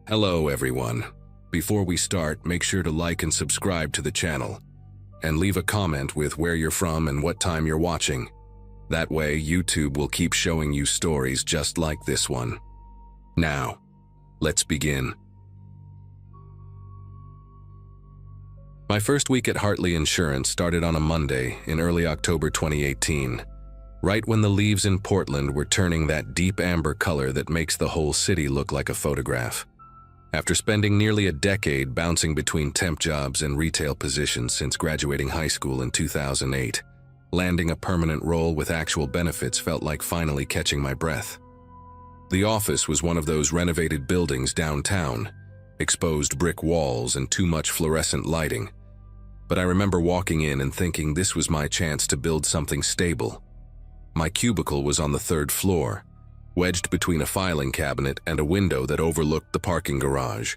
Hello everyone. Before we start, make sure to like and subscribe to the channel. And leave a comment with where you're from and what time you're watching. That way, YouTube will keep showing you stories just like this one. Now, let's begin. My first week at Hartley Insurance started on a Monday in early October 2018, right when the leaves in Portland were turning that deep amber color that makes the whole city look like a photograph. After spending nearly a decade bouncing between temp jobs and retail positions since graduating high school in 2008, landing a permanent role with actual benefits felt like finally catching my breath. The office was one of those renovated buildings downtown, exposed brick walls and too much fluorescent lighting. But I remember walking in and thinking this was my chance to build something stable. My cubicle was on the third floor, wedged between a filing cabinet and a window that overlooked the parking garage.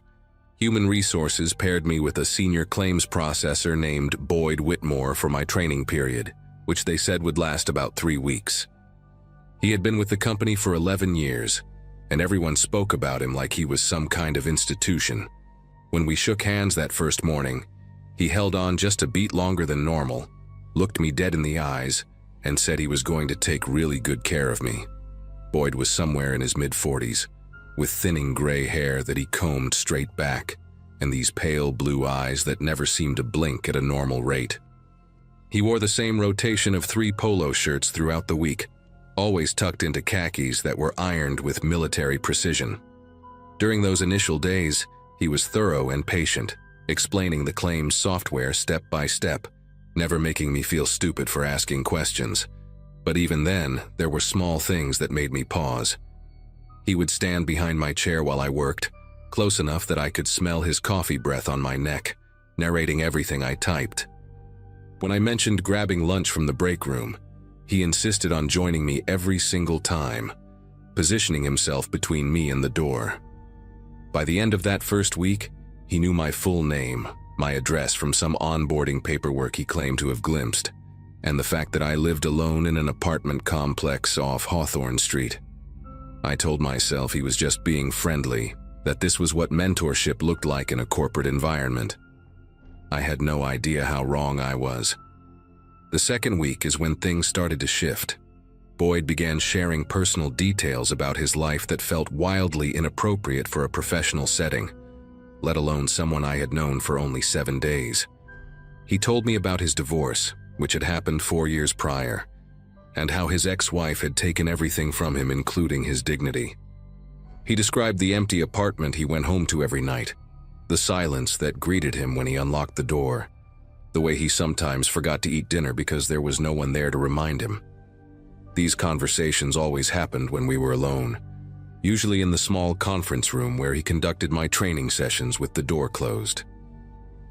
Human Resources paired me with a senior claims processor named Boyd Whitmore for my training period, which they said would last about 3 weeks. He had been with the company for 11 years, and everyone spoke about him like he was some kind of institution. When we shook hands that first morning, he held on just a beat longer than normal, looked me dead in the eyes, and said he was going to take really good care of me. Boyd was somewhere in his mid-40s, with thinning gray hair that he combed straight back, and these pale blue eyes that never seemed to blink at a normal rate. He wore the same rotation of 3 polo shirts throughout the week, always tucked into khakis that were ironed with military precision. During those initial days, he was thorough and patient, explaining the claims software step by step, never making me feel stupid for asking questions. But even then, there were small things that made me pause. He would stand behind my chair while I worked, close enough that I could smell his coffee breath on my neck, narrating everything I typed. When I mentioned grabbing lunch from the break room, he insisted on joining me every single time, positioning himself between me and the door. By the end of that first week, he knew my full name, my address from some onboarding paperwork he claimed to have glimpsed, and the fact that I lived alone in an apartment complex off Hawthorne Street. I told myself he was just being friendly, that this was what mentorship looked like in a corporate environment. I had no idea how wrong I was. The second week is when things started to shift. Boyd began sharing personal details about his life that felt wildly inappropriate for a professional setting, let alone someone I had known for only 7 days. He told me about his divorce, which had happened 4 years prior, and how his ex-wife had taken everything from him, including his dignity. He described the empty apartment he went home to every night, the silence that greeted him when he unlocked the door, the way he sometimes forgot to eat dinner because there was no one there to remind him. These conversations always happened when we were alone, usually in the small conference room where he conducted my training sessions with the door closed.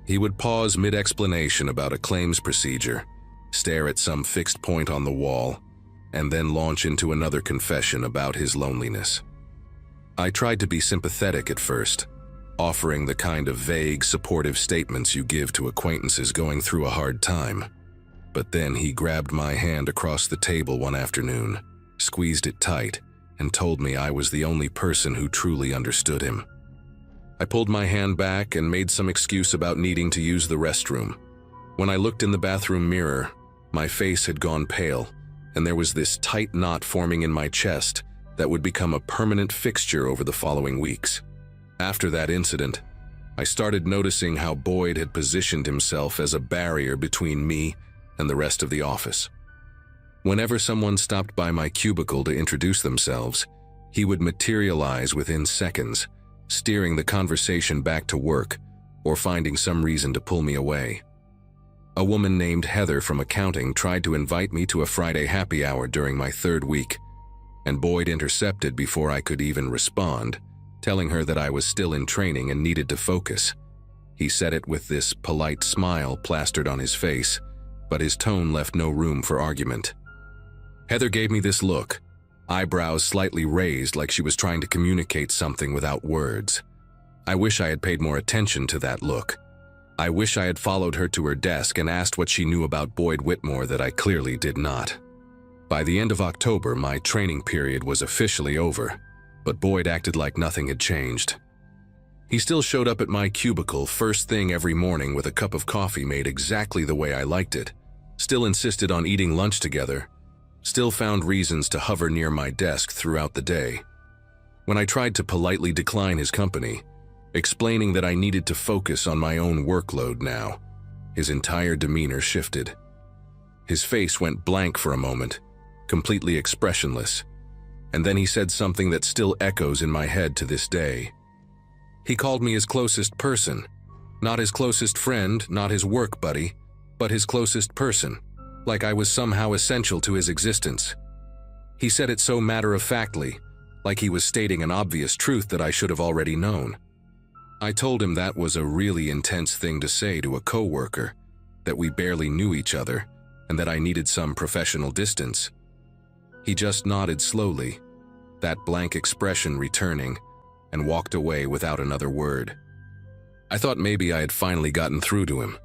He would pause mid-explanation about a claims procedure, stare at some fixed point on the wall, and then launch into another confession about his loneliness. I tried to be sympathetic at first, offering the kind of vague, supportive statements you give to acquaintances going through a hard time. But then he grabbed my hand across the table one afternoon, squeezed it tight, and told me I was the only person who truly understood him. I pulled my hand back and made some excuse about needing to use the restroom. When I looked in the bathroom mirror, my face had gone pale, and there was this tight knot forming in my chest that would become a permanent fixture over the following weeks. After that incident, I started noticing how Boyd had positioned himself as a barrier between me and the rest of the office. Whenever someone stopped by my cubicle to introduce themselves, he would materialize within seconds, steering the conversation back to work or finding some reason to pull me away. A woman named Heather from accounting tried to invite me to a Friday happy hour during my 3rd week, and Boyd intercepted before I could even respond, telling her that I was still in training and needed to focus. He said it with this polite smile plastered on his face, but his tone left no room for argument. Heather gave me this look, eyebrows slightly raised like she was trying to communicate something without words. I wish I had paid more attention to that look. I wish I had followed her to her desk and asked what she knew about Boyd Whitmore that I clearly did not. By the end of October, my training period was officially over, but Boyd acted like nothing had changed. He still showed up at my cubicle first thing every morning with a cup of coffee made exactly the way I liked it, still insisted on eating lunch together, still found reasons to hover near my desk throughout the day. When I tried to politely decline his company, explaining that I needed to focus on my own workload now, his entire demeanor shifted. His face went blank for a moment, completely expressionless, and then he said something that still echoes in my head to this day. He called me his closest person, not his closest friend, not his work buddy, but his closest person, like I was somehow essential to his existence. He said it so matter-of-factly, like he was stating an obvious truth that I should have already known. I told him that was a really intense thing to say to a coworker, that we barely knew each other, and that I needed some professional distance. He just nodded slowly, that blank expression returning, and walked away without another word. I thought maybe I had finally gotten through to him.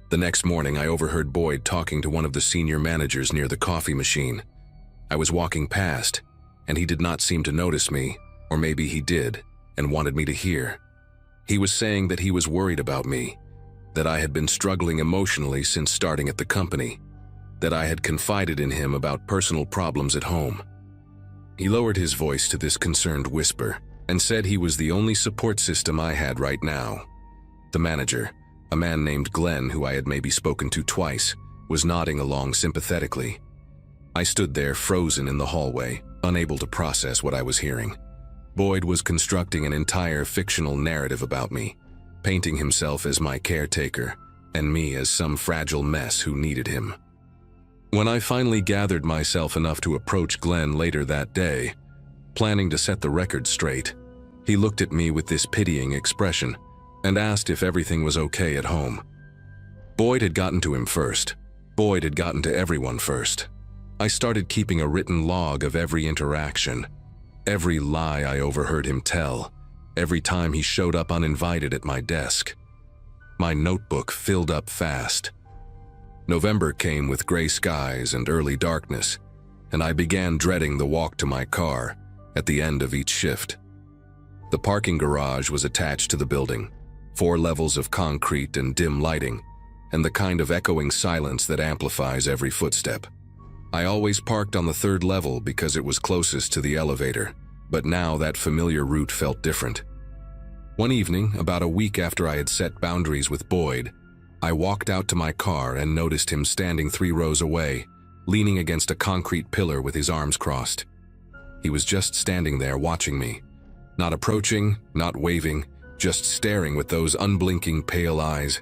The next morning, I overheard Boyd talking to one of the senior managers near the coffee machine. I was walking past, and he did not seem to notice me, or maybe he did, and wanted me to hear. He was saying that he was worried about me, that I had been struggling emotionally since starting at the company, that I had confided in him about personal problems at home. He lowered his voice to this concerned whisper and said he was the only support system I had right now. The manager, a man named Glenn who I had maybe spoken to twice, was nodding along sympathetically. I stood there frozen in the hallway, unable to process what I was hearing. Boyd was constructing an entire fictional narrative about me, painting himself as my caretaker and me as some fragile mess who needed him. When I finally gathered myself enough to approach Glenn later that day, planning to set the record straight, he looked at me with this pitying expression and asked if everything was okay at home. Boyd had gotten to him first. Boyd had gotten to everyone first. I started keeping a written log of every interaction, every lie I overheard him tell, every time he showed up uninvited at my desk. My notebook filled up fast. November came with gray skies and early darkness, and I began dreading the walk to my car at the end of each shift. The parking garage was attached to the building, 4 levels of concrete and dim lighting, and the kind of echoing silence that amplifies every footstep. I always parked on the 3rd level because it was closest to the elevator, but now that familiar route felt different. One evening, about a week after I had set boundaries with Boyd, I walked out to my car and noticed him standing 3 rows away, leaning against a concrete pillar with his arms crossed. He was just standing there watching me, not approaching, not waving, just staring with those unblinking pale eyes.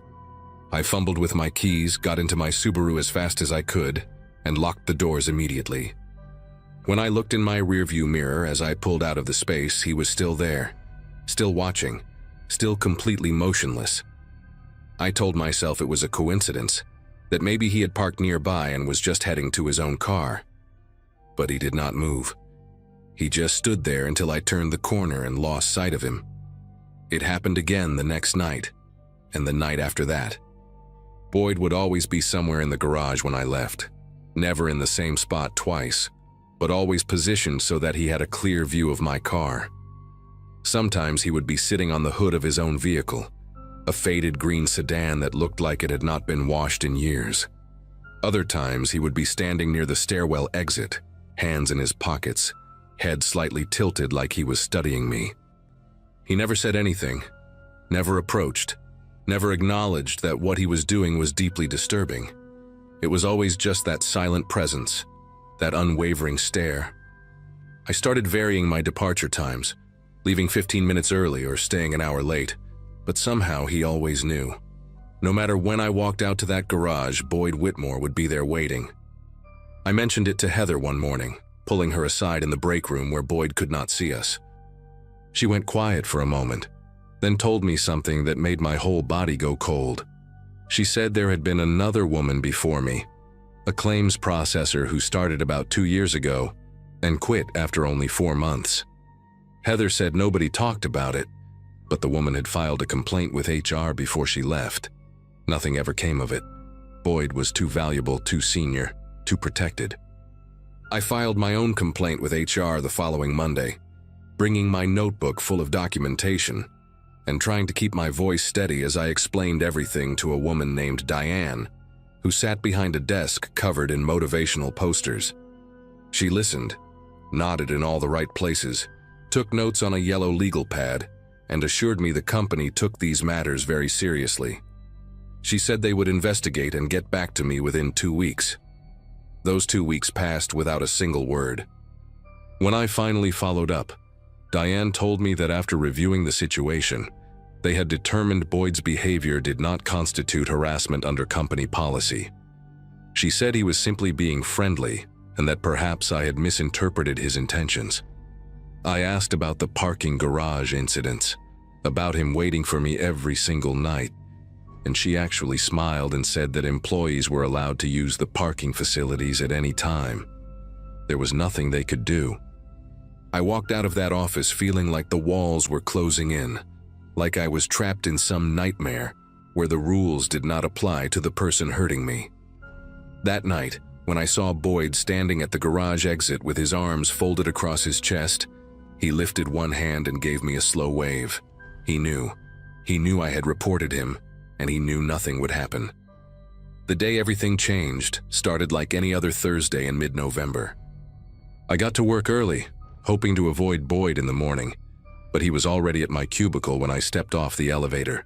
I fumbled with my keys, got into my Subaru as fast as I could, and locked the doors immediately. When I looked in my rearview mirror as I pulled out of the space, he was still there, still watching, still completely motionless. I told myself it was a coincidence, that maybe he had parked nearby and was just heading to his own car. But he did not move. He just stood there until I turned the corner and lost sight of him. It happened again the next night, and the night after that. Boyd would always be somewhere in the garage when I left, never in the same spot twice, but always positioned so that he had a clear view of my car. Sometimes he would be sitting on the hood of his own vehicle, a faded green sedan that looked like it had not been washed in years. Other times he would be standing near the stairwell exit, hands in his pockets, head slightly tilted like he was studying me. He never said anything, never approached, never acknowledged that what he was doing was deeply disturbing. It was always just that silent presence, that unwavering stare. I started varying my departure times, leaving 15 minutes early or staying an hour late, but somehow he always knew. No matter when I walked out to that garage, Boyd Whitmore would be there waiting. I mentioned it to Heather one morning, pulling her aside in the break room where Boyd could not see us. She went quiet for a moment, then told me something that made my whole body go cold. She said there had been another woman before me, a claims processor who started about 2 years ago and quit after only 4 months. Heather said nobody talked about it, but the woman had filed a complaint with HR before she left. Nothing ever came of it. Boyd was too valuable, too senior, too protected. I filed my own complaint with HR the following Monday, bringing my notebook full of documentation. and trying to keep my voice steady as I explained everything to a woman named Diane, who sat behind a desk covered in motivational posters. She listened, nodded in all the right places, took notes on a yellow legal pad, and assured me the company took these matters very seriously. She said they would investigate and get back to me within 2 weeks. Those 2 weeks passed without a single word. When I finally followed up, Diane told me that after reviewing the situation, they had determined Boyd's behavior did not constitute harassment under company policy. She said he was simply being friendly and that perhaps I had misinterpreted his intentions. I asked about the parking garage incidents, about him waiting for me every single night, and she actually smiled and said that employees were allowed to use the parking facilities at any time. There was nothing they could do. I walked out of that office feeling like the walls were closing in, like I was trapped in some nightmare where the rules did not apply to the person hurting me. That night, when I saw Boyd standing at the garage exit with his arms folded across his chest, he lifted one hand and gave me a slow wave. He knew I had reported him, and he knew nothing would happen. The day everything changed started like any other Thursday in mid-November. I got to work early, hoping to avoid Boyd in the morning, but he was already at my cubicle when I stepped off the elevator.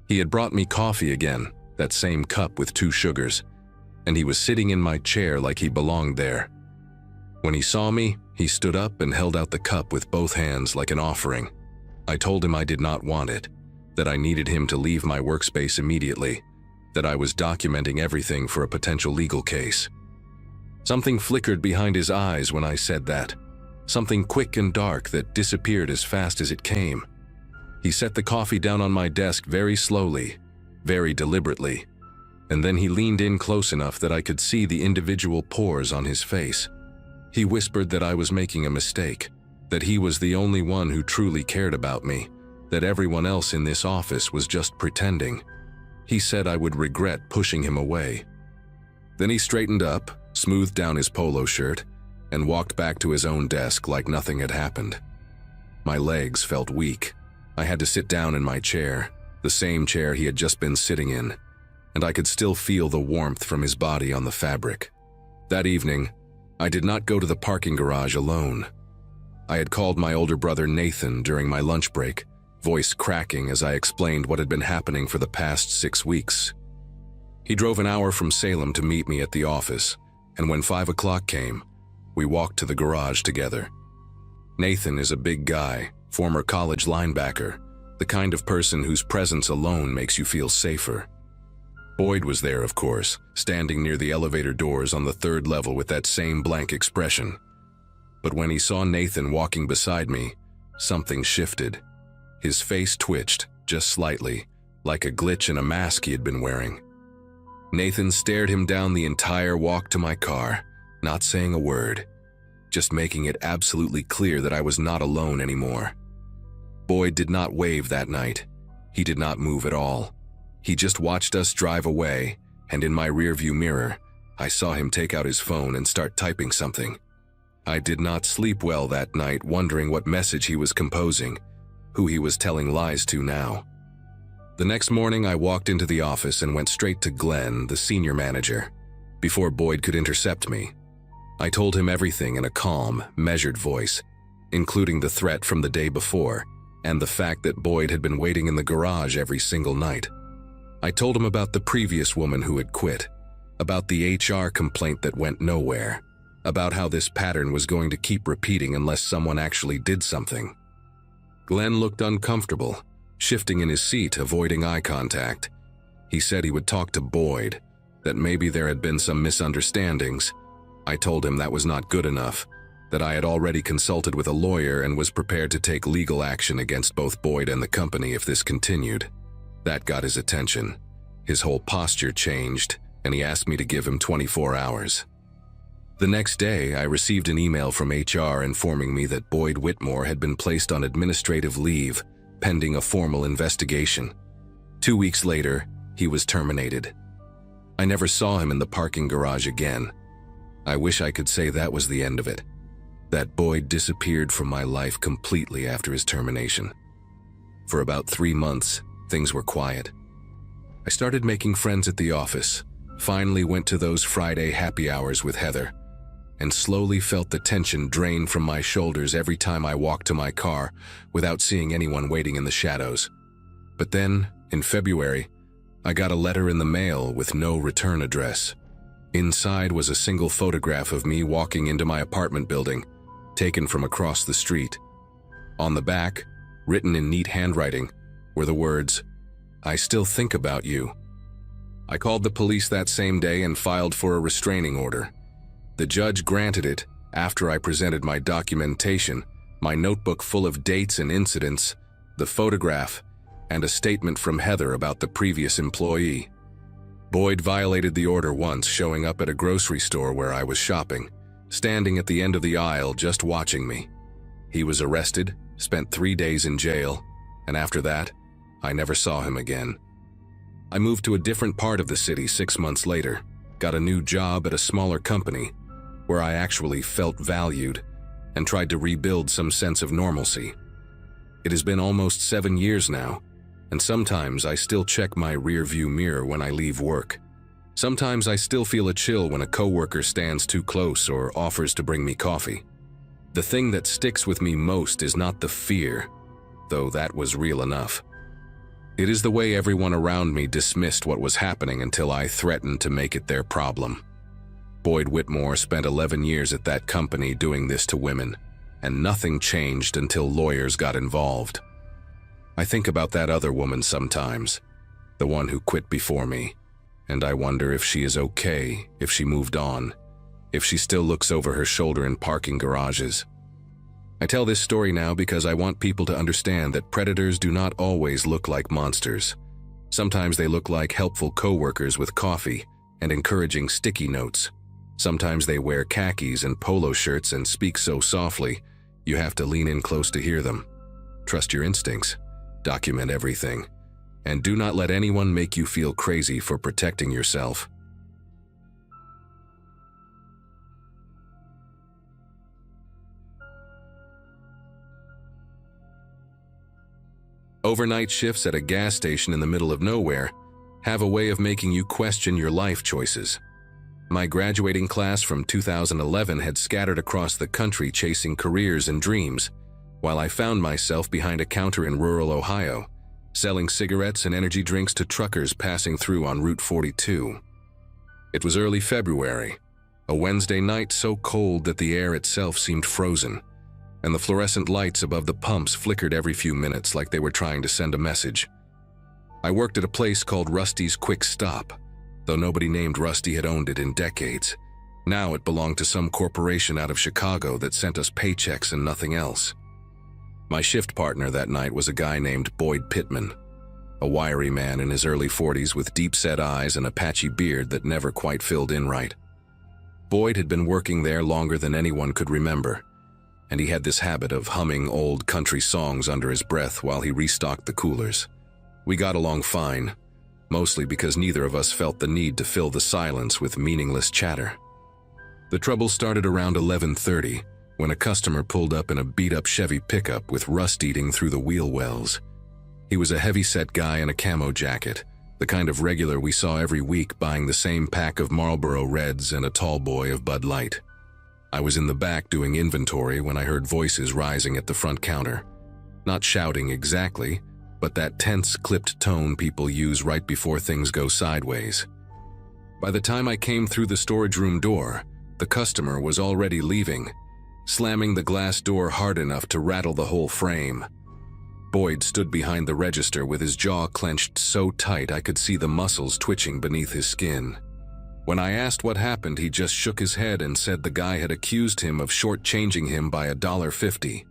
He had brought me coffee again, that same cup with 2 sugars, and he was sitting in my chair like he belonged there. When he saw me, he stood up and held out the cup with both hands like an offering. I told him I did not want it, that I needed him to leave my workspace immediately, that I was documenting everything for a potential legal case. Something flickered behind his eyes when I said that, something quick and dark that disappeared as fast as it came. He set the coffee down on my desk very slowly, very deliberately, and then he leaned in close enough that I could see the individual pores on his face. He whispered that I was making a mistake, that he was the only one who truly cared about me, that everyone else in this office was just pretending. He said I would regret pushing him away. Then he straightened up, smoothed down his polo shirt, and walked back to his own desk like nothing had happened. My legs felt weak. I had to sit down in my chair, the same chair he had just been sitting in, and I could still feel the warmth from his body on the fabric. That evening, I did not go to the parking garage alone. I had called my older brother Nathan during my lunch break, voice cracking as I explained what had been happening for the past 6 weeks. He drove an hour from Salem to meet me at the office, and when 5 o'clock came, we walked to the garage together. Nathan is a big guy, former college linebacker, the kind of person whose presence alone makes you feel safer. Boyd was there, of course, standing near the elevator doors on the 3rd level with that same blank expression. But when he saw Nathan walking beside me, something shifted. His face twitched, just slightly, like a glitch in a mask he had been wearing. Nathan stared him down the entire walk to my car, not saying a word, just making it absolutely clear that I was not alone anymore. Boyd did not wave that night. He did not move at all. He just watched us drive away, and in my rearview mirror, I saw him take out his phone and start typing something. I did not sleep well that night, wondering what message he was composing, who he was telling lies to now. The next morning, I walked into the office and went straight to Glenn, the senior manager, before Boyd could intercept me. I told him everything in a calm, measured voice, including the threat from the day before and the fact that Boyd had been waiting in the garage every single night. I told him about the previous woman who had quit, about the HR complaint that went nowhere, about how this pattern was going to keep repeating unless someone actually did something. Glenn looked uncomfortable, shifting in his seat, avoiding eye contact. He said he would talk to Boyd, that maybe there had been some misunderstandings. I told him that was not good enough, that I had already consulted with a lawyer and was prepared to take legal action against both Boyd and the company if this continued. That got his attention. His whole posture changed, and he asked me to give him 24 hours. The next day, I received an email from HR informing me that Boyd Whitmore had been placed on administrative leave, pending a formal investigation. 2 weeks later, he was terminated. I never saw him in the parking garage again. I wish I could say that was the end of it, that Boyd disappeared from my life completely after his termination. For about 3 months, things were quiet. I started making friends at the office, finally went to those Friday happy hours with Heather, and slowly felt the tension drain from my shoulders every time I walked to my car without seeing anyone waiting in the shadows. But then, in February, I got a letter in the mail with no return address. Inside was a single photograph of me walking into my apartment building, taken from across the street. On the back, written in neat handwriting, were the words, "I still think about you." I called the police that same day and filed for a restraining order. The judge granted it after I presented my documentation, my notebook full of dates and incidents, the photograph, and a statement from Heather about the previous employee. Boyd violated the order once, showing up at a grocery store where I was shopping, standing at the end of the aisle just watching me. He was arrested, spent 3 days in jail, and after that, I never saw him again. I moved to a different part of the city 6 months later, got a new job at a smaller company, where I actually felt valued, and tried to rebuild some sense of normalcy. It has been almost 7 years now, and sometimes I still check my rearview mirror when I leave work. Sometimes I still feel a chill when a coworker stands too close or offers to bring me coffee. The thing that sticks with me most is not the fear, though that was real enough. It is the way everyone around me dismissed what was happening until I threatened to make it their problem. Boyd Whitmore spent 11 years at that company doing this to women, and nothing changed until lawyers got involved. I think about that other woman sometimes, the one who quit before me, and I wonder if she is okay, if she moved on, if she still looks over her shoulder in parking garages. I tell this story now because I want people to understand that predators do not always look like monsters. Sometimes they look like helpful coworkers with coffee and encouraging sticky notes. Sometimes they wear khakis and polo shirts and speak so softly, you have to lean in close to hear them. Trust your instincts. Document everything. And do not let anyone make you feel crazy for protecting yourself. Overnight shifts at a gas station in the middle of nowhere have a way of making you question your life choices. My graduating class from 2011 had scattered across the country chasing careers and dreams, while I found myself behind a counter in rural Ohio, selling cigarettes and energy drinks to truckers passing through on Route 42. It was early February, a Wednesday night so cold that the air itself seemed frozen, and the fluorescent lights above the pumps flickered every few minutes like they were trying to send a message. I worked at a place called Rusty's Quick Stop, though nobody named Rusty had owned it in decades. Now it belonged to some corporation out of Chicago that sent us paychecks and nothing else. My shift partner that night was a guy named Boyd Pittman, a wiry man in his early 40s with deep-set eyes and a patchy beard that never quite filled in right. Boyd had been working there longer than anyone could remember, and he had this habit of humming old country songs under his breath while he restocked the coolers. We got along fine, mostly because neither of us felt the need to fill the silence with meaningless chatter. The trouble started around 11:30, when a customer pulled up in a beat-up Chevy pickup with rust eating through the wheel wells. He was a heavy-set guy in a camo jacket, the kind of regular we saw every week buying the same pack of Marlboro Reds and a tall boy of Bud Light. I was in the back doing inventory when I heard voices rising at the front counter. Not shouting exactly, but that tense, clipped tone people use right before things go sideways. By the time I came through the storage room door, the customer was already leaving, slamming the glass door hard enough to rattle the whole frame. Boyd stood behind the register with his jaw clenched so tight I could see the muscles twitching beneath his skin. When I asked what happened, he just shook his head and said the guy had accused him of shortchanging him by $1.50.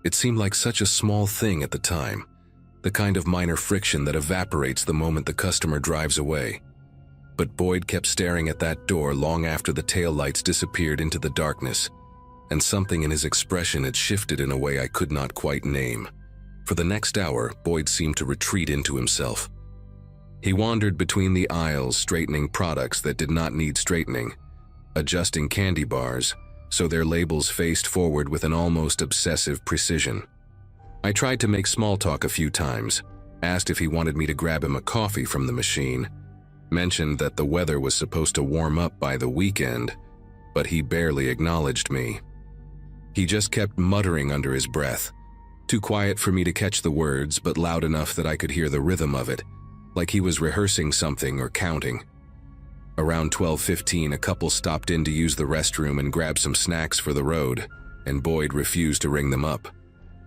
It seemed like such a small thing at the time, the kind of minor friction that evaporates the moment the customer drives away. But Boyd kept staring at that door long after the taillights disappeared into the darkness, and something in his expression had shifted in a way I could not quite name. For the next hour, Boyd seemed to retreat into himself. He wandered between the aisles, straightening products that did not need straightening, adjusting candy bars so their labels faced forward with an almost obsessive precision. I tried to make small talk a few times, asked if he wanted me to grab him a coffee from the machine, mentioned that the weather was supposed to warm up by the weekend, but he barely acknowledged me. He just kept muttering under his breath, too quiet for me to catch the words, but loud enough that I could hear the rhythm of it, like he was rehearsing something or counting. Around 12:15, a couple stopped in to use the restroom and grab some snacks for the road, and Boyd refused to ring them up.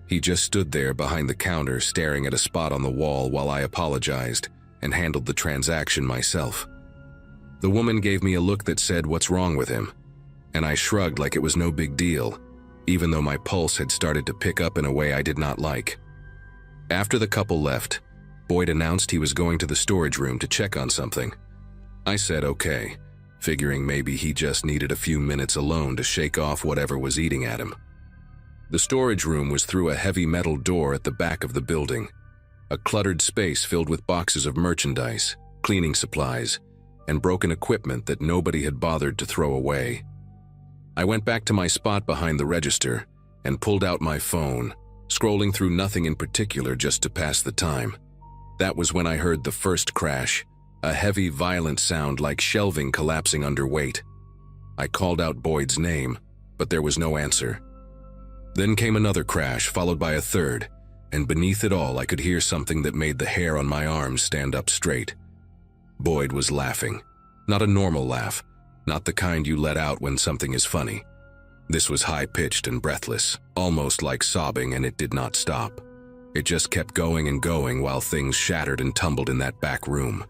He just stood there behind the counter staring at a spot on the wall while I apologized and handled the transaction myself. The woman gave me a look that said, "What's wrong with him?" And I shrugged like it was no big deal, even though my pulse had started to pick up in a way I did not like. After the couple left, Boyd announced he was going to the storage room to check on something. I said okay, figuring maybe he just needed a few minutes alone to shake off whatever was eating at him. The storage room was through a heavy metal door at the back of the building, a cluttered space filled with boxes of merchandise, cleaning supplies, and broken equipment that nobody had bothered to throw away. I went back to my spot behind the register and pulled out my phone, scrolling through nothing in particular just to pass the time. That was when I heard the first crash, a heavy, violent sound like shelving collapsing under weight. I called out Boyd's name, but there was no answer. Then came another crash, followed by a third, and beneath it all I could hear something that made the hair on my arms stand up straight. Boyd was laughing. Not a normal laugh, not the kind you let out when something is funny. This was high-pitched and breathless, almost like sobbing, and it did not stop. It just kept going and going while things shattered and tumbled in that back room.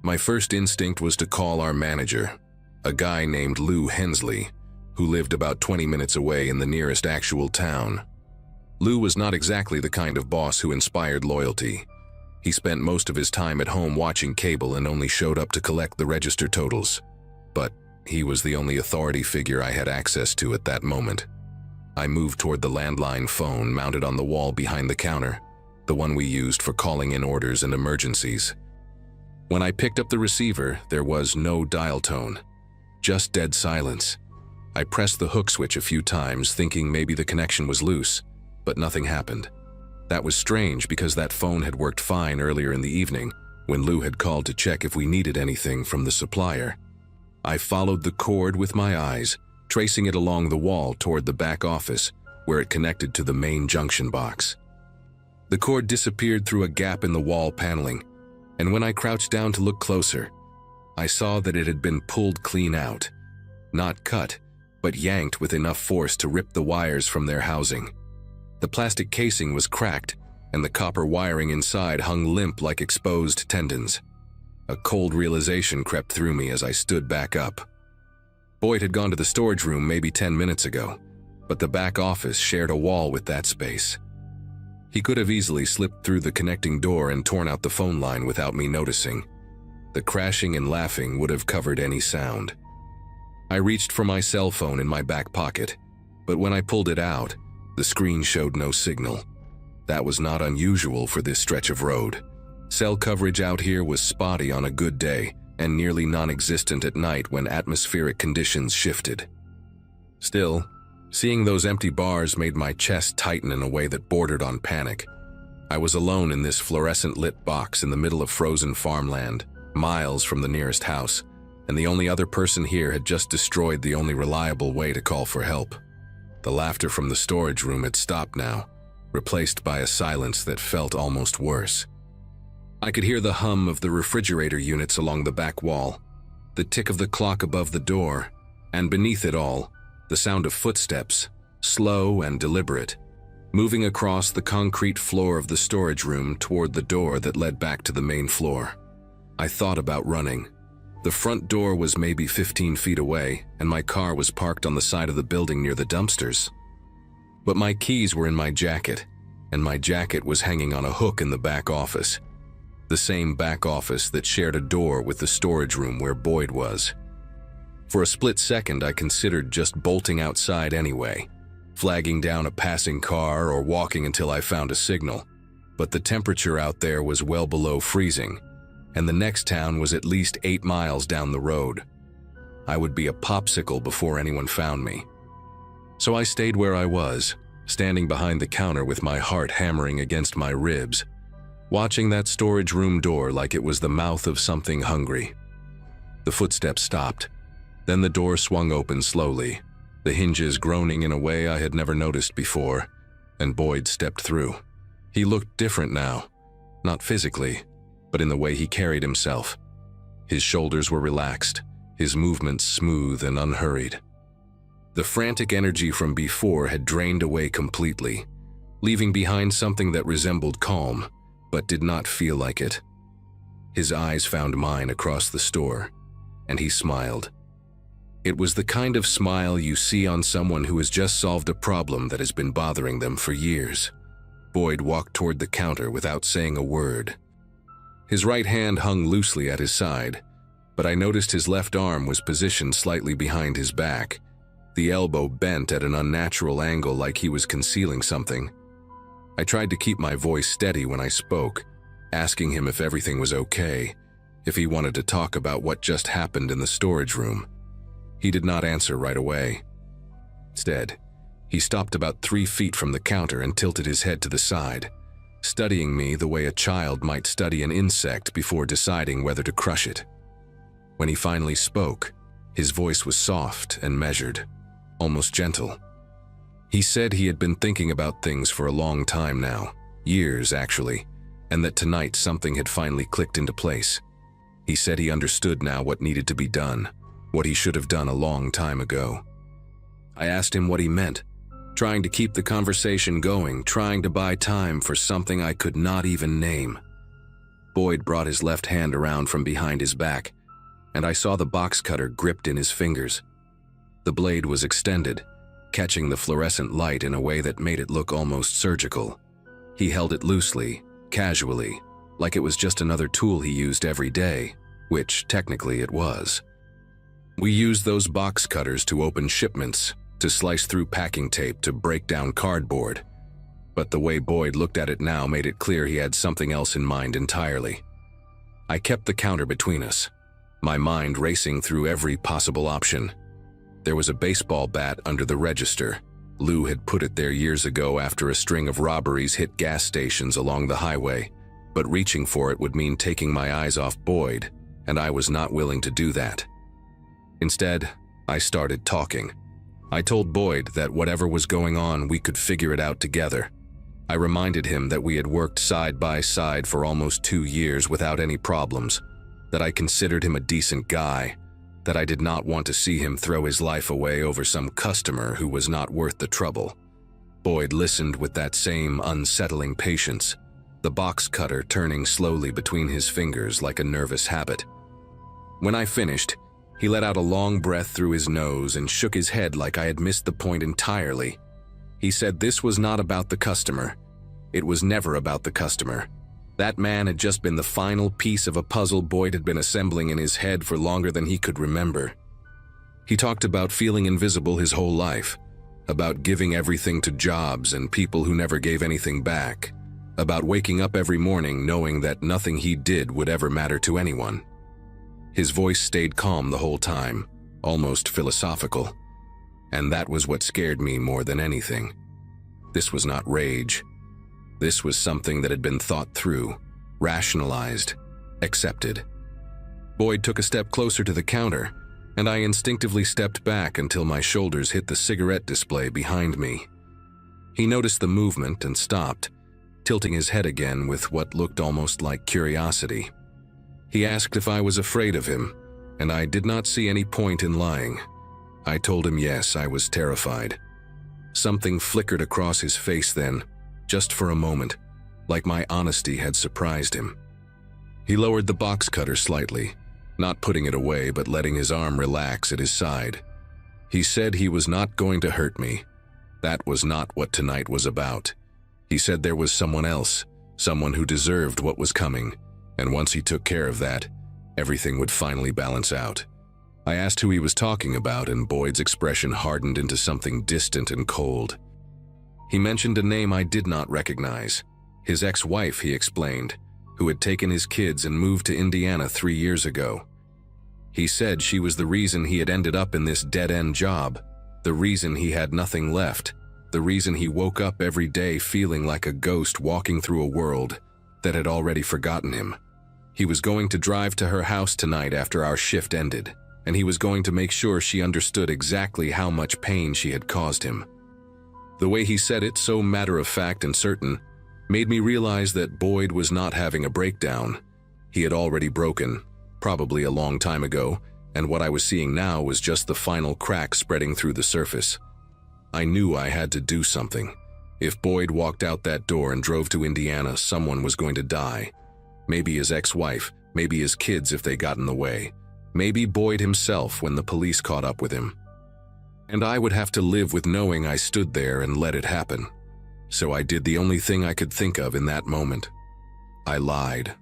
My first instinct was to call our manager, a guy named Lou Hensley, who lived about 20 minutes away in the nearest actual town. Lou was not exactly the kind of boss who inspired loyalty. He spent most of his time at home watching cable and only showed up to collect the register totals. But he was the only authority figure I had access to at that moment. I moved toward the landline phone mounted on the wall behind the counter, the one we used for calling in orders and emergencies. When I picked up the receiver, there was no dial tone, just dead silence. I pressed the hook switch a few times, thinking maybe the connection was loose, but nothing happened. That was strange because that phone had worked fine earlier in the evening when Lou had called to check if we needed anything from the supplier. I followed the cord with my eyes, tracing it along the wall toward the back office, where it connected to the main junction box. The cord disappeared through a gap in the wall paneling, and when I crouched down to look closer, I saw that it had been pulled clean out. Not cut, but yanked with enough force to rip the wires from their housing. The plastic casing was cracked, and the copper wiring inside hung limp like exposed tendons. A cold realization crept through me as I stood back up. Boyd had gone to the storage room maybe 10 minutes ago, but the back office shared a wall with that space. He could have easily slipped through the connecting door and torn out the phone line without me noticing. The crashing and laughing would have covered any sound. I reached for my cell phone in my back pocket, but when I pulled it out, the screen showed no signal. That was not unusual for this stretch of road. Cell coverage out here was spotty on a good day and nearly non-existent at night when atmospheric conditions shifted. Still, seeing those empty bars made my chest tighten in a way that bordered on panic. I was alone in this fluorescent-lit box in the middle of frozen farmland, miles from the nearest house, and the only other person here had just destroyed the only reliable way to call for help. The laughter from the storage room had stopped now, replaced by a silence that felt almost worse. I could hear the hum of the refrigerator units along the back wall, the tick of the clock above the door, and beneath it all, the sound of footsteps, slow and deliberate, moving across the concrete floor of the storage room toward the door that led back to the main floor. I thought about running. The front door was maybe 15 feet away, and my car was parked on the side of the building near the dumpsters. But my keys were in my jacket, and my jacket was hanging on a hook in the back office. The same back office that shared a door with the storage room where Boyd was. For a split second, I considered just bolting outside anyway, flagging down a passing car or walking until I found a signal. But the temperature out there was well below freezing, and the next town was at least 8 miles down the road. I would be a popsicle before anyone found me. So I stayed where I was, standing behind the counter with my heart hammering against my ribs, watching that storage room door like it was the mouth of something hungry. The footsteps stopped. Then the door swung open slowly, the hinges groaning in a way I had never noticed before, and Boyd stepped through. He looked different now, not physically, but in the way he carried himself. His shoulders were relaxed, his movements smooth and unhurried. The frantic energy from before had drained away completely, leaving behind something that resembled calm, but did not feel like it. His eyes found mine across the store, and he smiled. It was the kind of smile you see on someone who has just solved a problem that has been bothering them for years. Boyd walked toward the counter without saying a word. His right hand hung loosely at his side, but I noticed his left arm was positioned slightly behind his back, the elbow bent at an unnatural angle like he was concealing something. I tried to keep my voice steady when I spoke, asking him if everything was okay, if he wanted to talk about what just happened in the storage room. He did not answer right away. Instead, he stopped about 3 feet from the counter and tilted his head to the side, studying me the way a child might study an insect before deciding whether to crush it. When he finally spoke, his voice was soft and measured, almost gentle. He said he had been thinking about things for a long time now, years actually, and that tonight something had finally clicked into place. He said he understood now what needed to be done, what he should have done a long time ago. I asked him what he meant, trying to keep the conversation going, trying to buy time for something I could not even name. Boyd brought his left hand around from behind his back, and I saw the box cutter gripped in his fingers. The blade was extended, catching the fluorescent light in a way that made it look almost surgical. He held it loosely, casually, like it was just another tool he used every day, which technically it was. We used those box cutters to open shipments, to slice through packing tape, to break down cardboard. But the way Boyd looked at it now made it clear he had something else in mind entirely. I kept the counter between us, my mind racing through every possible option. There was a baseball bat under the register. Lou had put it there years ago after a string of robberies hit gas stations along the highway, but reaching for it would mean taking my eyes off Boyd, and I was not willing to do that. Instead, I started talking. I told Boyd that whatever was going on, we could figure it out together. I reminded him that we had worked side by side for almost 2 years without any problems, that I considered him a decent guy, that I did not want to see him throw his life away over some customer who was not worth the trouble. Boyd listened with that same unsettling patience, the box cutter turning slowly between his fingers like a nervous habit. When I finished, he let out a long breath through his nose and shook his head like I had missed the point entirely. He said this was not about the customer. It was never about the customer. That man had just been the final piece of a puzzle Boyd had been assembling in his head for longer than he could remember. He talked about feeling invisible his whole life, about giving everything to jobs and people who never gave anything back, about waking up every morning knowing that nothing he did would ever matter to anyone. His voice stayed calm the whole time, almost philosophical, and that was what scared me more than anything. This was not rage. This was something that had been thought through, rationalized, accepted. Boyd took a step closer to the counter, and I instinctively stepped back until my shoulders hit the cigarette display behind me. He noticed the movement and stopped, tilting his head again with what looked almost like curiosity. He asked if I was afraid of him, and I did not see any point in lying. I told him yes, I was terrified. Something flickered across his face then, just for a moment, like my honesty had surprised him. He lowered the box cutter slightly, not putting it away but letting his arm relax at his side. He said he was not going to hurt me. That was not what tonight was about. He said there was someone else, someone who deserved what was coming, and once he took care of that, everything would finally balance out. I asked who he was talking about, and Boyd's expression hardened into something distant and cold. He mentioned a name I did not recognize. His ex-wife, he explained, who had taken his kids and moved to Indiana 3 years ago. He said she was the reason he had ended up in this dead-end job, the reason he had nothing left, The reason he woke up every day feeling like a ghost walking through a world that had already forgotten him. He was going to drive to her house tonight after our shift ended, and he was going to make sure she understood exactly how much pain she had caused him. The way he said it, so matter-of-fact and certain, made me realize that Boyd was not having a breakdown. He had already broken, probably a long time ago, and what I was seeing now was just the final crack spreading through the surface. I knew I had to do something. If Boyd walked out that door and drove to Indiana, someone was going to die. Maybe his ex-wife, maybe his kids if they got in the way. Maybe Boyd himself when the police caught up with him. And I would have to live with knowing I stood there and let it happen. So I did the only thing I could think of in that moment. I lied.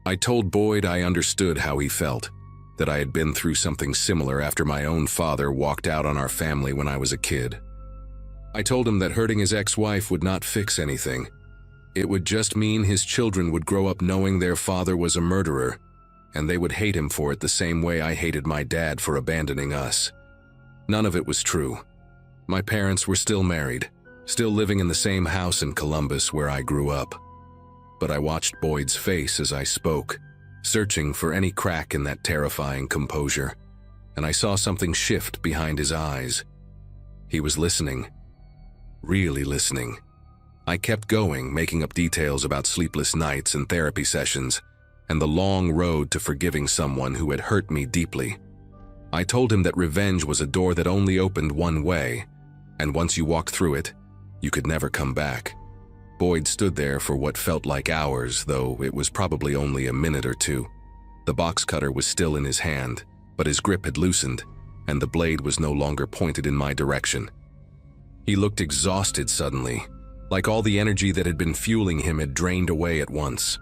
I told Boyd I understood how he felt, that I had been through something similar after my own father walked out on our family when I was a kid. I told him that hurting his ex-wife would not fix anything. It would just mean his children would grow up knowing their father was a murderer, and they would hate him for it the same way I hated my dad for abandoning us. None of it was true. My parents were still married, still living in the same house in Columbus where I grew up. But I watched Boyd's face as I spoke, searching for any crack in that terrifying composure, and I saw something shift behind his eyes. He was listening. Really listening. I kept going, making up details about sleepless nights and therapy sessions, and the long road to forgiving someone who had hurt me deeply. I told him that revenge was a door that only opened one way, and once you walked through it, you could never come back. Boyd stood there for what felt like hours, though it was probably only a minute or two. The box cutter was still in his hand, but his grip had loosened, and the blade was no longer pointed in my direction. He looked exhausted suddenly, like all the energy that had been fueling him had drained away at once.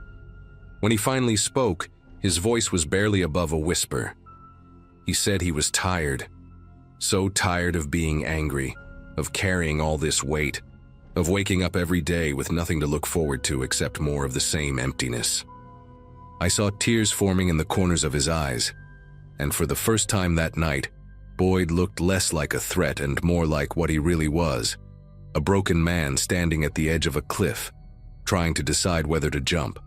When he finally spoke, his voice was barely above a whisper. He said he was tired. So tired of being angry, of carrying all this weight, of waking up every day with nothing to look forward to except more of the same emptiness. I saw tears forming in the corners of his eyes, and for the first time that night, Boyd looked less like a threat and more like what he really was, a broken man standing at the edge of a cliff, trying to decide whether to jump.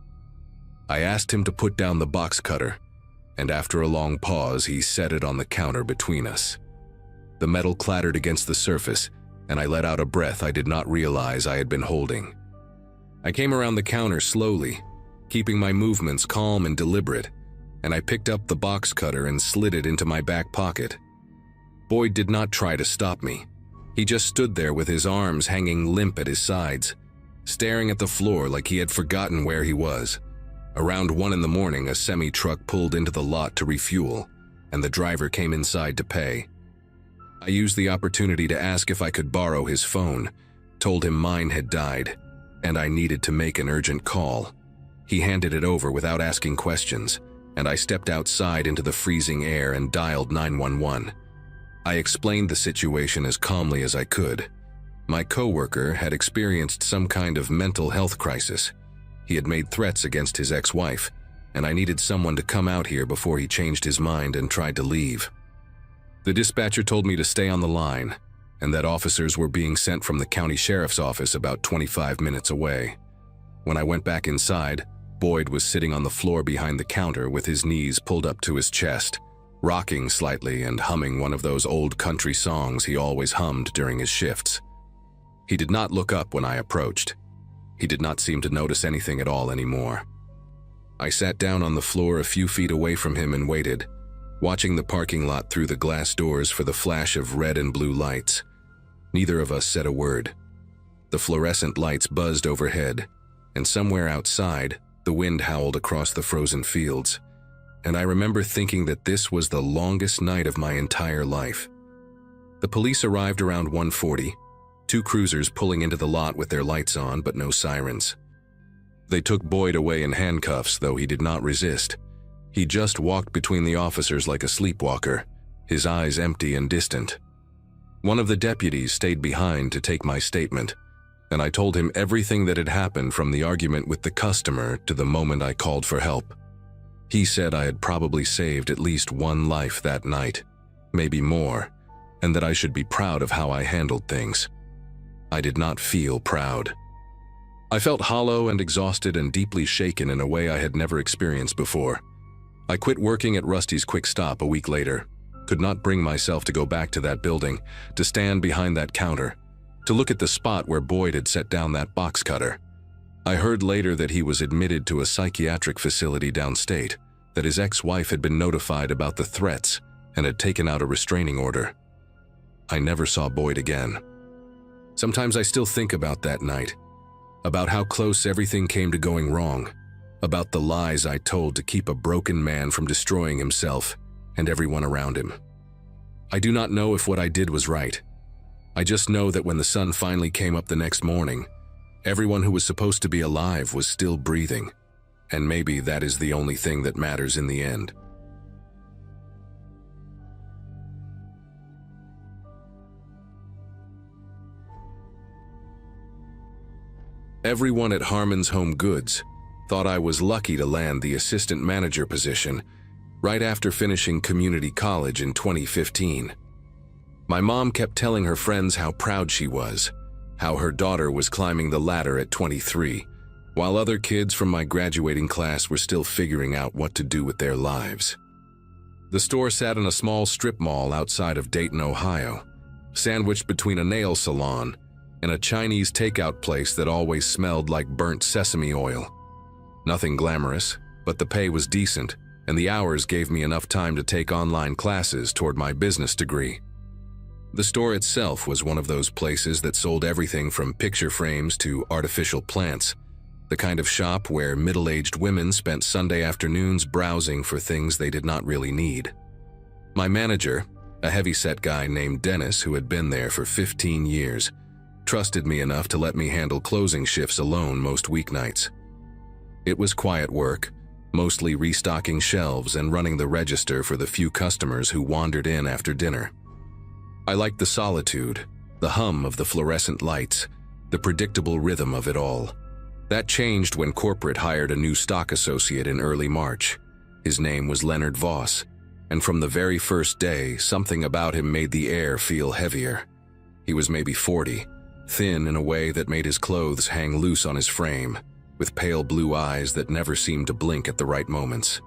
I asked him to put down the box cutter, and after a long pause, he set it on the counter between us. The metal clattered against the surface, and I let out a breath I did not realize I had been holding. I came around the counter slowly, keeping my movements calm and deliberate, and I picked up the box cutter and slid it into my back pocket. Boyd did not try to stop me. He just stood there with his arms hanging limp at his sides, staring at the floor like he had forgotten where he was. Around 1 a.m, a semi-truck pulled into the lot to refuel, and the driver came inside to pay. I used the opportunity to ask if I could borrow his phone, told him mine had died, and I needed to make an urgent call. He handed it over without asking questions, and I stepped outside into the freezing air and dialed 911. I explained the situation as calmly as I could. My coworker had experienced some kind of mental health crisis. He had made threats against his ex-wife, and I needed someone to come out here before he changed his mind and tried to leave. The dispatcher told me to stay on the line, and that officers were being sent from the county sheriff's office about 25 minutes away. When I went back inside, Boyd was sitting on the floor behind the counter with his knees pulled up to his chest, rocking slightly and humming one of those old country songs he always hummed during his shifts. He did not look up when I approached. He did not seem to notice anything at all anymore. I sat down on the floor a few feet away from him and waited, watching the parking lot through the glass doors for the flash of red and blue lights. Neither of us said a word. The fluorescent lights buzzed overhead, and somewhere outside, the wind howled across the frozen fields, and I remember thinking that this was the longest night of my entire life. The police arrived around 1:40, 2 cruisers pulling into the lot with their lights on but no sirens. They took Boyd away in handcuffs, though he did not resist. He just walked between the officers like a sleepwalker, his eyes empty and distant. One of the deputies stayed behind to take my statement, and I told him everything that had happened from the argument with the customer to the moment I called for help. He said I had probably saved at least 1 life that night, maybe more, and that I should be proud of how I handled things. I did not feel proud. I felt hollow and exhausted and deeply shaken in a way I had never experienced before. I quit working at Rusty's Quick Stop a week later, could not bring myself to go back to that building, to stand behind that counter, to look at the spot where Boyd had set down that box cutter. I heard later that he was admitted to a psychiatric facility downstate, that his ex-wife had been notified about the threats and had taken out a restraining order. I never saw Boyd again. Sometimes I still think about that night, about how close everything came to going wrong, about the lies I told to keep a broken man from destroying himself and everyone around him. I do not know if what I did was right. I just know that when the sun finally came up the next morning, everyone who was supposed to be alive was still breathing, and maybe that is the only thing that matters in the end. Everyone at Harmon's Home Goods thought I was lucky to land the assistant manager position right after finishing community college in 2015. My mom kept telling her friends how proud she was, how her daughter was climbing the ladder at 23, while other kids from my graduating class were still figuring out what to do with their lives. The store sat in a small strip mall outside of Dayton, Ohio, sandwiched between a nail salon and a Chinese takeout place that always smelled like burnt sesame oil. Nothing glamorous, but the pay was decent, and the hours gave me enough time to take online classes toward my business degree. The store itself was one of those places that sold everything from picture frames to artificial plants, the kind of shop where middle-aged women spent Sunday afternoons browsing for things they did not really need. My manager, a heavy-set guy named Dennis who had been there for 15 years, trusted me enough to let me handle closing shifts alone most weeknights. It was quiet work, mostly restocking shelves and running the register for the few customers who wandered in after dinner. I liked the solitude, the hum of the fluorescent lights, the predictable rhythm of it all. That changed when corporate hired a new stock associate in early March. His name was Leonard Voss, and from the very first day, something about him made the air feel heavier. He was maybe 40, thin in a way that made his clothes hang loose on his frame, with pale blue eyes that never seemed to blink at the right moments.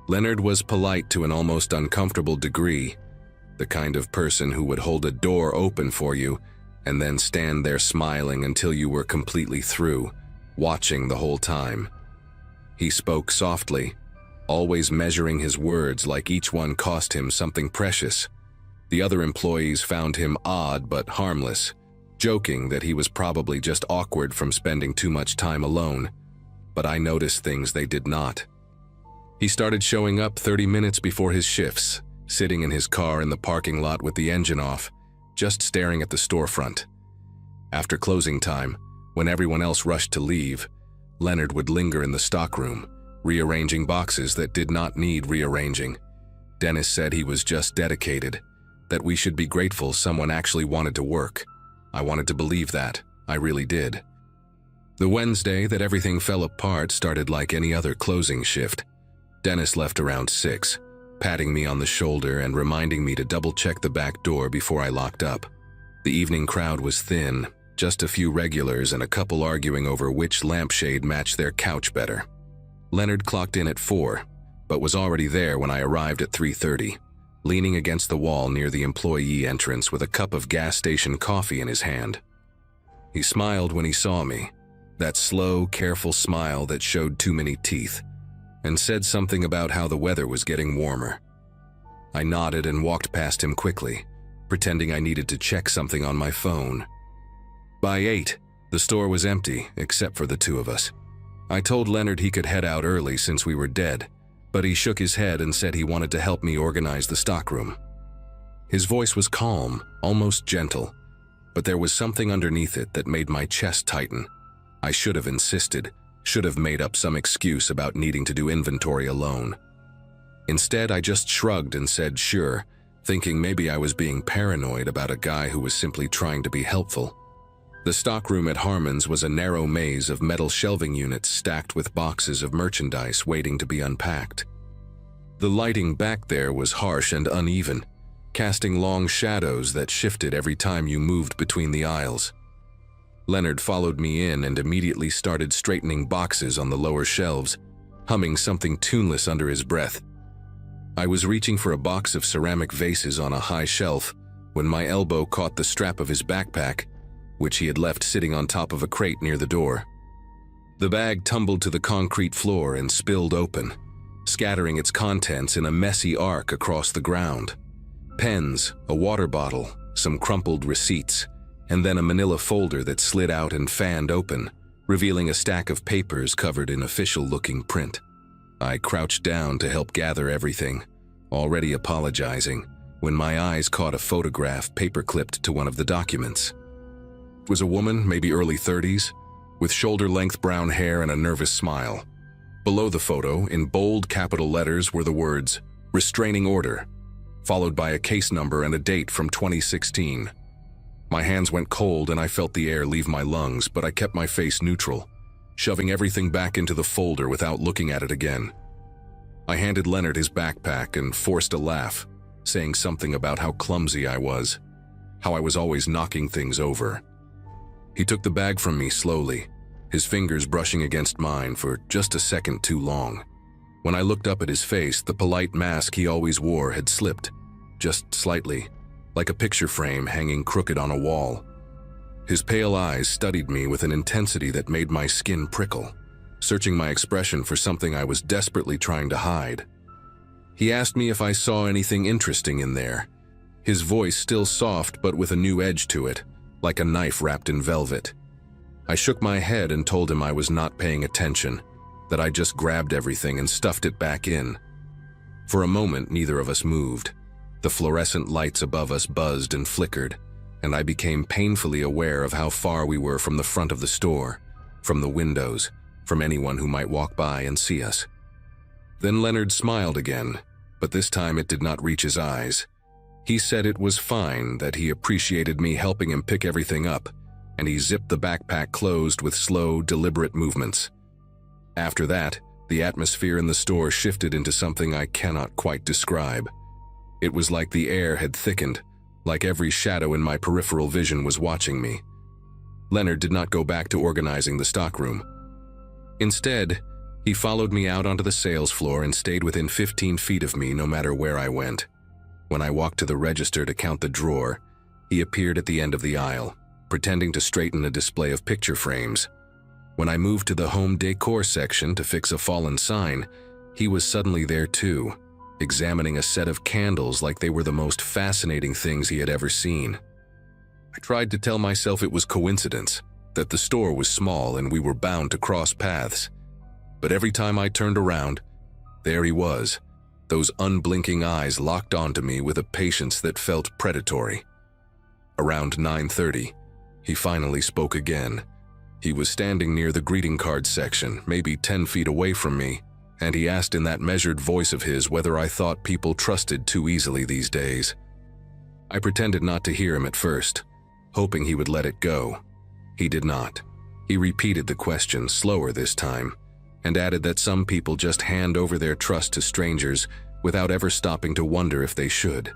Leonard was polite to an almost uncomfortable degree, the kind of person who would hold a door open for you and then stand there smiling until you were completely through, watching the whole time. He spoke softly, always measuring his words like each one cost him something precious. The other employees found him odd but harmless, joking that he was probably just awkward from spending too much time alone, but I noticed things they did not. He started showing up 30 minutes before his shifts, sitting in his car in the parking lot with the engine off, just staring at the storefront. After closing time, when everyone else rushed to leave, Leonard would linger in the stockroom, rearranging boxes that did not need rearranging. Dennis said he was just dedicated, that we should be grateful someone actually wanted to work. I wanted to believe that. I really did. The Wednesday that everything fell apart started like any other closing shift. Dennis left around 6, patting me on the shoulder and reminding me to double-check the back door before I locked up. The evening crowd was thin, just a few regulars and a couple arguing over which lampshade matched their couch better. Leonard clocked in at 4, but was already there when I arrived at 3:30. Leaning against the wall near the employee entrance with a cup of gas station coffee in his hand. He smiled when he saw me, that slow, careful smile that showed too many teeth, and said something about how the weather was getting warmer. I nodded and walked past him quickly, pretending I needed to check something on my phone. By 8, the store was empty except for the two of us. I told Leonard he could head out early since we were dead, but he shook his head and said he wanted to help me organize the stockroom. His voice was calm, almost gentle, but there was something underneath it that made my chest tighten. I should have insisted, should have made up some excuse about needing to do inventory alone. Instead, I just shrugged and said sure, thinking maybe I was being paranoid about a guy who was simply trying to be helpful. The stockroom at Harmon's was a narrow maze of metal shelving units stacked with boxes of merchandise waiting to be unpacked. The lighting back there was harsh and uneven, casting long shadows that shifted every time you moved between the aisles. Leonard followed me in and immediately started straightening boxes on the lower shelves, humming something tuneless under his breath. I was reaching for a box of ceramic vases on a high shelf when my elbow caught the strap of his backpack, which he had left sitting on top of a crate near the door. The bag tumbled to the concrete floor and spilled open, scattering its contents in a messy arc across the ground. Pens, a water bottle, some crumpled receipts, and then a manila folder that slid out and fanned open, revealing a stack of papers covered in official-looking print. I crouched down to help gather everything, already apologizing, when my eyes caught a photograph paper-clipped to one of the documents. It was a woman, maybe early 30s, with shoulder-length brown hair and a nervous smile. Below the photo, in bold capital letters, were the words, "Restraining Order," followed by a case number and a date from 2016. My hands went cold and I felt the air leave my lungs, but I kept my face neutral, shoving everything back into the folder without looking at it again. I handed Leonard his backpack and forced a laugh, saying something about how clumsy I was, how I was always knocking things over. He took the bag from me slowly, his fingers brushing against mine for just a second too long. When I looked up at his face, the polite mask he always wore had slipped, just slightly, like a picture frame hanging crooked on a wall. His pale eyes studied me with an intensity that made my skin prickle, searching my expression for something I was desperately trying to hide. He asked me if I saw anything interesting in there, his voice still soft but with a new edge to it, like a knife wrapped in velvet. I shook my head and told him I was not paying attention, that I just grabbed everything and stuffed it back in. For a moment, neither of us moved. The fluorescent lights above us buzzed and flickered, and I became painfully aware of how far we were from the front of the store, from the windows, from anyone who might walk by and see us. Then Leonard smiled again, but this time it did not reach his eyes. He said it was fine, that he appreciated me helping him pick everything up, and he zipped the backpack closed with slow, deliberate movements. After that, the atmosphere in the store shifted into something I cannot quite describe. It was like the air had thickened, like every shadow in my peripheral vision was watching me. Leonard did not go back to organizing the stockroom. Instead, he followed me out onto the sales floor and stayed within 15 feet of me no matter where I went. When I walked to the register to count the drawer, he appeared at the end of the aisle, pretending to straighten a display of picture frames. When I moved to the home decor section to fix a fallen sign, he was suddenly there too, examining a set of candles like they were the most fascinating things he had ever seen. I tried to tell myself it was coincidence, that the store was small and we were bound to cross paths. But every time I turned around, there he was, those unblinking eyes locked onto me with a patience that felt predatory. Around 9:30, he finally spoke again. He was standing near the greeting card section, maybe 10 feet away from me, and he asked in that measured voice of his whether I thought people trusted too easily these days. I pretended not to hear him at first, hoping he would let it go. He did not. He repeated the question, slower this time, and added that some people just hand over their trust to strangers without ever stopping to wonder if they should.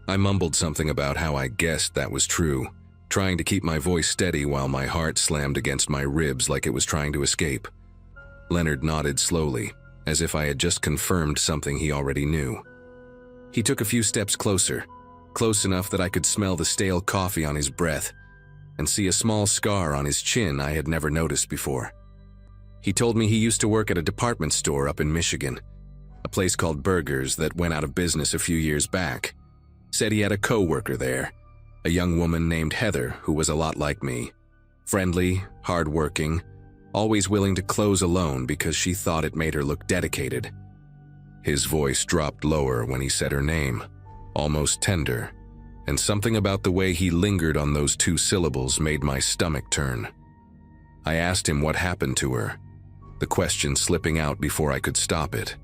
I mumbled something about how I guessed that was true, trying to keep my voice steady while my heart slammed against my ribs like it was trying to escape. Leonard nodded slowly, as if I had just confirmed something he already knew. He took a few steps closer, close enough that I could smell the stale coffee on his breath and see a small scar on his chin I had never noticed before. He told me he used to work at a department store up in Michigan, a place called Burgers that went out of business a few years back. Said he had a coworker there, a young woman named Heather who was a lot like me. Friendly, hardworking, always willing to close alone because she thought it made her look dedicated. His voice dropped lower when he said her name, almost tender, and something about the way he lingered on those two syllables made my stomach turn. I asked him what happened to her, the question slipping out before I could stop it.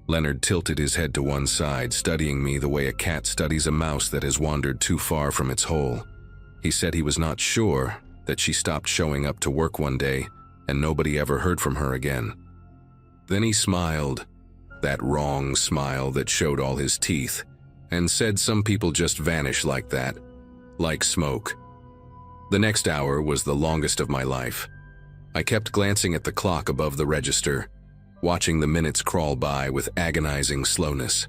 Leonard tilted his head to one side, studying me the way a cat studies a mouse that has wandered too far from its hole. He said he was not sure, that she stopped showing up to work one day and nobody ever heard from her again. Then he smiled, that wrong smile that showed all his teeth, and said some people just vanish like that, like smoke. The next hour was the longest of my life. I kept glancing at the clock above the register, watching the minutes crawl by with agonizing slowness.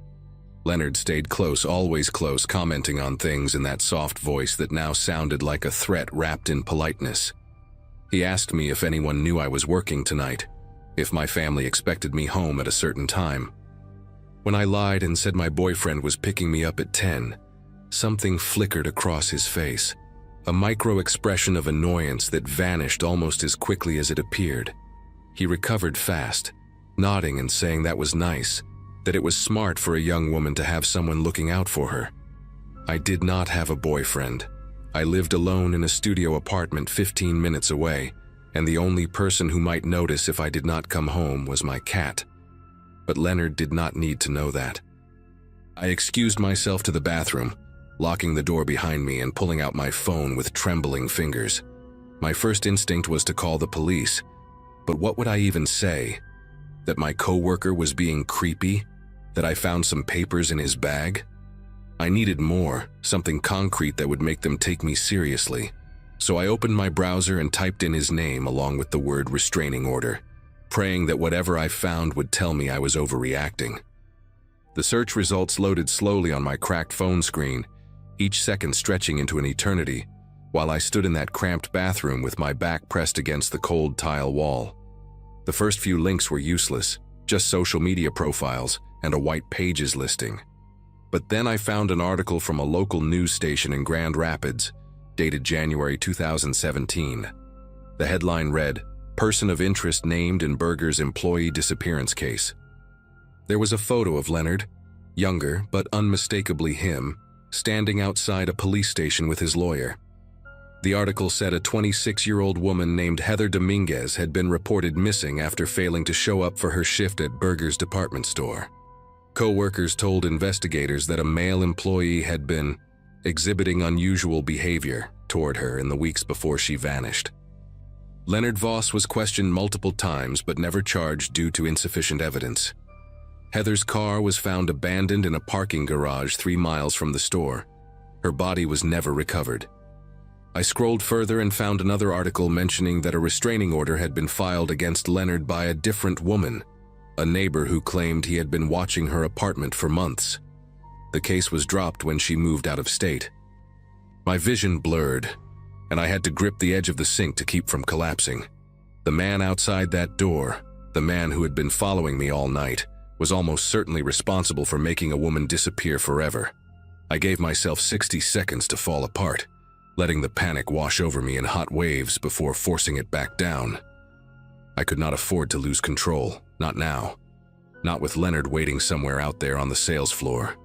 Leonard stayed close, always close, commenting on things in that soft voice that now sounded like a threat wrapped in politeness. He asked me if anyone knew I was working tonight, if my family expected me home at a certain time. When I lied and said my boyfriend was picking me up at 10, something flickered across his face, a micro-expression of annoyance that vanished almost as quickly as it appeared. He recovered fast, nodding and saying that was nice, that it was smart for a young woman to have someone looking out for her. I did not have a boyfriend. I lived alone in a studio apartment 15 minutes away, and the only person who might notice if I did not come home was my cat. But Leonard did not need to know that. I excused myself to the bathroom, locking the door behind me and pulling out my phone with trembling fingers. My first instinct was to call the police, but what would I even say? That my coworker was being creepy? That I found some papers in his bag? I needed more, something concrete that would make them take me seriously. So I opened my browser and typed in his name along with the word restraining order, praying that whatever I found would tell me I was overreacting. The search results loaded slowly on my cracked phone screen, each second stretching into an eternity, while I stood in that cramped bathroom with my back pressed against the cold tile wall. The first few links were useless, just social media profiles and a white pages listing. But then I found an article from a local news station in Grand Rapids, dated January 2017. The headline read, "Person of interest named in Berger's employee disappearance case." There was a photo of Leonard, younger but unmistakably him, standing outside a police station with his lawyer. The article said a 26-year-old woman named Heather Dominguez had been reported missing after failing to show up for her shift at Berger's department store. Coworkers told investigators that a male employee had been exhibiting unusual behavior toward her in the weeks before she vanished. Leonard Voss was questioned multiple times but never charged due to insufficient evidence. Heather's car was found abandoned in a parking garage 3 miles from the store. Her body was never recovered. I scrolled further and found another article mentioning that a restraining order had been filed against Leonard by a different woman, a neighbor who claimed he had been watching her apartment for months. The case was dropped when she moved out of state. My vision blurred, and I had to grip the edge of the sink to keep from collapsing. The man outside that door, the man who had been following me all night, was almost certainly responsible for making a woman disappear forever. I gave myself 60 seconds to fall apart, letting the panic wash over me in hot waves before forcing it back down. I could not afford to lose control, not now. Not with Leonard waiting somewhere out there on the sales floor.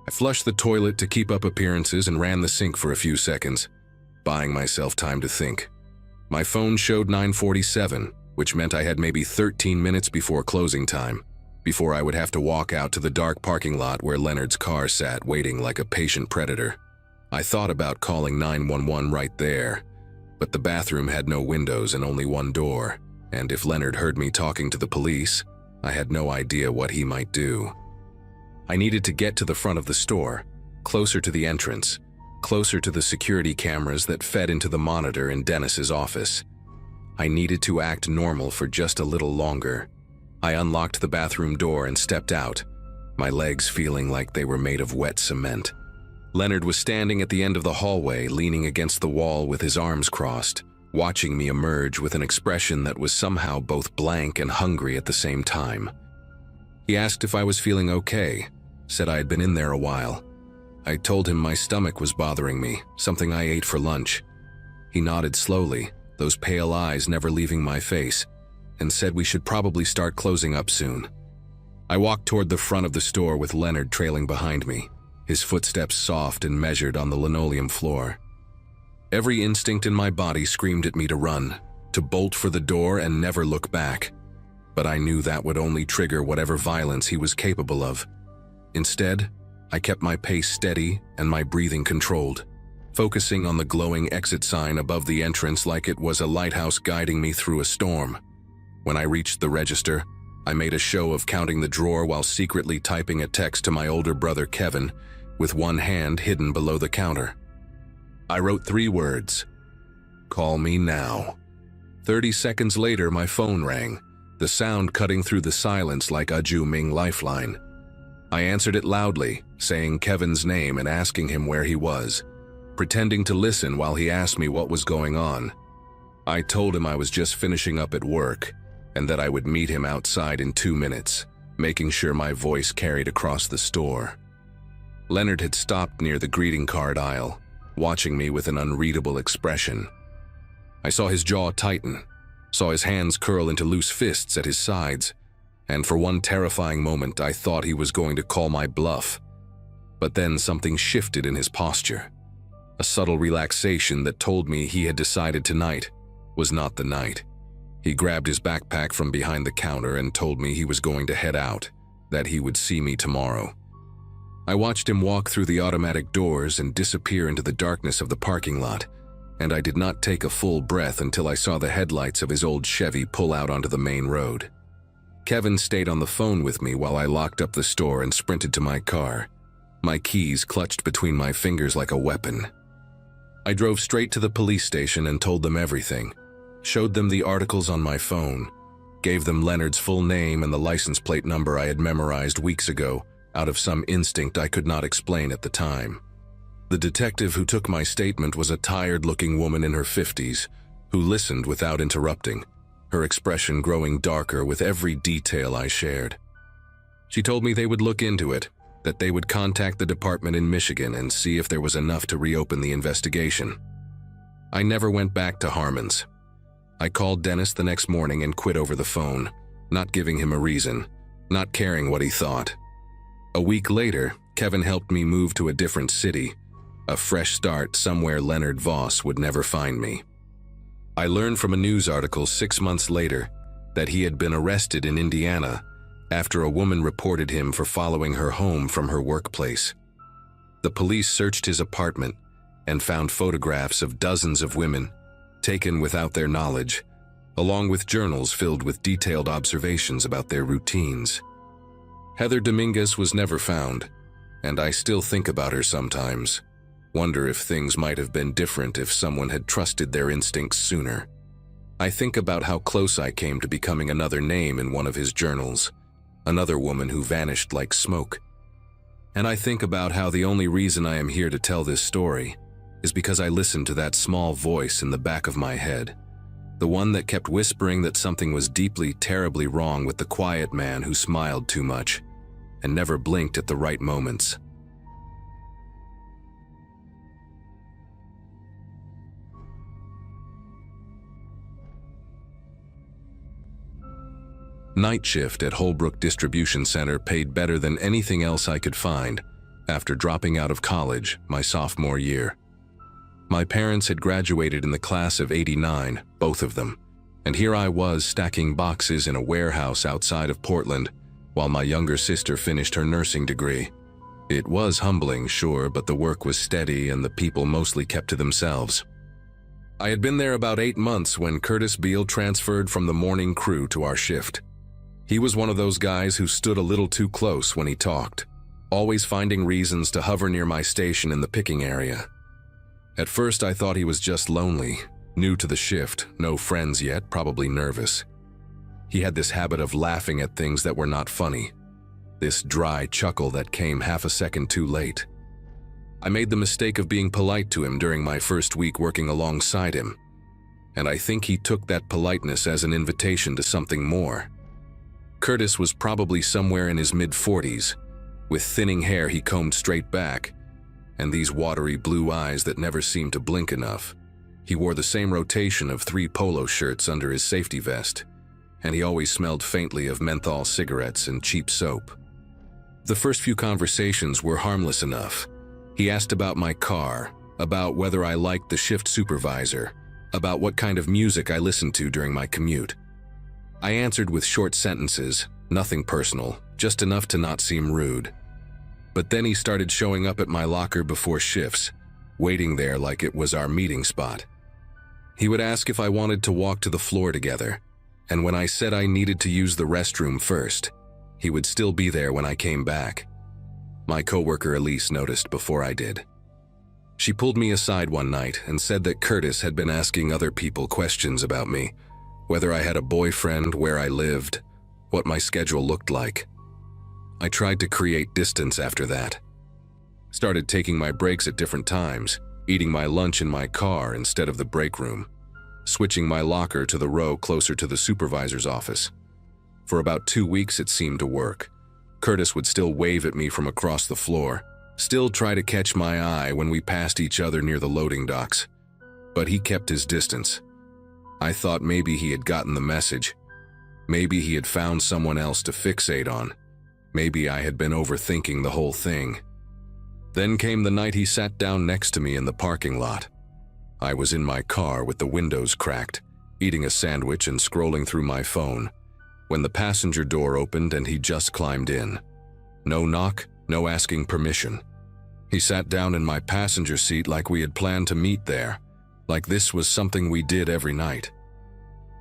I flushed the toilet to keep up appearances and ran the sink for a few seconds, buying myself time to think. My phone showed 9:47, which meant I had maybe 13 minutes before closing time, before I would have to walk out to the dark parking lot where Leonard's car sat waiting like a patient predator. I thought about calling 911 right there, but the bathroom had no windows and only one door, and if Leonard heard me talking to the police, I had no idea what he might do. I needed to get to the front of the store, closer to the entrance, closer to the security cameras that fed into the monitor in Dennis's office. I needed to act normal for just a little longer. I unlocked the bathroom door and stepped out, my legs feeling like they were made of wet cement. Leonard was standing at the end of the hallway, leaning against the wall with his arms crossed, watching me emerge with an expression that was somehow both blank and hungry at the same time. He asked if I was feeling okay, said I had been in there a while. I told him my stomach was bothering me, something I ate for lunch. He nodded slowly, those pale eyes never leaving my face, and said we should probably start closing up soon. I walked toward the front of the store with Leonard trailing behind me, his footsteps soft and measured on the linoleum floor. Every instinct in my body screamed at me to run, to bolt for the door and never look back. But I knew that would only trigger whatever violence he was capable of. Instead, I kept my pace steady and my breathing controlled, focusing on the glowing exit sign above the entrance like it was a lighthouse guiding me through a storm. When I reached the register, I made a show of counting the drawer while secretly typing a text to my older brother Kevin, with one hand hidden below the counter. I wrote 3 words, Call me now." 30 seconds later, my phone rang, the sound cutting through the silence like a Ju-Ming lifeline. I answered it loudly, saying Kevin's name and asking him where he was, pretending to listen while he asked me what was going on. I told him I was just finishing up at work and that I would meet him outside in 2 minutes, making sure my voice carried across the store. Leonard had stopped near the greeting card aisle, watching me with an unreadable expression. I saw his jaw tighten, saw his hands curl into loose fists at his sides, and for one terrifying moment I thought he was going to call my bluff. But then something shifted in his posture, a subtle relaxation that told me he had decided tonight was not the night. He grabbed his backpack from behind the counter and told me he was going to head out, that he would see me tomorrow. I watched him walk through the automatic doors and disappear into the darkness of the parking lot, and I did not take a full breath until I saw the headlights of his old Chevy pull out onto the main road. Kevin stayed on the phone with me while I locked up the store and sprinted to my car, my keys clutched between my fingers like a weapon. I drove straight to the police station and told them everything, showed them the articles on my phone, gave them Leonard's full name and the license plate number I had memorized weeks ago out of some instinct I could not explain at the time. The detective who took my statement was a tired-looking woman in her 50s who listened without interrupting, her expression growing darker with every detail I shared. She told me they would look into it, that they would contact the department in Michigan and see if there was enough to reopen the investigation. I never went back to Harmon's. I called Dennis the next morning and quit over the phone, not giving him a reason, not caring what he thought. A week later, Kevin helped me move to a different city, a fresh start somewhere Leonard Voss would never find me. I learned from a news article 6 months later that he had been arrested in Indiana after a woman reported him for following her home from her workplace. The police searched his apartment and found photographs of dozens of women, taken without their knowledge, along with journals filled with detailed observations about their routines. Heather Dominguez was never found, and I still think about her sometimes, wonder if things might have been different if someone had trusted their instincts sooner. I think about how close I came to becoming another name in one of his journals, another woman who vanished like smoke. And I think about how the only reason I am here to tell this story is because I listened to that small voice in the back of my head, the one that kept whispering that something was deeply, terribly wrong with the quiet man who smiled too much and never blinked at the right moments. Night shift at Holbrook Distribution Center paid better than anything else I could find after dropping out of college my sophomore year. My parents had graduated in the class of '89, both of them, and here I was stacking boxes in a warehouse outside of Portland while my younger sister finished her nursing degree. It was humbling, sure, but the work was steady and the people mostly kept to themselves. I had been there about 8 months when Curtis Beale transferred from the morning crew to our shift. He was one of those guys who stood a little too close when he talked, always finding reasons to hover near my station in the picking area. At first I thought he was just lonely, new to the shift, no friends yet, probably nervous. He had this habit of laughing at things that were not funny, this dry chuckle that came half a second too late. I made the mistake of being polite to him during my first week working alongside him, and I think he took that politeness as an invitation to something more. Curtis was probably somewhere in his mid-40s, with thinning hair he combed straight back, and these watery blue eyes that never seemed to blink enough. He wore the same rotation of 3 polo shirts under his safety vest, and he always smelled faintly of menthol cigarettes and cheap soap. The first few conversations were harmless enough. He asked about my car, about whether I liked the shift supervisor, about what kind of music I listened to during my commute. I answered with short sentences, nothing personal, just enough to not seem rude. But then he started showing up at my locker before shifts, waiting there like it was our meeting spot. He would ask if I wanted to walk to the floor together, and when I said I needed to use the restroom first, he would still be there when I came back. My coworker Elise noticed before I did. She pulled me aside one night and said that Curtis had been asking other people questions about me, whether I had a boyfriend, where I lived, what my schedule looked like. I tried to create distance after that. Started taking my breaks at different times, eating my lunch in my car instead of the break room, switching my locker to the row closer to the supervisor's office. For about 2 weeks it seemed to work. Curtis would still wave at me from across the floor, still try to catch my eye when we passed each other near the loading docks. But he kept his distance. I thought maybe he had gotten the message. Maybe he had found someone else to fixate on. Maybe I had been overthinking the whole thing. Then came the night he sat down next to me in the parking lot. I was in my car with the windows cracked, eating a sandwich and scrolling through my phone, when the passenger door opened and he just climbed in. No knock, no asking permission. He sat down in my passenger seat like we had planned to meet there, like this was something we did every night.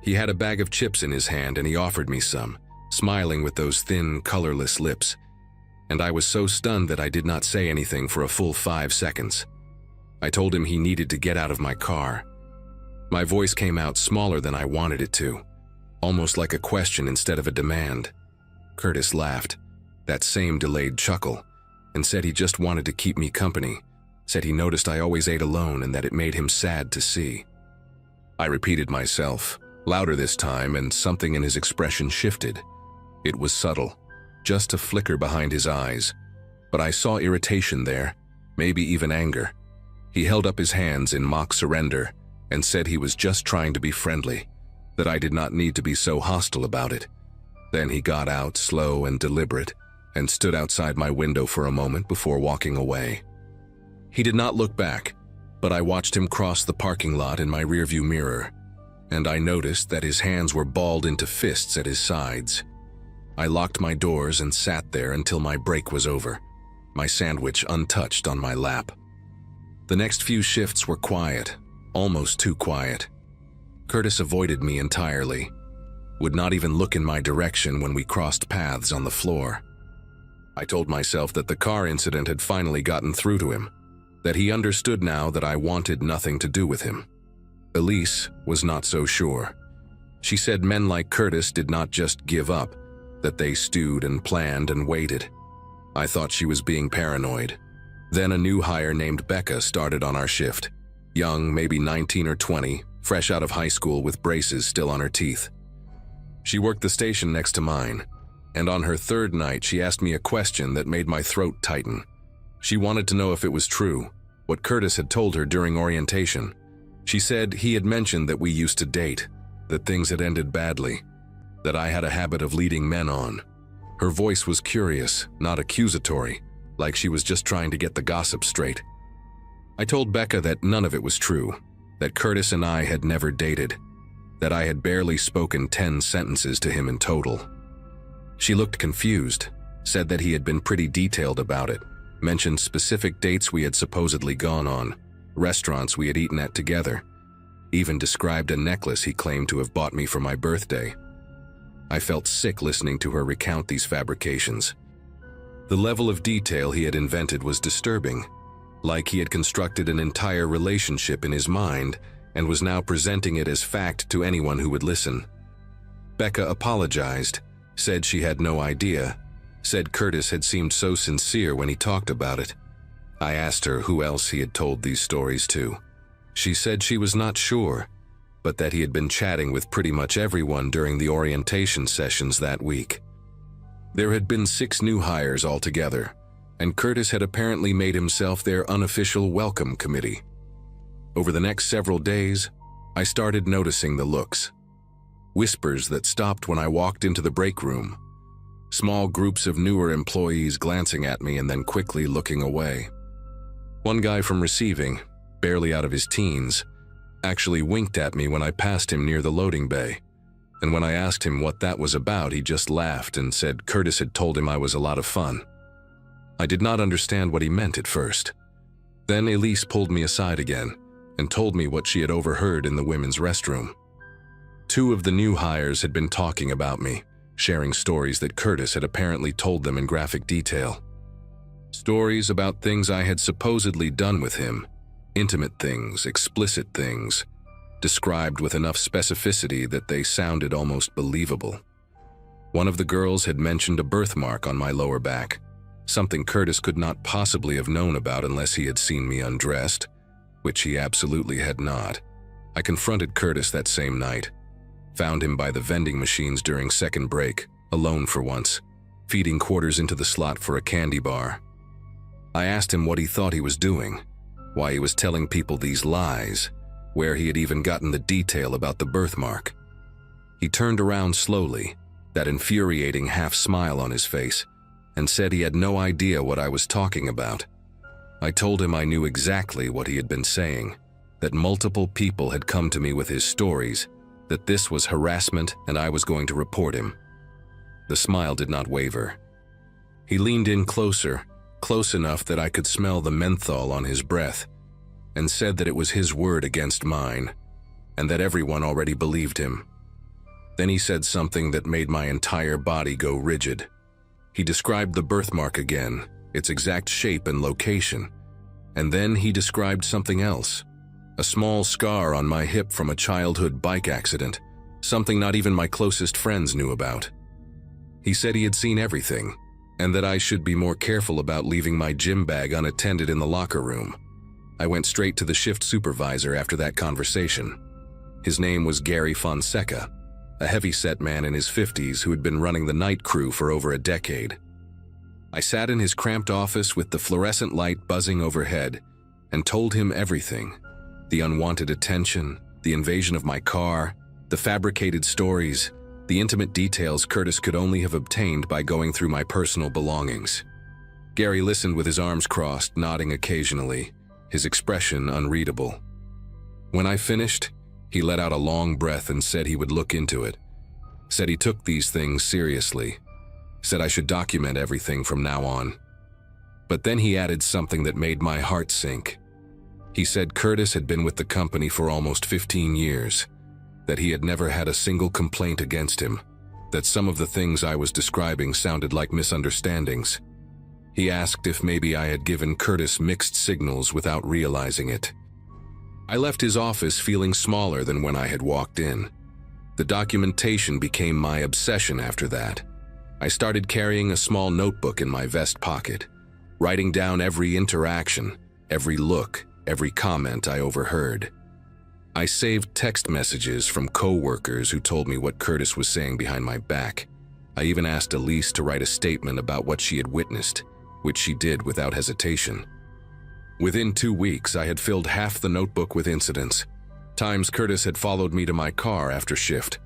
He had a bag of chips in his hand and he offered me some, smiling with those thin, colorless lips. And I was so stunned that I did not say anything for a full 5 seconds. I told him he needed to get out of my car. My voice came out smaller than I wanted it to, almost like a question instead of a demand. Curtis laughed, that same delayed chuckle, and said he just wanted to keep me company, said he noticed I always ate alone and that it made him sad to see. I repeated myself, louder this time, and something in his expression shifted. It was subtle, just a flicker behind his eyes, but I saw irritation there, maybe even anger. He held up his hands in mock surrender and said he was just trying to be friendly, that I did not need to be so hostile about it. Then he got out, slow and deliberate, and stood outside my window for a moment before walking away. He did not look back, but I watched him cross the parking lot in my rearview mirror, and I noticed that his hands were balled into fists at his sides. I locked my doors and sat there until my break was over, my sandwich untouched on my lap. The next few shifts were quiet, almost too quiet. Curtis avoided me entirely, would not even look in my direction when we crossed paths on the floor. I told myself that the car incident had finally gotten through to him, that he understood now that I wanted nothing to do with him. Elise was not so sure. She said men like Curtis did not just give up, that they stewed and planned and waited. I thought she was being paranoid. Then a new hire named Becca started on our shift. Young, maybe 19 or 20, fresh out of high school with braces still on her teeth. She worked the station next to mine, and on her 3rd night she asked me a question that made my throat tighten. She wanted to know if it was true, what Curtis had told her during orientation. She said he had mentioned that we used to date, that things had ended badly, that I had a habit of leading men on. Her voice was curious, not accusatory, like she was just trying to get the gossip straight. I told Becca that none of it was true, that Curtis and I had never dated, that I had barely spoken 10 sentences to him in total. She looked confused, said that he had been pretty detailed about it, mentioned specific dates we had supposedly gone on, restaurants we had eaten at together, even described a necklace he claimed to have bought me for my birthday. I felt sick listening to her recount these fabrications. The level of detail he had invented was disturbing, like he had constructed an entire relationship in his mind and was now presenting it as fact to anyone who would listen. Becca apologized, said she had no idea, said Curtis had seemed so sincere when he talked about it. I asked her who else he had told these stories to. She said she was not sure, but that he had been chatting with pretty much everyone during the orientation sessions that week. There had been 6 new hires altogether, and Curtis had apparently made himself their unofficial welcome committee. Over the next several days, I started noticing the looks. Whispers that stopped when I walked into the break room. Small groups of newer employees glancing at me and then quickly looking away. One guy from receiving, barely out of his teens, actually winked at me when I passed him near the loading bay, and when I asked him what that was about, he just laughed and said Curtis had told him I was a lot of fun. I did not understand what he meant at first. Then Elise pulled me aside again and told me what she had overheard in the women's restroom. 2 of the new hires had been talking about me, sharing stories that Curtis had apparently told them in graphic detail. Stories about things I had supposedly done with him, Intimate things, explicit things, described with enough specificity that they sounded almost believable. One of the girls had mentioned a birthmark on my lower back, something Curtis could not possibly have known about unless he had seen me undressed, which he absolutely had not. I confronted Curtis that same night, found him by the vending machines during second break, alone for once, feeding quarters into the slot for a candy bar. I asked him what he thought he was doing, why he was telling people these lies, where he had even gotten the detail about the birthmark. He turned around slowly, that infuriating half-smile on his face, and said he had no idea what I was talking about. I told him I knew exactly what he had been saying, that multiple people had come to me with his stories, that this was harassment and I was going to report him. The smile did not waver. He leaned in closer, close enough that I could smell the menthol on his breath, and said that it was his word against mine, and that everyone already believed him. Then he said something that made my entire body go rigid. He described the birthmark again, its exact shape and location, and then he described something else, a small scar on my hip from a childhood bike accident, something not even my closest friends knew about. He said he had seen everything, and that I should be more careful about leaving my gym bag unattended in the locker room. I went straight to the shift supervisor after that conversation. His name was Gary Fonseca, a heavy-set man in his 50s who had been running the night crew for over a decade. I sat in his cramped office with the fluorescent light buzzing overhead and told him everything: the unwanted attention, the invasion of my car, the fabricated stories, the intimate details Curtis could only have obtained by going through my personal belongings. Gary listened with his arms crossed, nodding occasionally, his expression unreadable. When I finished, he let out a long breath and said he would look into it, said he took these things seriously, said I should document everything from now on. But then he added something that made my heart sink. He said Curtis had been with the company for almost 15 years, that he had never had a single complaint against him, that some of the things I was describing sounded like misunderstandings. He asked if maybe I had given Curtis mixed signals without realizing it. I left his office feeling smaller than when I had walked in. The documentation became my obsession after that. I started carrying a small notebook in my vest pocket, writing down every interaction, every look, every comment I overheard. I saved text messages from coworkers who told me what Curtis was saying behind my back. I even asked Elise to write a statement about what she had witnessed, which she did without hesitation. Within 2 weeks, I had filled half the notebook with incidents. Times Curtis had followed me to my car after shift.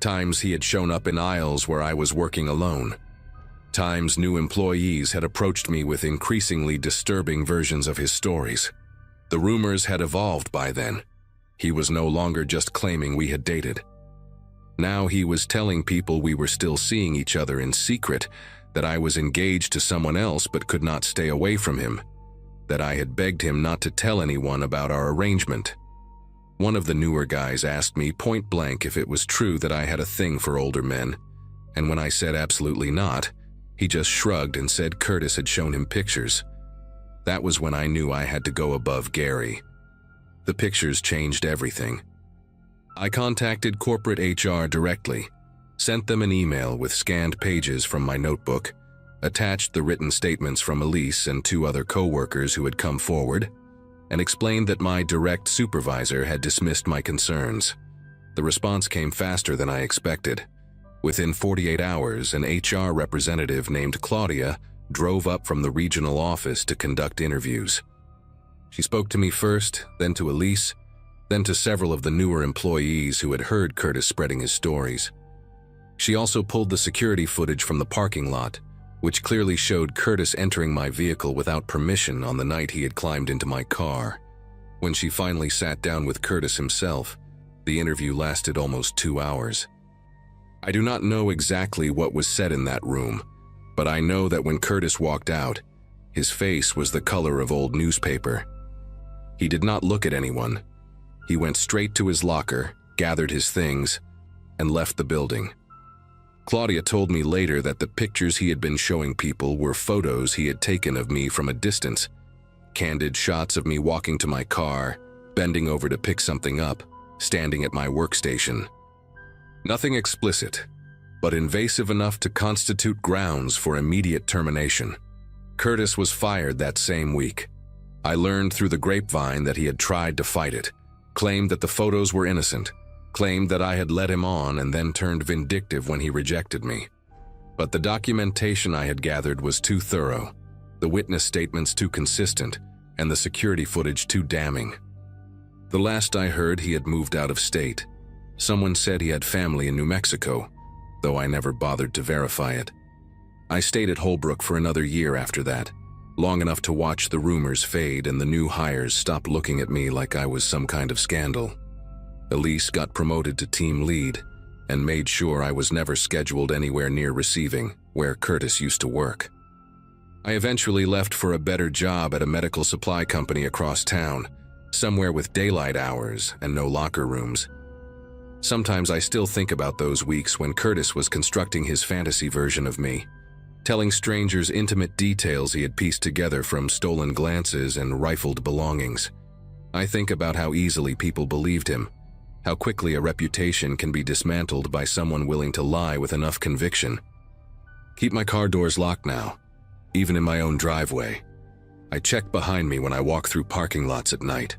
Times he had shown up in aisles where I was working alone. Times new employees had approached me with increasingly disturbing versions of his stories. The rumors had evolved by then. He was no longer just claiming we had dated. Now he was telling people we were still seeing each other in secret, that I was engaged to someone else but could not stay away from him, that I had begged him not to tell anyone about our arrangement. One of the newer guys asked me point blank if it was true that I had a thing for older men, and when I said absolutely not, he just shrugged and said Curtis had shown him pictures. That was when I knew I had to go above Gary. The pictures changed everything. I contacted corporate HR directly, sent them an email with scanned pages from my notebook, attached the written statements from Elise and 2 other coworkers who had come forward, and explained that my direct supervisor had dismissed my concerns. The response came faster than I expected. Within 48 hours, an HR representative named Claudia drove up from the regional office to conduct interviews. She spoke to me first, then to Elise, then to several of the newer employees who had heard Curtis spreading his stories. She also pulled the security footage from the parking lot, which clearly showed Curtis entering my vehicle without permission on the night he had climbed into my car. When she finally sat down with Curtis himself, the interview lasted almost 2 hours. I do not know exactly what was said in that room, but I know that when Curtis walked out, his face was the color of old newspaper. He did not look at anyone. He went straight to his locker, gathered his things, and left the building. Claudia told me later that the pictures he had been showing people were photos he had taken of me from a distance, candid shots of me walking to my car, bending over to pick something up, standing at my workstation. Nothing explicit, but invasive enough to constitute grounds for immediate termination. Curtis was fired that same week. I learned through the grapevine that he had tried to fight it, claimed that the photos were innocent, claimed that I had led him on and then turned vindictive when he rejected me. But the documentation I had gathered was too thorough, the witness statements too consistent, and the security footage too damning. The last I heard, he had moved out of state. Someone said he had family in New Mexico, though I never bothered to verify it. I stayed at Holbrook for another year after that, long enough to watch the rumors fade and the new hires stop looking at me like I was some kind of scandal. Elise got promoted to team lead and made sure I was never scheduled anywhere near receiving, where Curtis used to work. I eventually left for a better job at a medical supply company across town, somewhere with daylight hours and no locker rooms. Sometimes I still think about those weeks when Curtis was constructing his fantasy version of me, telling strangers intimate details he had pieced together from stolen glances and rifled belongings. I think about how easily people believed him, how quickly a reputation can be dismantled by someone willing to lie with enough conviction. Keep my car doors locked now, even in my own driveway. I check behind me when I walk through parking lots at night.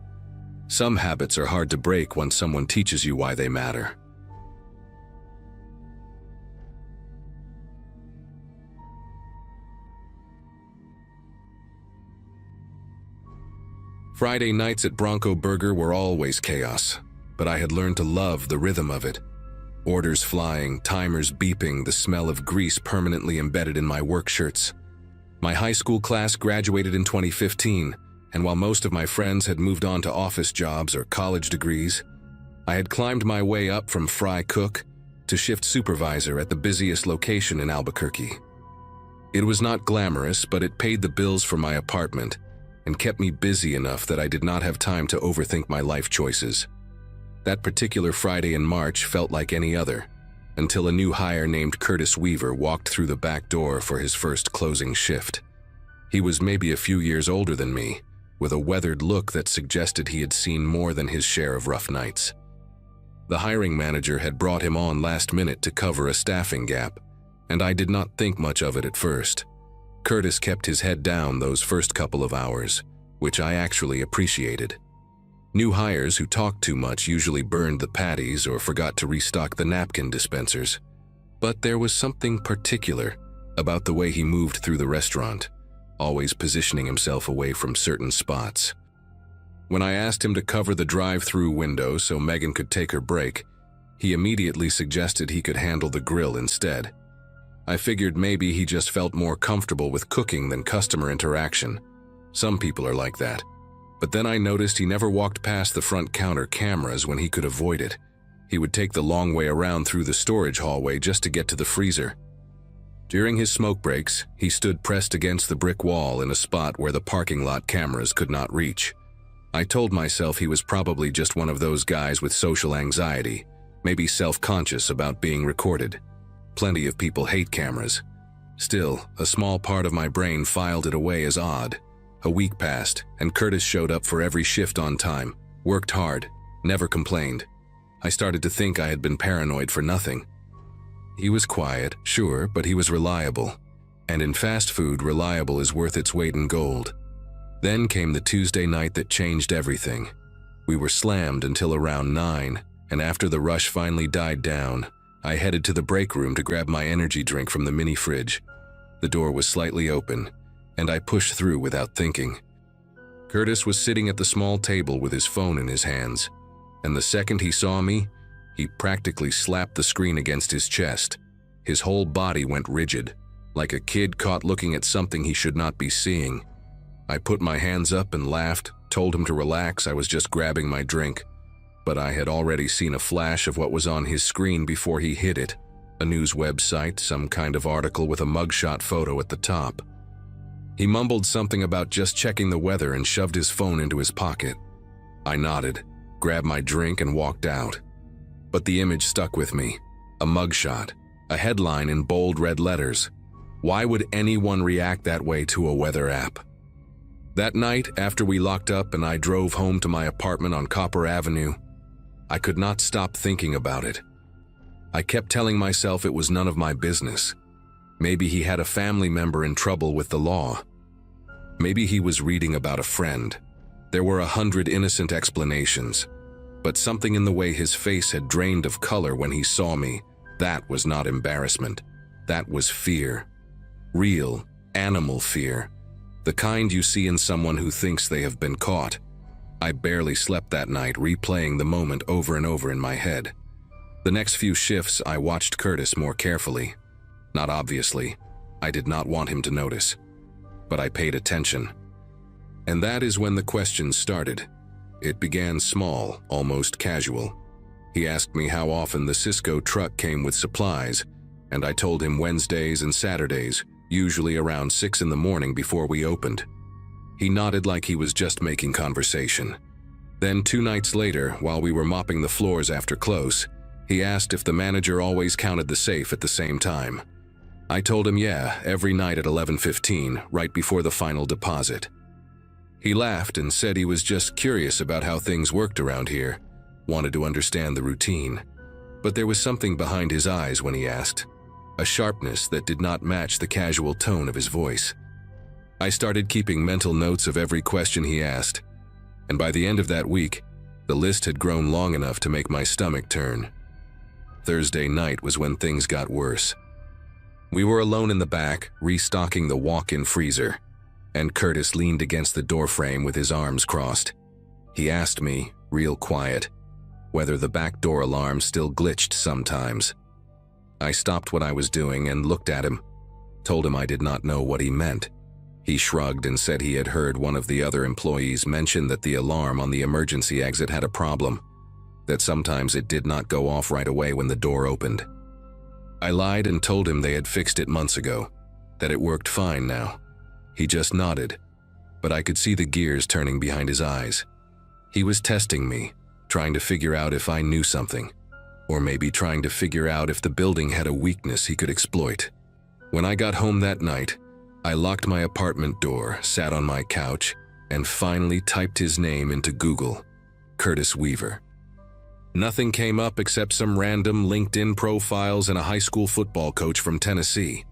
Some habits are hard to break once someone teaches you why they matter. Friday nights at Bronco Burger were always chaos, but I had learned to love the rhythm of it. Orders flying, timers beeping, the smell of grease permanently embedded in my work shirts. My high school class graduated in 2015, and while most of my friends had moved on to office jobs or college degrees, I had climbed my way up from fry cook to shift supervisor at the busiest location in Albuquerque. It was not glamorous, but it paid the bills for my apartment and kept me busy enough that I did not have time to overthink my life choices. That particular Friday in March felt like any other, until a new hire named Curtis Weaver walked through the back door for his first closing shift. He was maybe a few years older than me, with a weathered look that suggested he had seen more than his share of rough nights. The hiring manager had brought him on last minute to cover a staffing gap, and I did not think much of it at first. Curtis kept his head down those first couple of hours, which I actually appreciated. New hires who talked too much usually burned the patties or forgot to restock the napkin dispensers. But there was something particular about the way he moved through the restaurant, always positioning himself away from certain spots. When I asked him to cover the drive-through window so Megan could take her break, he immediately suggested he could handle the grill instead. I figured maybe he just felt more comfortable with cooking than customer interaction. Some people are like that. But then I noticed he never walked past the front counter cameras when he could avoid it. He would take the long way around through the storage hallway just to get to the freezer. During his smoke breaks, he stood pressed against the brick wall in a spot where the parking lot cameras could not reach. I told myself he was probably just one of those guys with social anxiety, maybe self-conscious about being recorded. Plenty of people hate cameras. Still, a small part of my brain filed it away as odd. A week passed, and Curtis showed up for every shift on time, worked hard, never complained. I started to think I had been paranoid for nothing. He was quiet, sure, but he was reliable. And in fast food, reliable is worth its weight in gold. Then came the Tuesday night that changed everything. We were slammed until around 9, and after the rush finally died down, I headed to the break room to grab my energy drink from the mini fridge. The door was slightly open, and I pushed through without thinking. Curtis was sitting at the small table with his phone in his hands, and the second he saw me, he practically slapped the screen against his chest. His whole body went rigid, like a kid caught looking at something he should not be seeing. I put my hands up and laughed, told him to relax, I was just grabbing my drink. But I had already seen a flash of what was on his screen before he hit it. A news website, some kind of article with a mugshot photo at the top. He mumbled something about just checking the weather and shoved his phone into his pocket. I nodded, grabbed my drink and walked out. But the image stuck with me. A mugshot, a headline in bold red letters. Why would anyone react that way to a weather app? That night, after we locked up and I drove home to my apartment on Copper Avenue, I could not stop thinking about it. I kept telling myself it was none of my business. Maybe he had a family member in trouble with the law. Maybe he was reading about a friend. There were 100 innocent explanations, but something in the way his face had drained of color when he saw me, that was not embarrassment. That was fear. Real, animal fear. The kind you see in someone who thinks they have been caught. I barely slept that night, replaying the moment over and over in my head. The next few shifts, I watched Curtis more carefully. Not obviously. I did not want him to notice. But I paid attention. And that is when the questions started. It began small, almost casual. He asked me how often the Cisco truck came with supplies, and I told him Wednesdays and Saturdays, usually around 6 in the morning before we opened. He nodded like he was just making conversation. Then 2 nights later, while we were mopping the floors after close, he asked if the manager always counted the safe at the same time. I told him yeah, every night at 11:15, right before the final deposit. He laughed and said he was just curious about how things worked around here, wanted to understand the routine. But there was something behind his eyes when he asked, a sharpness that did not match the casual tone of his voice. I started keeping mental notes of every question he asked, and by the end of that week, the list had grown long enough to make my stomach turn. Thursday night was when things got worse. We were alone in the back, restocking the walk-in freezer, and Curtis leaned against the doorframe with his arms crossed. He asked me, real quiet, whether the back door alarm still glitched sometimes. I stopped what I was doing and looked at him, told him I did not know what he meant. He shrugged and said he had heard one of the other employees mention that the alarm on the emergency exit had a problem, that sometimes it did not go off right away when the door opened. I lied and told him they had fixed it months ago, that it worked fine now. He just nodded, but I could see the gears turning behind his eyes. He was testing me, trying to figure out if I knew something, or maybe trying to figure out if the building had a weakness he could exploit. When I got home that night, I locked my apartment door, sat on my couch, and finally typed his name into Google, Curtis Weaver. Nothing came up except some random LinkedIn profiles and a high school football coach from Tennessee.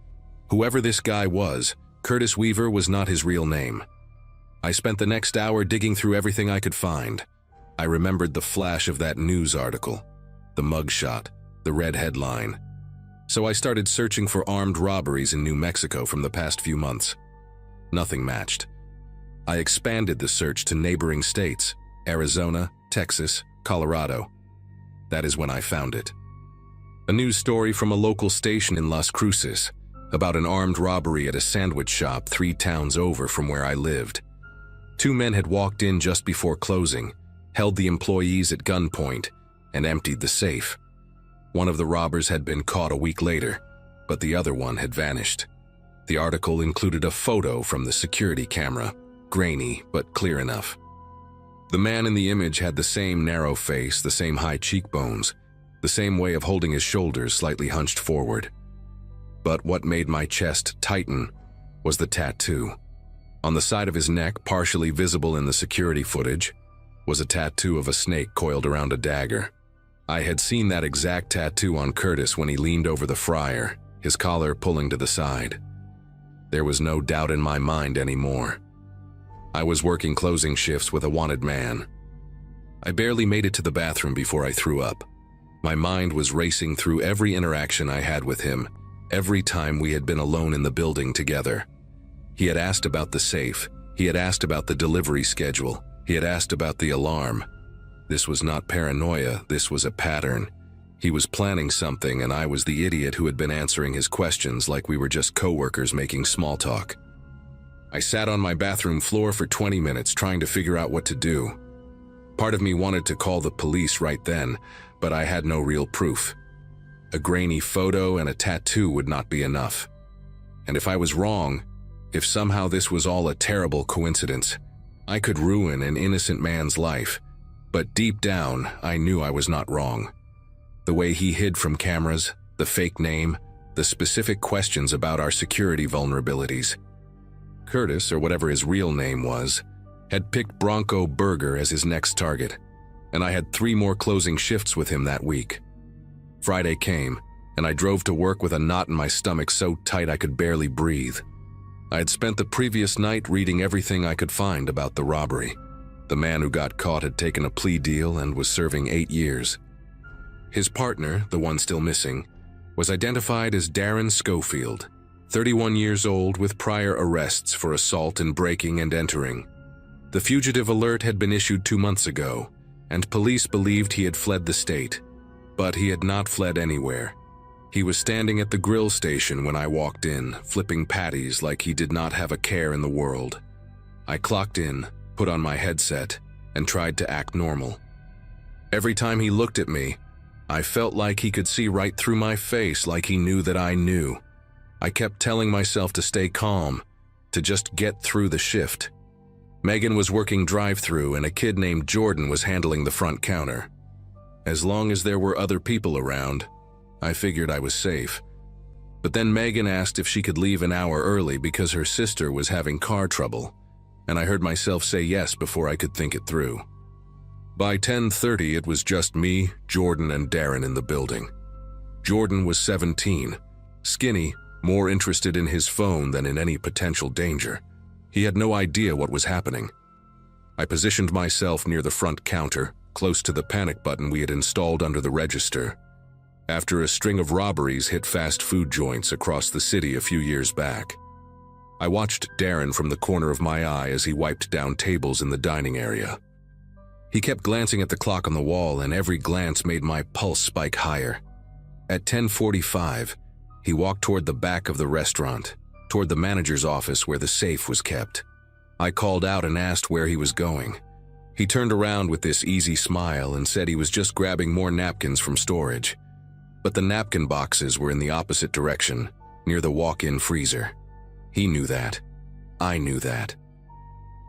Whoever this guy was, Curtis Weaver was not his real name. I spent the next hour digging through everything I could find. I remembered the flash of that news article, the mugshot, the red headline. So I started searching for armed robberies in New Mexico from the past few months. Nothing matched. I expanded the search to neighboring states, Arizona, Texas, Colorado. That is when I found it. A news story from a local station in Las Cruces about an armed robbery at a sandwich shop 3 towns over from where I lived. 2 men had walked in just before closing, held the employees at gunpoint, and emptied the safe. One of the robbers had been caught a week later, but the other one had vanished. The article included a photo from the security camera, grainy but clear enough. The man in the image had the same narrow face, the same high cheekbones, the same way of holding his shoulders slightly hunched forward. But what made my chest tighten was the tattoo. On the side of his neck, partially visible in the security footage, was a tattoo of a snake coiled around a dagger. I had seen that exact tattoo on Curtis when he leaned over the fryer, his collar pulling to the side. There was no doubt in my mind anymore. I was working closing shifts with a wanted man. I barely made it to the bathroom before I threw up. My mind was racing through every interaction I had with him, every time we had been alone in the building together. He had asked about the safe. He had asked about the delivery schedule. He had asked about the alarm. This was not paranoia, this was a pattern. He was planning something, and I was the idiot who had been answering his questions like we were just coworkers making small talk. I sat on my bathroom floor for 20 minutes trying to figure out what to do. Part of me wanted to call the police right then, but I had no real proof. A grainy photo and a tattoo would not be enough. And if I was wrong, if somehow this was all a terrible coincidence, I could ruin an innocent man's life. But deep down, I knew I was not wrong. The way he hid from cameras, the fake name, the specific questions about our security vulnerabilities. Curtis, or whatever his real name was, had picked Bronco Burger as his next target, and I had 3 more closing shifts with him that week. Friday came, and I drove to work with a knot in my stomach so tight I could barely breathe. I had spent the previous night reading everything I could find about the robbery. The man who got caught had taken a plea deal and was serving 8 years. His partner, the one still missing, was identified as Darren Schofield, 31 years old with prior arrests for assault and breaking and entering. The fugitive alert had been issued 2 months ago, and police believed he had fled the state. But he had not fled anywhere. He was standing at the grill station when I walked in, flipping patties like he did not have a care in the world. I clocked in, put on my headset, and tried to act normal. Every time he looked at me, I felt like he could see right through my face, like he knew that I knew. I kept telling myself to stay calm, to just get through the shift. Megan was working drive-through and a kid named Jordan was handling the front counter. As long as there were other people around, I figured I was safe. But then Megan asked if she could leave an hour early because her sister was having car trouble, and I heard myself say yes before I could think it through. By 10:30, it was just me, Jordan, and Darren in the building. Jordan was 17, skinny, more interested in his phone than in any potential danger. He had no idea what was happening. I positioned myself near the front counter, close to the panic button we had installed under the register, after a string of robberies hit fast food joints across the city a few years back. I watched Darren from the corner of my eye as he wiped down tables in the dining area. He kept glancing at the clock on the wall, and every glance made my pulse spike higher. At 10:45, he walked toward the back of the restaurant, toward the manager's office where the safe was kept. I called out and asked where he was going. He turned around with this easy smile and said he was just grabbing more napkins from storage. But the napkin boxes were in the opposite direction, near the walk-in freezer. He knew that. I knew that.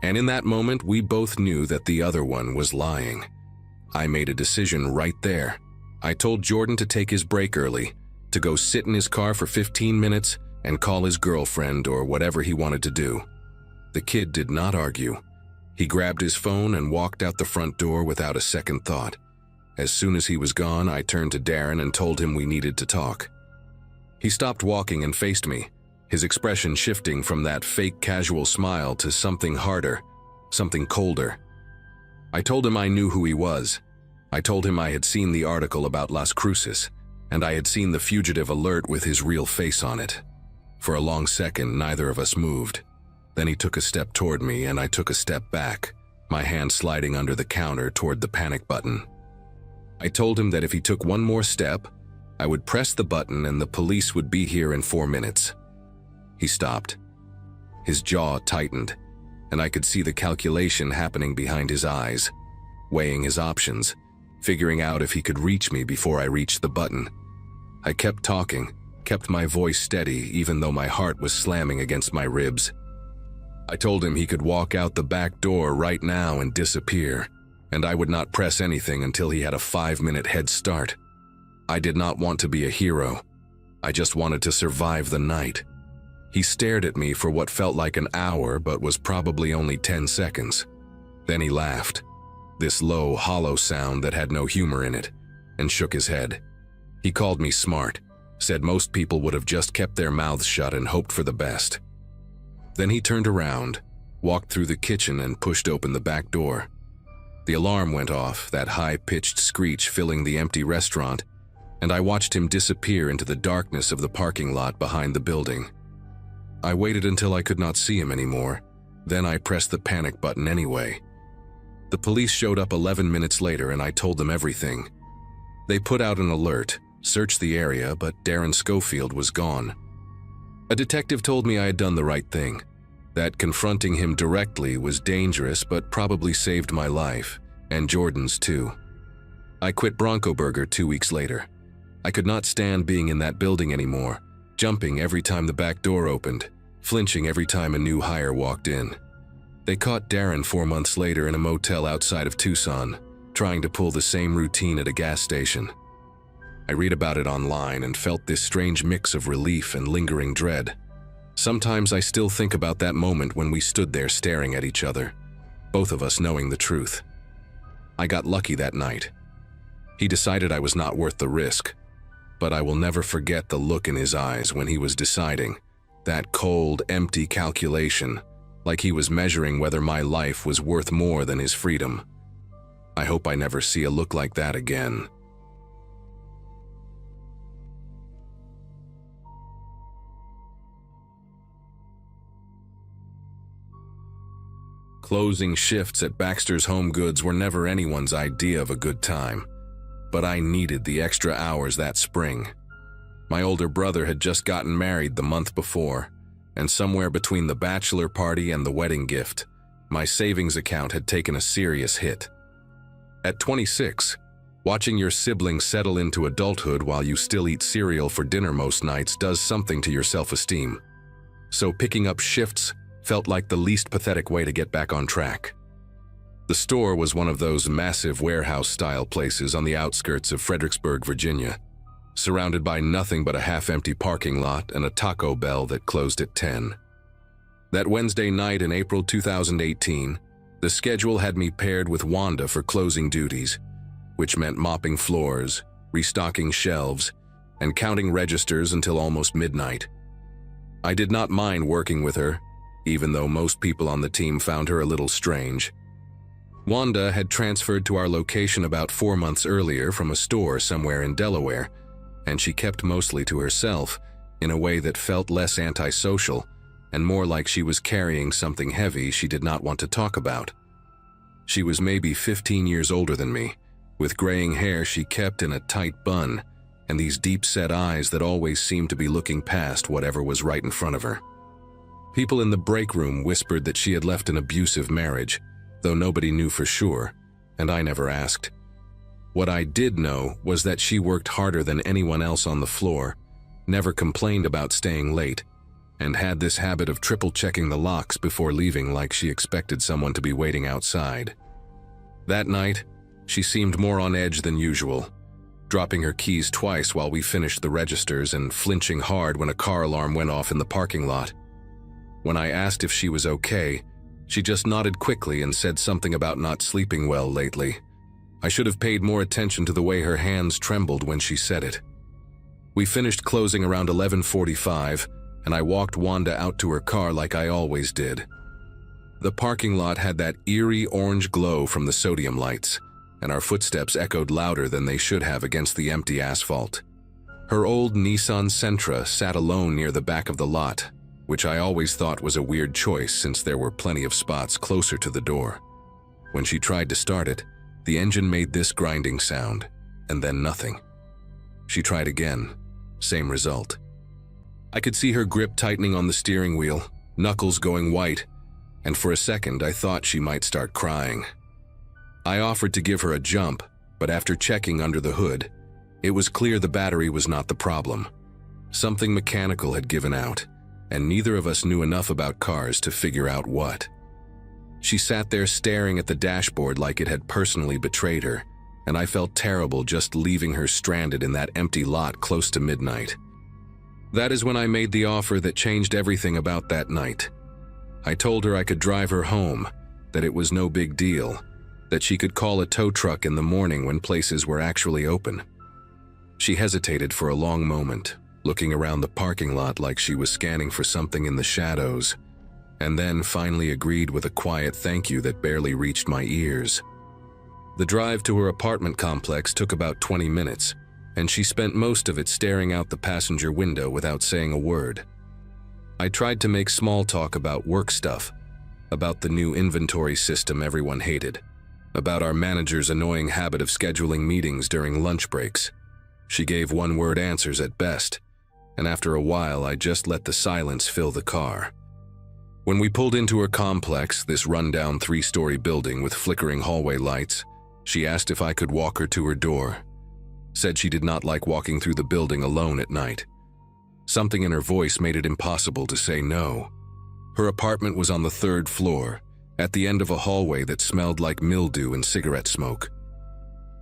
And in that moment, we both knew that the other one was lying. I made a decision right there. I told Jordan to take his break early, to go sit in his car for 15 minutes and call his girlfriend or whatever he wanted to do. The kid did not argue. He grabbed his phone and walked out the front door without a second thought. As soon as he was gone, I turned to Darren and told him we needed to talk. He stopped walking and faced me, his expression shifting from that fake casual smile to something harder, something colder. I told him I knew who he was. I told him I had seen the article about Las Cruces, and I had seen the fugitive alert with his real face on it. For a long second, neither of us moved. Then he took a step toward me, and I took a step back, my hand sliding under the counter toward the panic button. I told him that if he took one more step, I would press the button and the police would be here in 4 minutes. He stopped. His jaw tightened, and I could see the calculation happening behind his eyes, weighing his options, figuring out if he could reach me before I reached the button. I kept talking, kept my voice steady even though my heart was slamming against my ribs. I told him he could walk out the back door right now and disappear, and I would not press anything until he had a 5-minute head start. I did not want to be a hero. I just wanted to survive the night. He stared at me for what felt like an hour but was probably only 10 seconds. Then he laughed, this low, hollow sound that had no humor in it, and shook his head. He called me smart, said most people would have just kept their mouths shut and hoped for the best. Then he turned around, walked through the kitchen and pushed open the back door. The alarm went off, that high-pitched screech filling the empty restaurant, and I watched him disappear into the darkness of the parking lot behind the building. I waited until I could not see him anymore. Then I pressed the panic button anyway. The police showed up 11 minutes later and I told them everything. They put out an alert, searched the area, but Darren Schofield was gone. A detective told me I had done the right thing, that confronting him directly was dangerous but probably saved my life, and Jordan's too. I quit Bronco Burger 2 weeks later. I could not stand being in that building anymore, jumping every time the back door opened, flinching every time a new hire walked in. They caught Darren 4 months later in a motel outside of Tucson, trying to pull the same routine at a gas station. I read about it online and felt this strange mix of relief and lingering dread. Sometimes I still think about that moment when we stood there staring at each other, both of us knowing the truth. I got lucky that night. He decided I was not worth the risk, but I will never forget the look in his eyes when he was deciding, that cold, empty calculation, like he was measuring whether my life was worth more than his freedom. I hope I never see a look like that again. Closing shifts at Baxter's Home Goods were never anyone's idea of a good time, but I needed the extra hours that spring. My older brother had just gotten married the month before, and somewhere between the bachelor party and the wedding gift, my savings account had taken a serious hit. At 26, watching your siblings settle into adulthood while you still eat cereal for dinner most nights does something to your self-esteem. So picking up shifts felt like the least pathetic way to get back on track. The store was one of those massive warehouse-style places on the outskirts of Fredericksburg, Virginia, surrounded by nothing but a half-empty parking lot and a Taco Bell that closed at 10. That Wednesday night in April 2018, the schedule had me paired with Wanda for closing duties, which meant mopping floors, restocking shelves, and counting registers until almost midnight. I did not mind working with her, even though most people on the team found her a little strange. Wanda had transferred to our location about 4 months earlier from a store somewhere in Delaware, and she kept mostly to herself in a way that felt less antisocial and more like she was carrying something heavy she did not want to talk about. She was maybe 15 years older than me, with graying hair she kept in a tight bun, and these deep-set eyes that always seemed to be looking past whatever was right in front of her. People in the break room whispered that she had left an abusive marriage, though nobody knew for sure, and I never asked. What I did know was that she worked harder than anyone else on the floor, never complained about staying late, and had this habit of triple-checking the locks before leaving like she expected someone to be waiting outside. That night, she seemed more on edge than usual, dropping her keys twice while we finished the registers and flinching hard when a car alarm went off in the parking lot. When I asked if she was okay, she just nodded quickly and said something about not sleeping well lately. I should have paid more attention to the way her hands trembled when she said it. We finished closing around 11:45, and I walked Wanda out to her car like I always did. The parking lot had that eerie orange glow from the sodium lights, and our footsteps echoed louder than they should have against the empty asphalt. Her old Nissan Sentra sat alone near the back of the lot, which I always thought was a weird choice since there were plenty of spots closer to the door. When she tried to start it, the engine made this grinding sound, and then nothing. She tried again, same result. I could see her grip tightening on the steering wheel, knuckles going white, and for a second I thought she might start crying. I offered to give her a jump, but after checking under the hood, it was clear the battery was not the problem. Something mechanical had given out, and neither of us knew enough about cars to figure out what. She sat there staring at the dashboard like it had personally betrayed her, and I felt terrible just leaving her stranded in that empty lot close to midnight. That is when I made the offer that changed everything about that night. I told her I could drive her home, that it was no big deal, that she could call a tow truck in the morning when places were actually open. She hesitated for a long moment, looking around the parking lot like she was scanning for something in the shadows, and then finally agreed with a quiet thank you that barely reached my ears. The drive to her apartment complex took about 20 minutes, and she spent most of it staring out the passenger window without saying a word. I tried to make small talk about work stuff, about the new inventory system everyone hated, about our manager's annoying habit of scheduling meetings during lunch breaks. She gave one-word answers at best, and after a while I just let the silence fill the car. When we pulled into her complex, this rundown 3-story building with flickering hallway lights, she asked if I could walk her to her door. Said she did not like walking through the building alone at night. Something in her voice made it impossible to say no. Her apartment was on the 3rd floor, at the end of a hallway that smelled like mildew and cigarette smoke.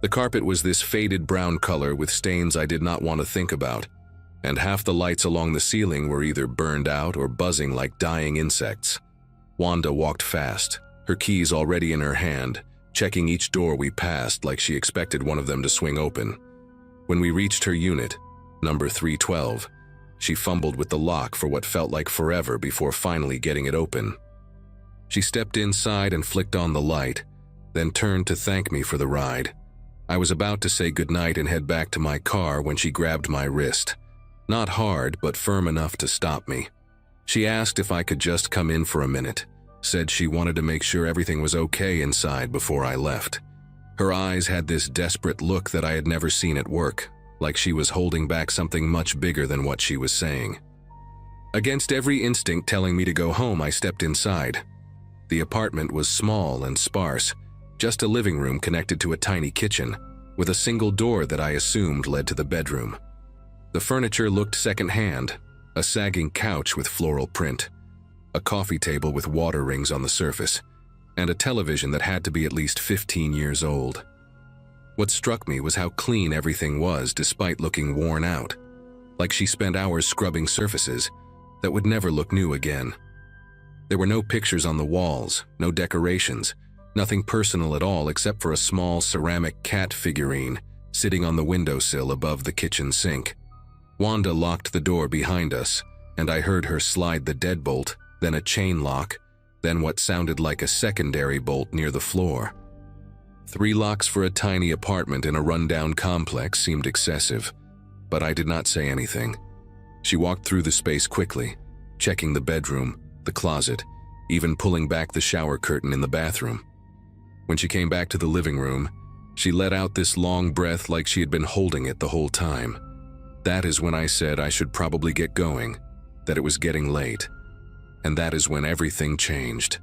The carpet was this faded brown color with stains I did not want to think about, and half the lights along the ceiling were either burned out or buzzing like dying insects. Wanda walked fast, her keys already in her hand, checking each door we passed like she expected one of them to swing open. When we reached her unit, number 312, she fumbled with the lock for what felt like forever before finally getting it open. She stepped inside and flicked on the light, then turned to thank me for the ride. I was about to say goodnight and head back to my car when she grabbed my wrist. Not hard, but firm enough to stop me. She asked if I could just come in for a minute, said she wanted to make sure everything was okay inside before I left. Her eyes had this desperate look that I had never seen at work, like she was holding back something much bigger than what she was saying. Against every instinct telling me to go home, I stepped inside. The apartment was small and sparse, just a living room connected to a tiny kitchen, with a single door that I assumed led to the bedroom. The furniture looked secondhand, a sagging couch with floral print, a coffee table with water rings on the surface, and a television that had to be at least 15 years old. What struck me was how clean everything was despite looking worn out, like she spent hours scrubbing surfaces that would never look new again. There were no pictures on the walls, no decorations, nothing personal at all except for a small ceramic cat figurine sitting on the windowsill above the kitchen sink. Wanda locked the door behind us, and I heard her slide the deadbolt, then a chain lock, then what sounded like a secondary bolt near the floor. 3 locks for a tiny apartment in a rundown complex seemed excessive, but I did not say anything. She walked through the space quickly, checking the bedroom, the closet, even pulling back the shower curtain in the bathroom. When she came back to the living room, she let out this long breath like she had been holding it the whole time. That is when I said I should probably get going, that it was getting late. And that is when everything changed.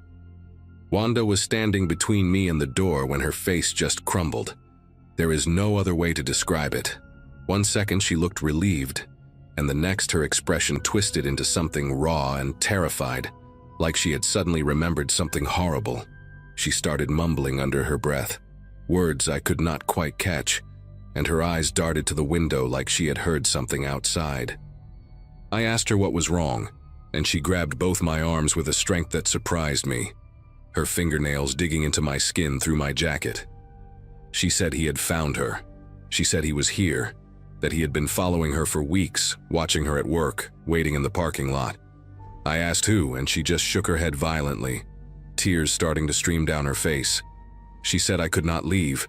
Wanda was standing between me and the door when her face just crumbled. There is no other way to describe it. 1 second she looked relieved, and the next her expression twisted into something raw and terrified, like she had suddenly remembered something horrible. She started mumbling under her breath, words I could not quite catch, and her eyes darted to the window like she had heard something outside. I asked her what was wrong, and she grabbed both my arms with a strength that surprised me, her fingernails digging into my skin through my jacket. She said he had found her. She said he was here, that he had been following her for weeks, watching her at work, waiting in the parking lot. I asked who, and she just shook her head violently, tears starting to stream down her face. She said I could not leave,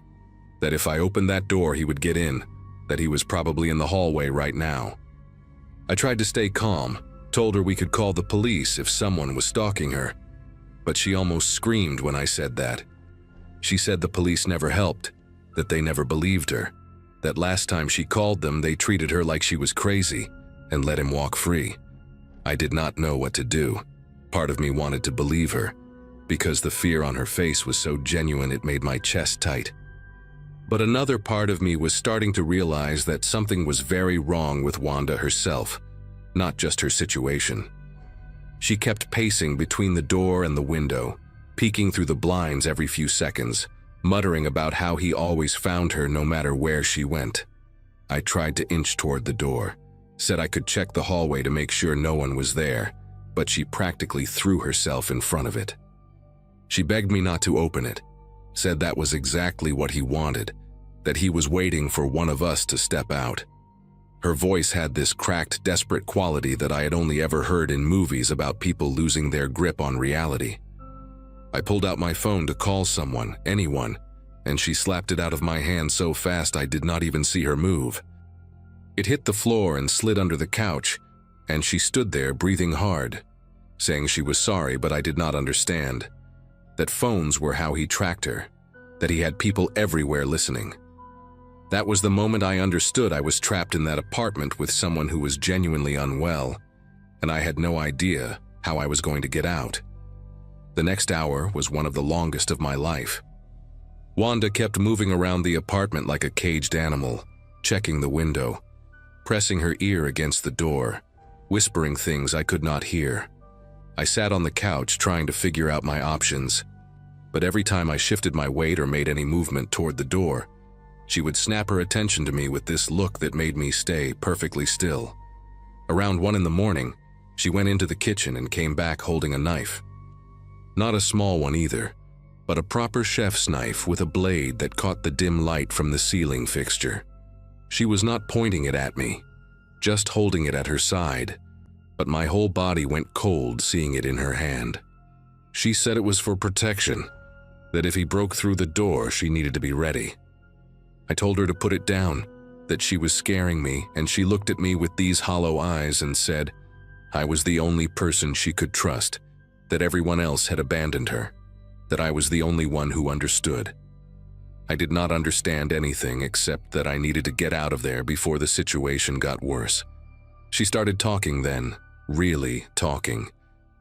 that if I opened that door he would get in, that he was probably in the hallway right now. I tried to stay calm, told her we could call the police if someone was stalking her, but she almost screamed when I said that. She said the police never helped, that they never believed her, that last time she called them they treated her like she was crazy and let him walk free. I did not know what to do. Part of me wanted to believe her, because the fear on her face was so genuine it made my chest tight. But another part of me was starting to realize that something was very wrong with Wanda herself, not just her situation. She kept pacing between the door and the window, peeking through the blinds every few seconds, muttering about how he always found her no matter where she went. I tried to inch toward the door, said I could check the hallway to make sure no one was there, but she practically threw herself in front of it. She begged me not to open it, said that was exactly what he wanted, that he was waiting for one of us to step out. Her voice had this cracked, desperate quality that I had only ever heard in movies about people losing their grip on reality. I pulled out my phone to call someone, anyone, and she slapped it out of my hand so fast I did not even see her move. It hit the floor and slid under the couch, and she stood there breathing hard, saying she was sorry but I did not understand, that phones were how he tracked her, that he had people everywhere listening. That was the moment I understood I was trapped in that apartment with someone who was genuinely unwell, and I had no idea how I was going to get out. The next hour was one of the longest of my life. Wanda kept moving around the apartment like a caged animal, checking the window, pressing her ear against the door, whispering things I could not hear. I sat on the couch trying to figure out my options, but every time I shifted my weight or made any movement toward the door, she would snap her attention to me with this look that made me stay perfectly still. Around 1 in the morning, she went into the kitchen and came back holding a knife. Not a small one either, but a proper chef's knife with a blade that caught the dim light from the ceiling fixture. She was not pointing it at me, just holding it at her side, but my whole body went cold seeing it in her hand. She said it was for protection, that if he broke through the door, she needed to be ready. I told her to put it down, that she was scaring me, and she looked at me with these hollow eyes and said I was the only person she could trust, that everyone else had abandoned her, that I was the only one who understood. I did not understand anything except that I needed to get out of there before the situation got worse. She started talking then, really talking,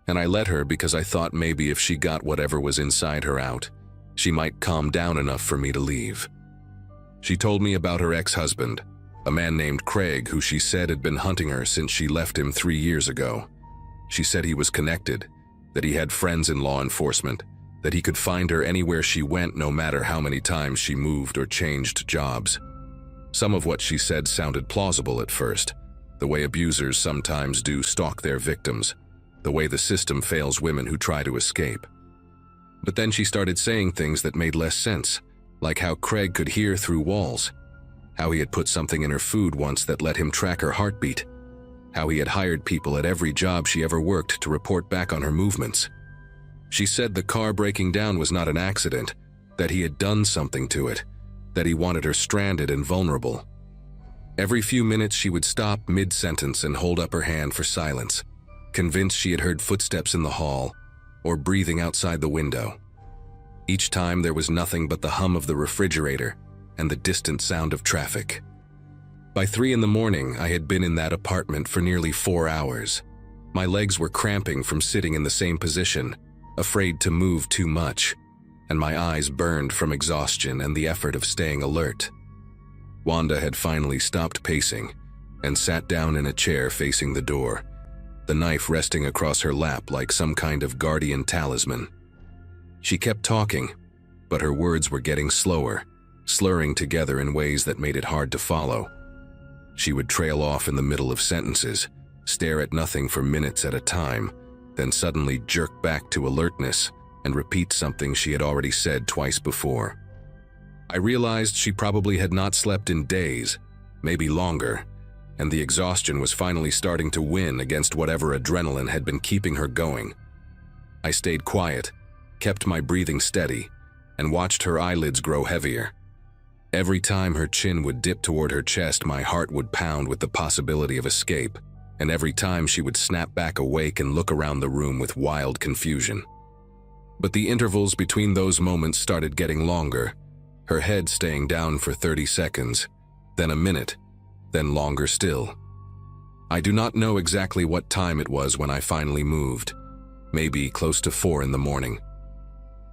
and I let her because I thought maybe if she got whatever was inside her out, she might calm down enough for me to leave. She told me about her ex-husband, a man named Craig who she said had been hunting her since she left him 3 years ago. She said he was connected, that he had friends in law enforcement, that he could find her anywhere she went no matter how many times she moved or changed jobs. Some of what she said sounded plausible at first, the way abusers sometimes do stalk their victims, the way the system fails women who try to escape. But then she started saying things that made less sense, like how Craig could hear through walls, how he had put something in her food once that let him track her heartbeat, how he had hired people at every job she ever worked to report back on her movements. She said the car breaking down was not an accident, that he had done something to it, that he wanted her stranded and vulnerable. Every few minutes she would stop mid-sentence and hold up her hand for silence, convinced she had heard footsteps in the hall or breathing outside the window. Each time there was nothing but the hum of the refrigerator and the distant sound of traffic. By 3 in the morning, I had been in that apartment for nearly 4 hours. My legs were cramping from sitting in the same position, afraid to move too much, and my eyes burned from exhaustion and the effort of staying alert. Wanda had finally stopped pacing and sat down in a chair facing the door, the knife resting across her lap like some kind of guardian talisman. She kept talking, but her words were getting slower, slurring together in ways that made it hard to follow. She would trail off in the middle of sentences, stare at nothing for minutes at a time, then suddenly jerk back to alertness and repeat something she had already said twice before. I realized she probably had not slept in days, maybe longer, and the exhaustion was finally starting to win against whatever adrenaline had been keeping her going. I stayed quiet, kept my breathing steady, and watched her eyelids grow heavier. Every time her chin would dip toward her chest, my heart would pound with the possibility of escape, and every time she would snap back awake and look around the room with wild confusion. But the intervals between those moments started getting longer, her head staying down for 30 seconds, then a minute, then longer still. I do not know exactly what time it was when I finally moved, maybe close to 4 in the morning.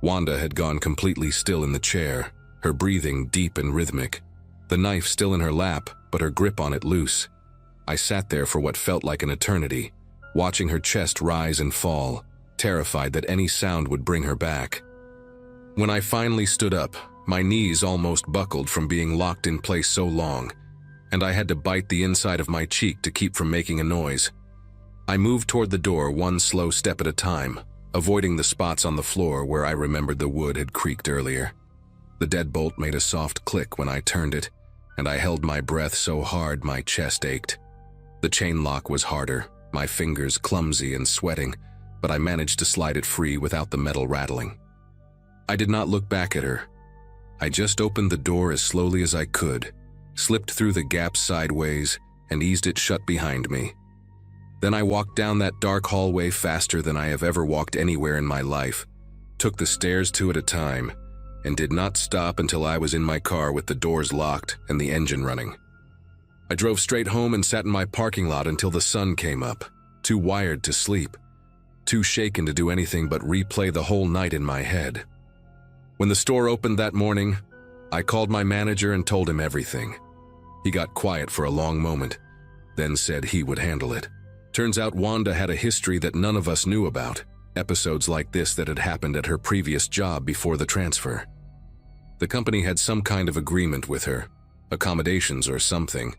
Wanda had gone completely still in the chair, her breathing deep and rhythmic, the knife still in her lap, but her grip on it loose. I sat there for what felt like an eternity, watching her chest rise and fall, terrified that any sound would bring her back. When I finally stood up, my knees almost buckled from being locked in place so long, and I had to bite the inside of my cheek to keep from making a noise. I moved toward the door one slow step at a time, avoiding the spots on the floor where I remembered the wood had creaked earlier. The deadbolt made a soft click when I turned it, and I held my breath so hard my chest ached. The chain lock was harder, my fingers clumsy and sweating, but I managed to slide it free without the metal rattling. I did not look back at her. I just opened the door as slowly as I could, slipped through the gap sideways, and eased it shut behind me. Then I walked down that dark hallway faster than I have ever walked anywhere in my life, took the stairs 2 at a time, and did not stop until I was in my car with the doors locked and the engine running. I drove straight home and sat in my parking lot until the sun came up, too wired to sleep, too shaken to do anything but replay the whole night in my head. When the store opened that morning, I called my manager and told him everything. He got quiet for a long moment, then said he would handle it. Turns out Wanda had a history that none of us knew about, episodes like this that had happened at her previous job before the transfer. The company had some kind of agreement with her, accommodations or something.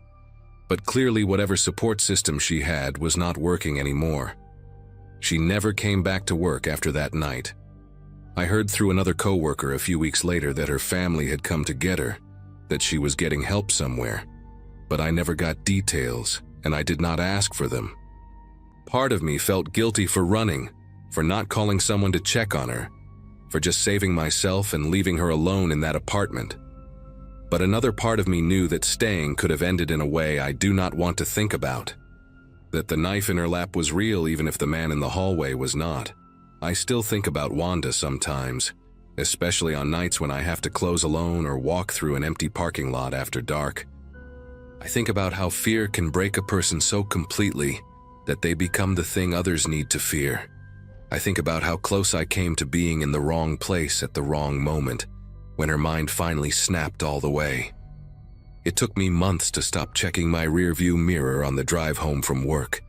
But clearly whatever support system she had was not working anymore. She never came back to work after that night. I heard through another coworker a few weeks later that her family had come to get her, that she was getting help somewhere. But I never got details, and I did not ask for them. Part of me felt guilty for running, for not calling someone to check on her, for just saving myself and leaving her alone in that apartment. But another part of me knew that staying could have ended in a way I do not want to think about. That the knife in her lap was real even if the man in the hallway was not. I still think about Wanda sometimes, especially on nights when I have to close alone or walk through an empty parking lot after dark. I think about how fear can break a person so completely that they become the thing others need to fear. I think about how close I came to being in the wrong place at the wrong moment, when her mind finally snapped all the way. It took me months to stop checking my rearview mirror on the drive home from work,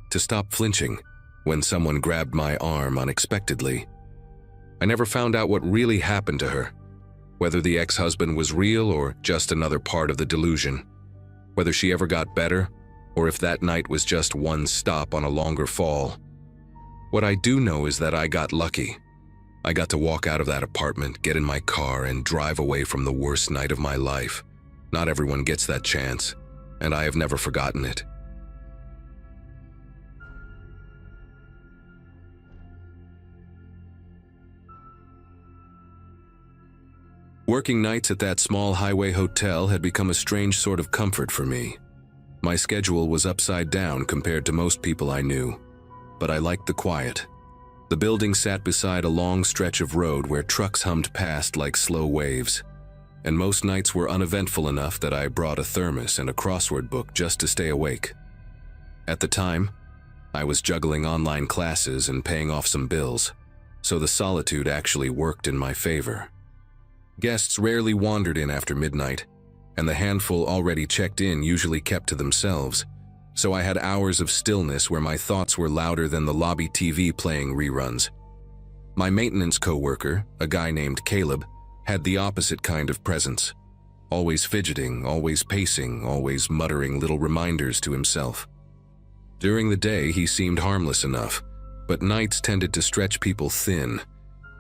to stop flinching when someone grabbed my arm unexpectedly. I never found out what really happened to her, whether the ex-husband was real or just another part of the delusion, whether she ever got better, or if that night was just one stop on a longer fall. What I do know is that I got lucky. I got to walk out of that apartment, get in my car, and drive away from the worst night of my life. Not everyone gets that chance, and I have never forgotten it. Working nights at that small highway hotel had become a strange sort of comfort for me. My schedule was upside down compared to most people I knew, but I liked the quiet. The building sat beside a long stretch of road where trucks hummed past like slow waves, and most nights were uneventful enough that I brought a thermos and a crossword book just to stay awake. At the time, I was juggling online classes and paying off some bills, so the solitude actually worked in my favor. Guests rarely wandered in after midnight, and the handful already checked in usually kept to themselves, so I had hours of stillness where my thoughts were louder than the lobby TV playing reruns. My maintenance coworker, a guy named Caleb, had the opposite kind of presence. Always fidgeting, always pacing, always muttering little reminders to himself. During the day, he seemed harmless enough, but nights tended to stretch people thin,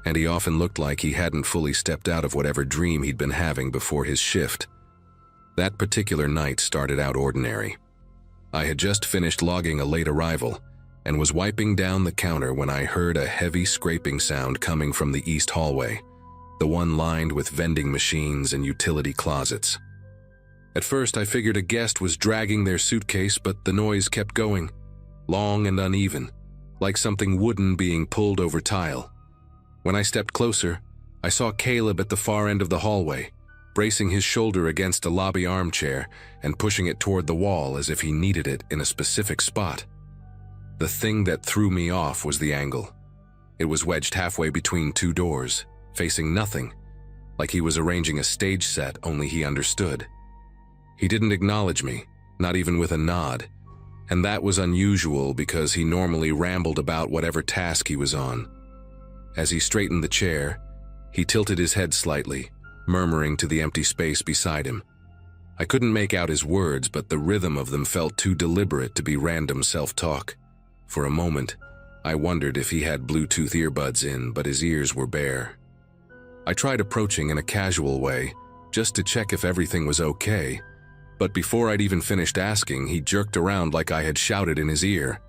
and he often looked like he hadn't fully stepped out of whatever dream he'd been having before his shift. That particular night started out ordinary. I had just finished logging a late arrival and was wiping down the counter when I heard a heavy scraping sound coming from the east hallway, the one lined with vending machines and utility closets. At first, I figured a guest was dragging their suitcase, but the noise kept going, long and uneven, like something wooden being pulled over tile. When I stepped closer, I saw Caleb at the far end of the hallway, bracing his shoulder against a lobby armchair and pushing it toward the wall as if he needed it in a specific spot. The thing that threw me off was the angle. It was wedged halfway between two doors, facing nothing, like he was arranging a stage set, only he understood. He didn't acknowledge me, not even with a nod, and that was unusual because he normally rambled about whatever task he was on. As he straightened the chair, he tilted his head slightly, murmuring to the empty space beside him. I couldn't make out his words, but the rhythm of them felt too deliberate to be random self-talk. For a moment, I wondered if he had Bluetooth earbuds in, but his ears were bare. I tried approaching in a casual way, just to check if everything was okay, but before I'd even finished asking, he jerked around like I had shouted in his ear.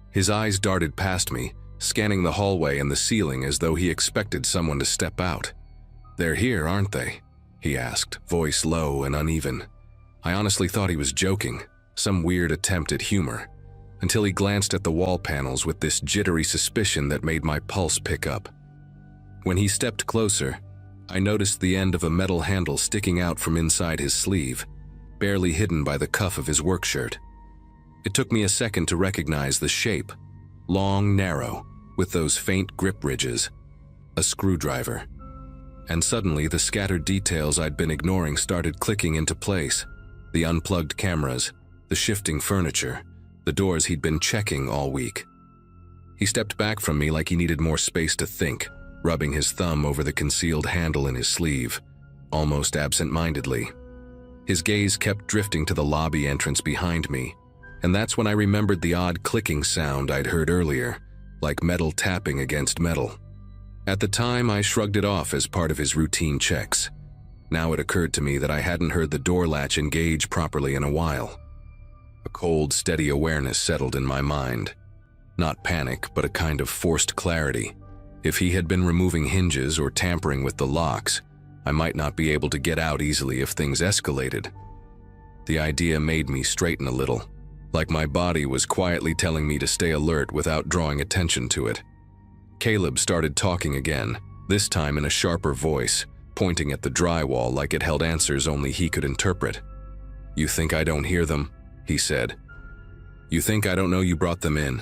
His eyes darted past me, scanning the hallway and the ceiling as though he expected someone to step out. "They're here, aren't they?" he asked, voice low and uneven. I honestly thought he was joking, some weird attempt at humor, until he glanced at the wall panels with this jittery suspicion that made my pulse pick up. When he stepped closer, I noticed the end of a metal handle sticking out from inside his sleeve, barely hidden by the cuff of his work shirt. It took me a second to recognize the shape, long, narrow, with those faint grip ridges. A screwdriver. And suddenly the scattered details I'd been ignoring started clicking into place. The unplugged cameras, the shifting furniture, the doors he'd been checking all week. He stepped back from me like he needed more space to think, rubbing his thumb over the concealed handle in his sleeve, almost absent-mindedly. His gaze kept drifting to the lobby entrance behind me, and that's when I remembered the odd clicking sound I'd heard earlier, like metal tapping against metal. At the time, I shrugged it off as part of his routine checks. Now it occurred to me that I hadn't heard the door latch engage properly in a while. A cold, steady awareness settled in my mind. Not panic, but a kind of forced clarity. If he had been removing hinges or tampering with the locks, I might not be able to get out easily if things escalated. The idea made me straighten a little, like my body was quietly telling me to stay alert without drawing attention to it. Caleb started talking again, this time in a sharper voice, pointing at the drywall like it held answers only he could interpret. "You think I don't hear them?" he said. "You think I don't know you brought them in?"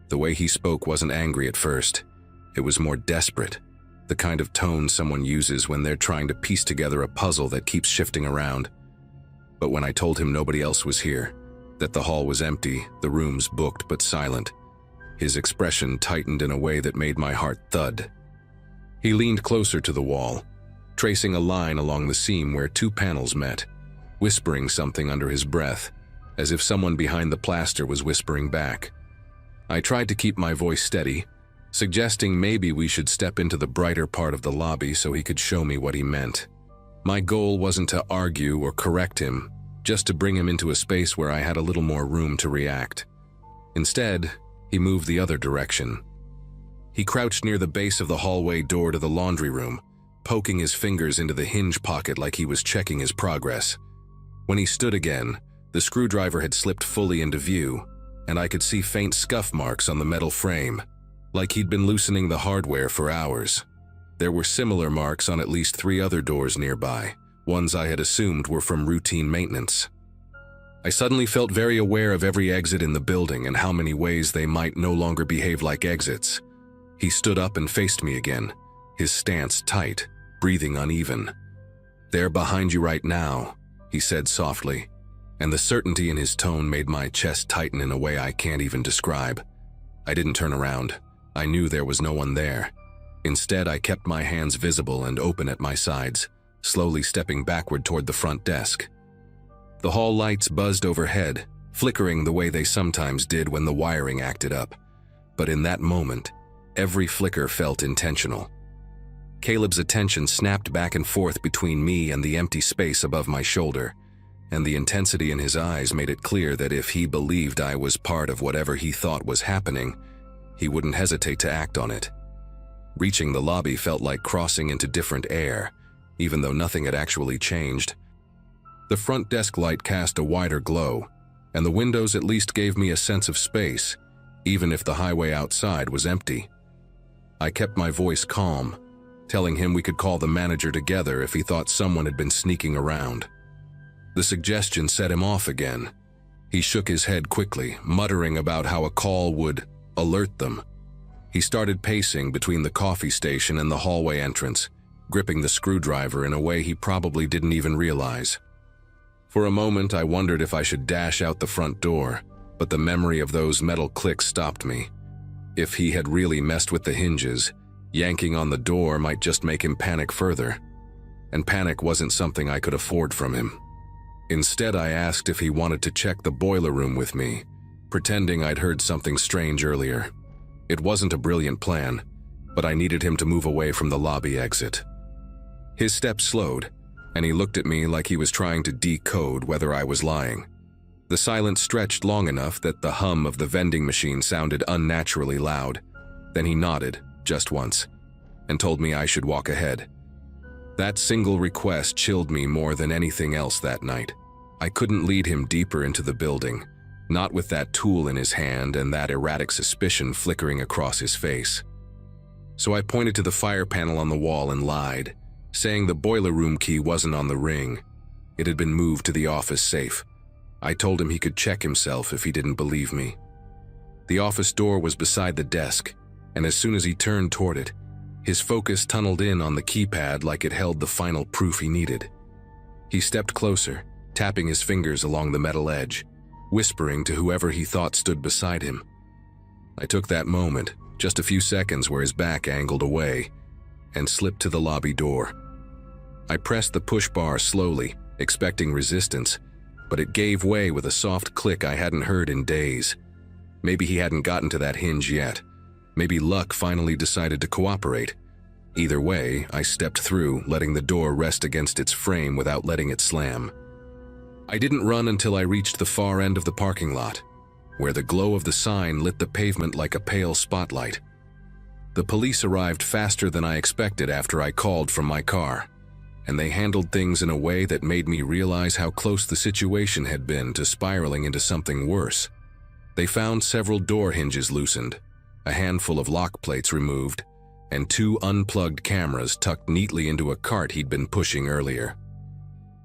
The way he spoke wasn't angry at first. It was more desperate, the kind of tone someone uses when they're trying to piece together a puzzle that keeps shifting around. But when I told him nobody else was here, that the hall was empty, the rooms booked but silent, his expression tightened in a way that made my heart thud. He leaned closer to the wall, tracing a line along the seam where two panels met, whispering something under his breath, as if someone behind the plaster was whispering back. I tried to keep my voice steady, suggesting maybe we should step into the brighter part of the lobby so he could show me what he meant. My goal wasn't to argue or correct him, just to bring him into a space where I had a little more room to react. Instead, he moved the other direction. He crouched near the base of the hallway door to the laundry room, poking his fingers into the hinge pocket like he was checking his progress. When he stood again, the screwdriver had slipped fully into view, and I could see faint scuff marks on the metal frame, like he'd been loosening the hardware for hours. There were similar marks on at least 3 other doors nearby, ones I had assumed were from routine maintenance. I suddenly felt very aware of every exit in the building and how many ways they might no longer behave like exits. He stood up and faced me again, his stance tight, breathing uneven. "They're behind you right now," he said softly, and the certainty in his tone made my chest tighten in a way I can't even describe. I didn't turn around. I knew there was no one there. Instead, I kept my hands visible and open at my sides, slowly stepping backward toward the front desk. The hall lights buzzed overhead, flickering the way they sometimes did when the wiring acted up. But in that moment, every flicker felt intentional. Caleb's attention snapped back and forth between me and the empty space above my shoulder, and the intensity in his eyes made it clear that if he believed I was part of whatever he thought was happening, he wouldn't hesitate to act on it. Reaching the lobby felt like crossing into different air, even though nothing had actually changed. The front desk light cast a wider glow, and the windows at least gave me a sense of space, even if the highway outside was empty. I kept my voice calm, telling him we could call the manager together if he thought someone had been sneaking around. The suggestion set him off again. He shook his head quickly, muttering about how a call would alert them. He started pacing between the coffee station and the hallway entrance, gripping the screwdriver in a way he probably didn't even realize. For a moment, I wondered if I should dash out the front door, but the memory of those metal clicks stopped me. If he had really messed with the hinges, yanking on the door might just make him panic further. And panic wasn't something I could afford from him. Instead, I asked if he wanted to check the boiler room with me, pretending I'd heard something strange earlier. It wasn't a brilliant plan, but I needed him to move away from the lobby exit. His steps slowed, and he looked at me like he was trying to decode whether I was lying. The silence stretched long enough that the hum of the vending machine sounded unnaturally loud. Then he nodded, just once, and told me I should walk ahead. That single request chilled me more than anything else that night. I couldn't lead him deeper into the building, not with that tool in his hand and that erratic suspicion flickering across his face. So I pointed to the fire panel on the wall and lied, saying the boiler room key wasn't on the ring. It had been moved to the office safe. I told him he could check himself if he didn't believe me. The office door was beside the desk, and as soon as he turned toward it, his focus tunneled in on the keypad like it held the final proof he needed. He stepped closer, tapping his fingers along the metal edge, whispering to whoever he thought stood beside him. I took that moment, just a few seconds where his back angled away, and slipped to the lobby door. I pressed the push bar slowly, expecting resistance, but it gave way with a soft click I hadn't heard in days. Maybe he hadn't gotten to that hinge yet. Maybe luck finally decided to cooperate. Either way, I stepped through, letting the door rest against its frame without letting it slam. I didn't run until I reached the far end of the parking lot, where the glow of the sign lit the pavement like a pale spotlight. The police arrived faster than I expected after I called from my car, and they handled things in a way that made me realize how close the situation had been to spiraling into something worse. They found several door hinges loosened, a handful of lock plates removed, and 2 unplugged cameras tucked neatly into a cart he'd been pushing earlier.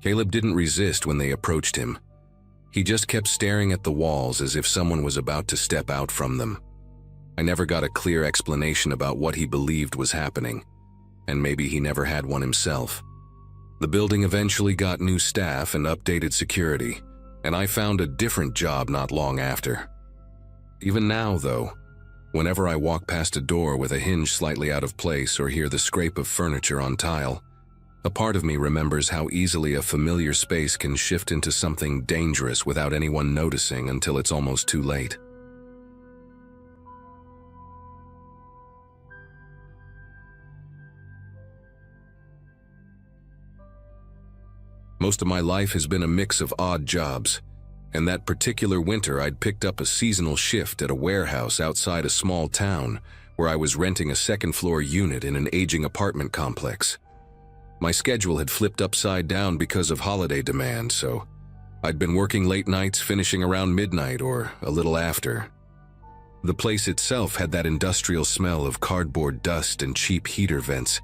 Caleb didn't resist when they approached him. He just kept staring at the walls as if someone was about to step out from them. I never got a clear explanation about what he believed was happening, and maybe he never had one himself. The building eventually got new staff and updated security, and I found a different job not long after. Even now, though, whenever I walk past a door with a hinge slightly out of place or hear the scrape of furniture on tile, a part of me remembers how easily a familiar space can shift into something dangerous without anyone noticing until it's almost too late. Most of my life has been a mix of odd jobs, and that particular winter I'd picked up a seasonal shift at a warehouse outside a small town where I was renting a second-floor unit in an aging apartment complex. My schedule had flipped upside down because of holiday demand, so I'd been working late nights, finishing around midnight or a little after. The place itself had that industrial smell of cardboard dust and cheap heater vents,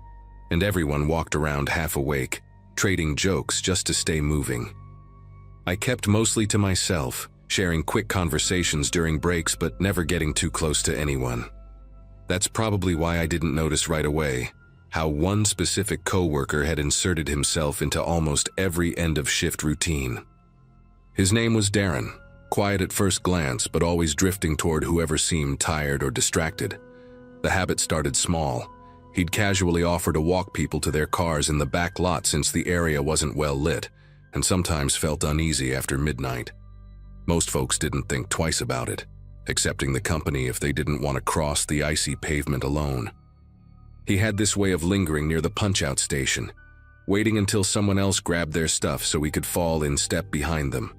and everyone walked around half awake, trading jokes just to stay moving. I kept mostly to myself, sharing quick conversations during breaks but never getting too close to anyone. That's probably why I didn't notice right away how one specific coworker had inserted himself into almost every end-of-shift routine. His name was Darren, quiet at first glance but always drifting toward whoever seemed tired or distracted. The habit started small. He'd casually offer to walk people to their cars in the back lot since the area wasn't well lit, and sometimes felt uneasy after midnight. Most folks didn't think twice about it, accepting the company if they didn't want to cross the icy pavement alone. He had this way of lingering near the punch-out station, waiting until someone else grabbed their stuff so he could fall in step behind them.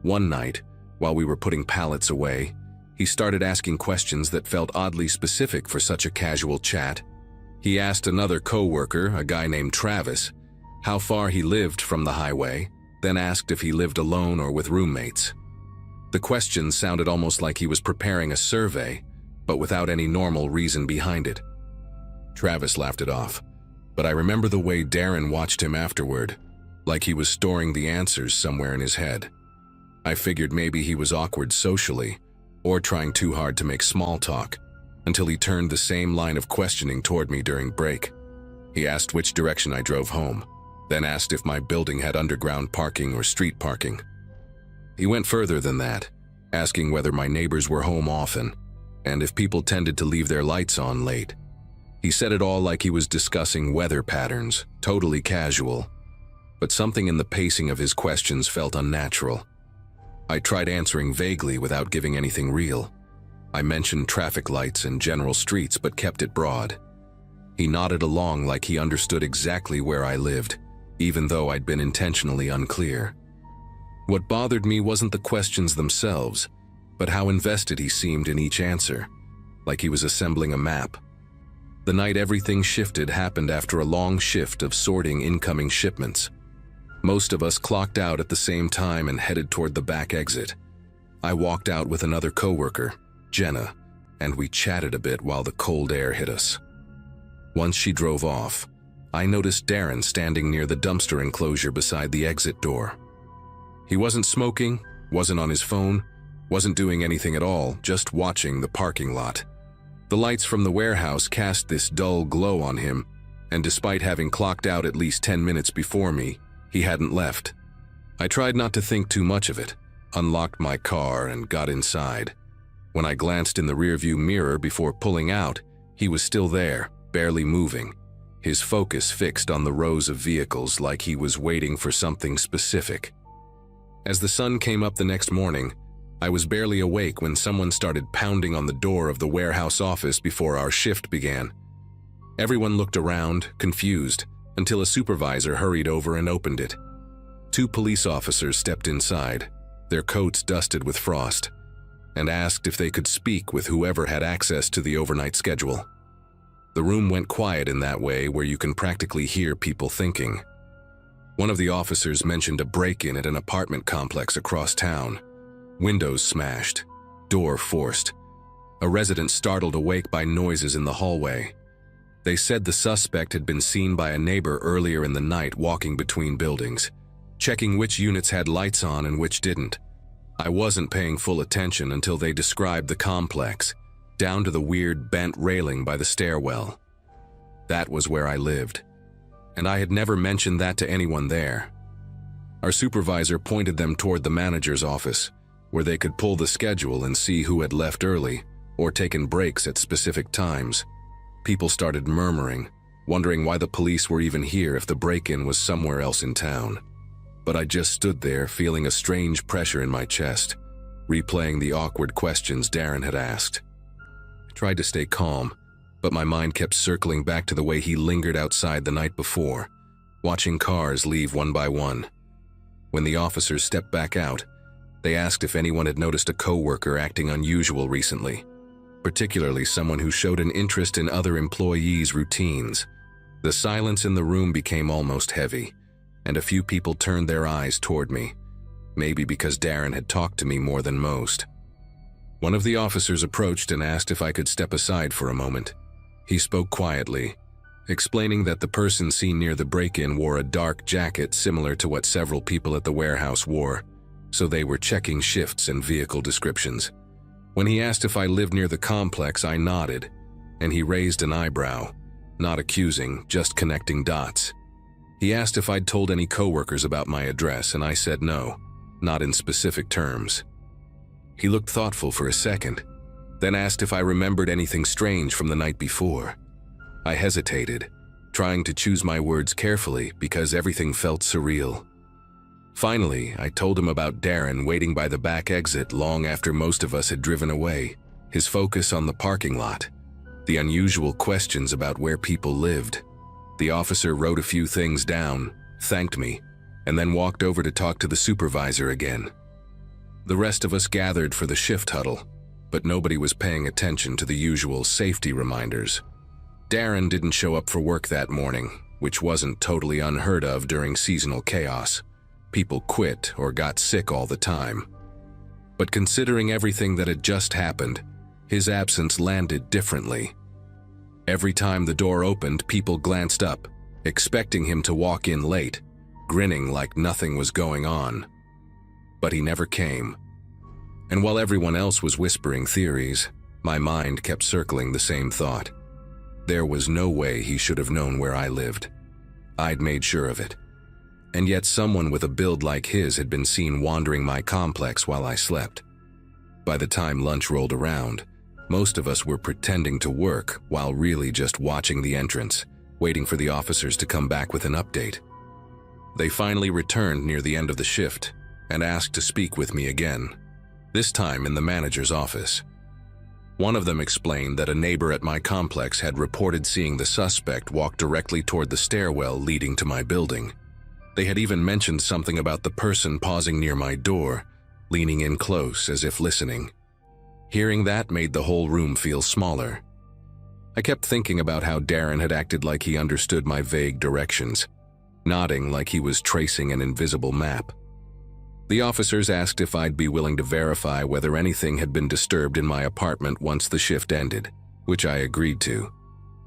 One night, while we were putting pallets away, he started asking questions that felt oddly specific for such a casual chat. He asked another coworker, a guy named Travis, how far he lived from the highway, then asked if he lived alone or with roommates. The questions sounded almost like he was preparing a survey, but without any normal reason behind it. Travis laughed it off, but I remember the way Darren watched him afterward, like he was storing the answers somewhere in his head. I figured maybe he was awkward socially, or trying too hard to make small talk, until he turned the same line of questioning toward me during break. He asked which direction I drove home, then asked if my building had underground parking or street parking. He went further than that, asking whether my neighbors were home often, and if people tended to leave their lights on late. He said it all like he was discussing weather patterns, totally casual, but something in the pacing of his questions felt unnatural. I tried answering vaguely without giving anything real. I mentioned traffic lights and general streets but kept it broad. He nodded along like he understood exactly where I lived, even though I'd been intentionally unclear. What bothered me wasn't the questions themselves, but how invested he seemed in each answer, like he was assembling a map. The night everything shifted happened after a long shift of sorting incoming shipments. Most of us clocked out at the same time and headed toward the back exit. I walked out with another coworker, Jenna, and we chatted a bit while the cold air hit us. Once she drove off, I noticed Darren standing near the dumpster enclosure beside the exit door. He wasn't smoking, wasn't on his phone, wasn't doing anything at all, just watching the parking lot. The lights from the warehouse cast this dull glow on him, and despite having clocked out at least 10 minutes before me, he hadn't left. I tried not to think too much of it, unlocked my car, and got inside. When I glanced in the rearview mirror before pulling out, he was still there, barely moving, his focus fixed on the rows of vehicles like he was waiting for something specific. As the sun came up the next morning, I was barely awake when someone started pounding on the door of the warehouse office before our shift began. Everyone looked around, confused, until a supervisor hurried over and opened it. 2 police officers stepped inside, their coats dusted with frost, and asked if they could speak with whoever had access to the overnight schedule. The room went quiet in that way where you can practically hear people thinking. One of the officers mentioned a break-in at an apartment complex across town. Windows smashed, door forced. A resident startled awake by noises in the hallway. They said the suspect had been seen by a neighbor earlier in the night walking between buildings, checking which units had lights on and which didn't. I wasn't paying full attention until they described the complex, down to the weird bent railing by the stairwell. That was where I lived, and I had never mentioned that to anyone there. Our supervisor pointed them toward the manager's office, where they could pull the schedule and see who had left early or taken breaks at specific times. People started murmuring, wondering why the police were even here if the break-in was somewhere else in town. But I just stood there feeling a strange pressure in my chest, replaying the awkward questions Darren had asked. I tried to stay calm, but my mind kept circling back to the way he lingered outside the night before, watching cars leave one by one. When the officers stepped back out, they asked if anyone had noticed a coworker acting unusual recently, particularly someone who showed an interest in other employees' routines. The silence in the room became almost heavy, and a few people turned their eyes toward me, maybe because Darren had talked to me more than most. One of the officers approached and asked if I could step aside for a moment. He spoke quietly, explaining that the person seen near the break-in wore a dark jacket similar to what several people at the warehouse wore, so they were checking shifts and vehicle descriptions. When he asked if I lived near the complex, I nodded, and he raised an eyebrow, not accusing, just connecting dots. He asked if I'd told any coworkers about my address, and I said no, not in specific terms. He looked thoughtful for a second, then asked if I remembered anything strange from the night before. I hesitated, trying to choose my words carefully because everything felt surreal. Finally, I told him about Darren waiting by the back exit long after most of us had driven away, his focus on the parking lot, the unusual questions about where people lived. The officer wrote a few things down, thanked me, and then walked over to talk to the supervisor again. The rest of us gathered for the shift huddle, but nobody was paying attention to the usual safety reminders. Darren didn't show up for work that morning, which wasn't totally unheard of during seasonal chaos. People quit or got sick all the time. But considering everything that had just happened, his absence landed differently. Every time the door opened, people glanced up, expecting him to walk in late, grinning like nothing was going on. But he never came. And while everyone else was whispering theories, my mind kept circling the same thought. There was no way he should have known where I lived. I'd made sure of it. And yet someone with a build like his had been seen wandering my complex while I slept. By the time lunch rolled around, most of us were pretending to work while really just watching the entrance, waiting for the officers to come back with an update. They finally returned near the end of the shift and asked to speak with me again, this time in the manager's office. One of them explained that a neighbor at my complex had reported seeing the suspect walk directly toward the stairwell leading to my building. They had even mentioned something about the person pausing near my door, leaning in close as if listening. Hearing that made the whole room feel smaller. I kept thinking about how Darren had acted like he understood my vague directions, nodding like he was tracing an invisible map. The officers asked if I'd be willing to verify whether anything had been disturbed in my apartment once the shift ended, which I agreed to,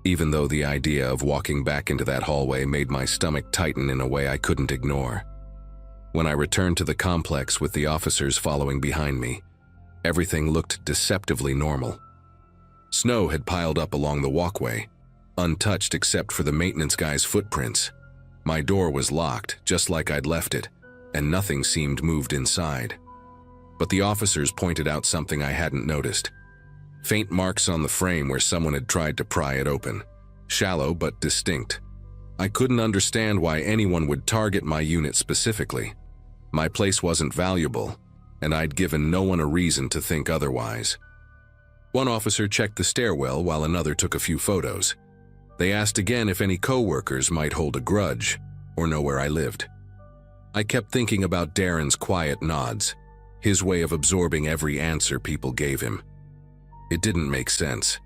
even though the idea of walking back into that hallway made my stomach tighten in a way I couldn't ignore. When I returned to the complex with the officers following behind me, everything looked deceptively normal. Snow had piled up along the walkway, untouched except for the maintenance guy's footprints. My door was locked, just like I'd left it, and nothing seemed moved inside. But the officers pointed out something I hadn't noticed. Faint marks on the frame where someone had tried to pry it open. Shallow but distinct, I couldn't understand why anyone would target my unit specifically. My place wasn't valuable, and I'd given no one a reason to think otherwise. One officer checked the stairwell while another took a few photos. They asked again if any coworkers might hold a grudge or know where I lived. I kept thinking about Darren's quiet nods, his way of absorbing every answer people gave him. It didn't make sense,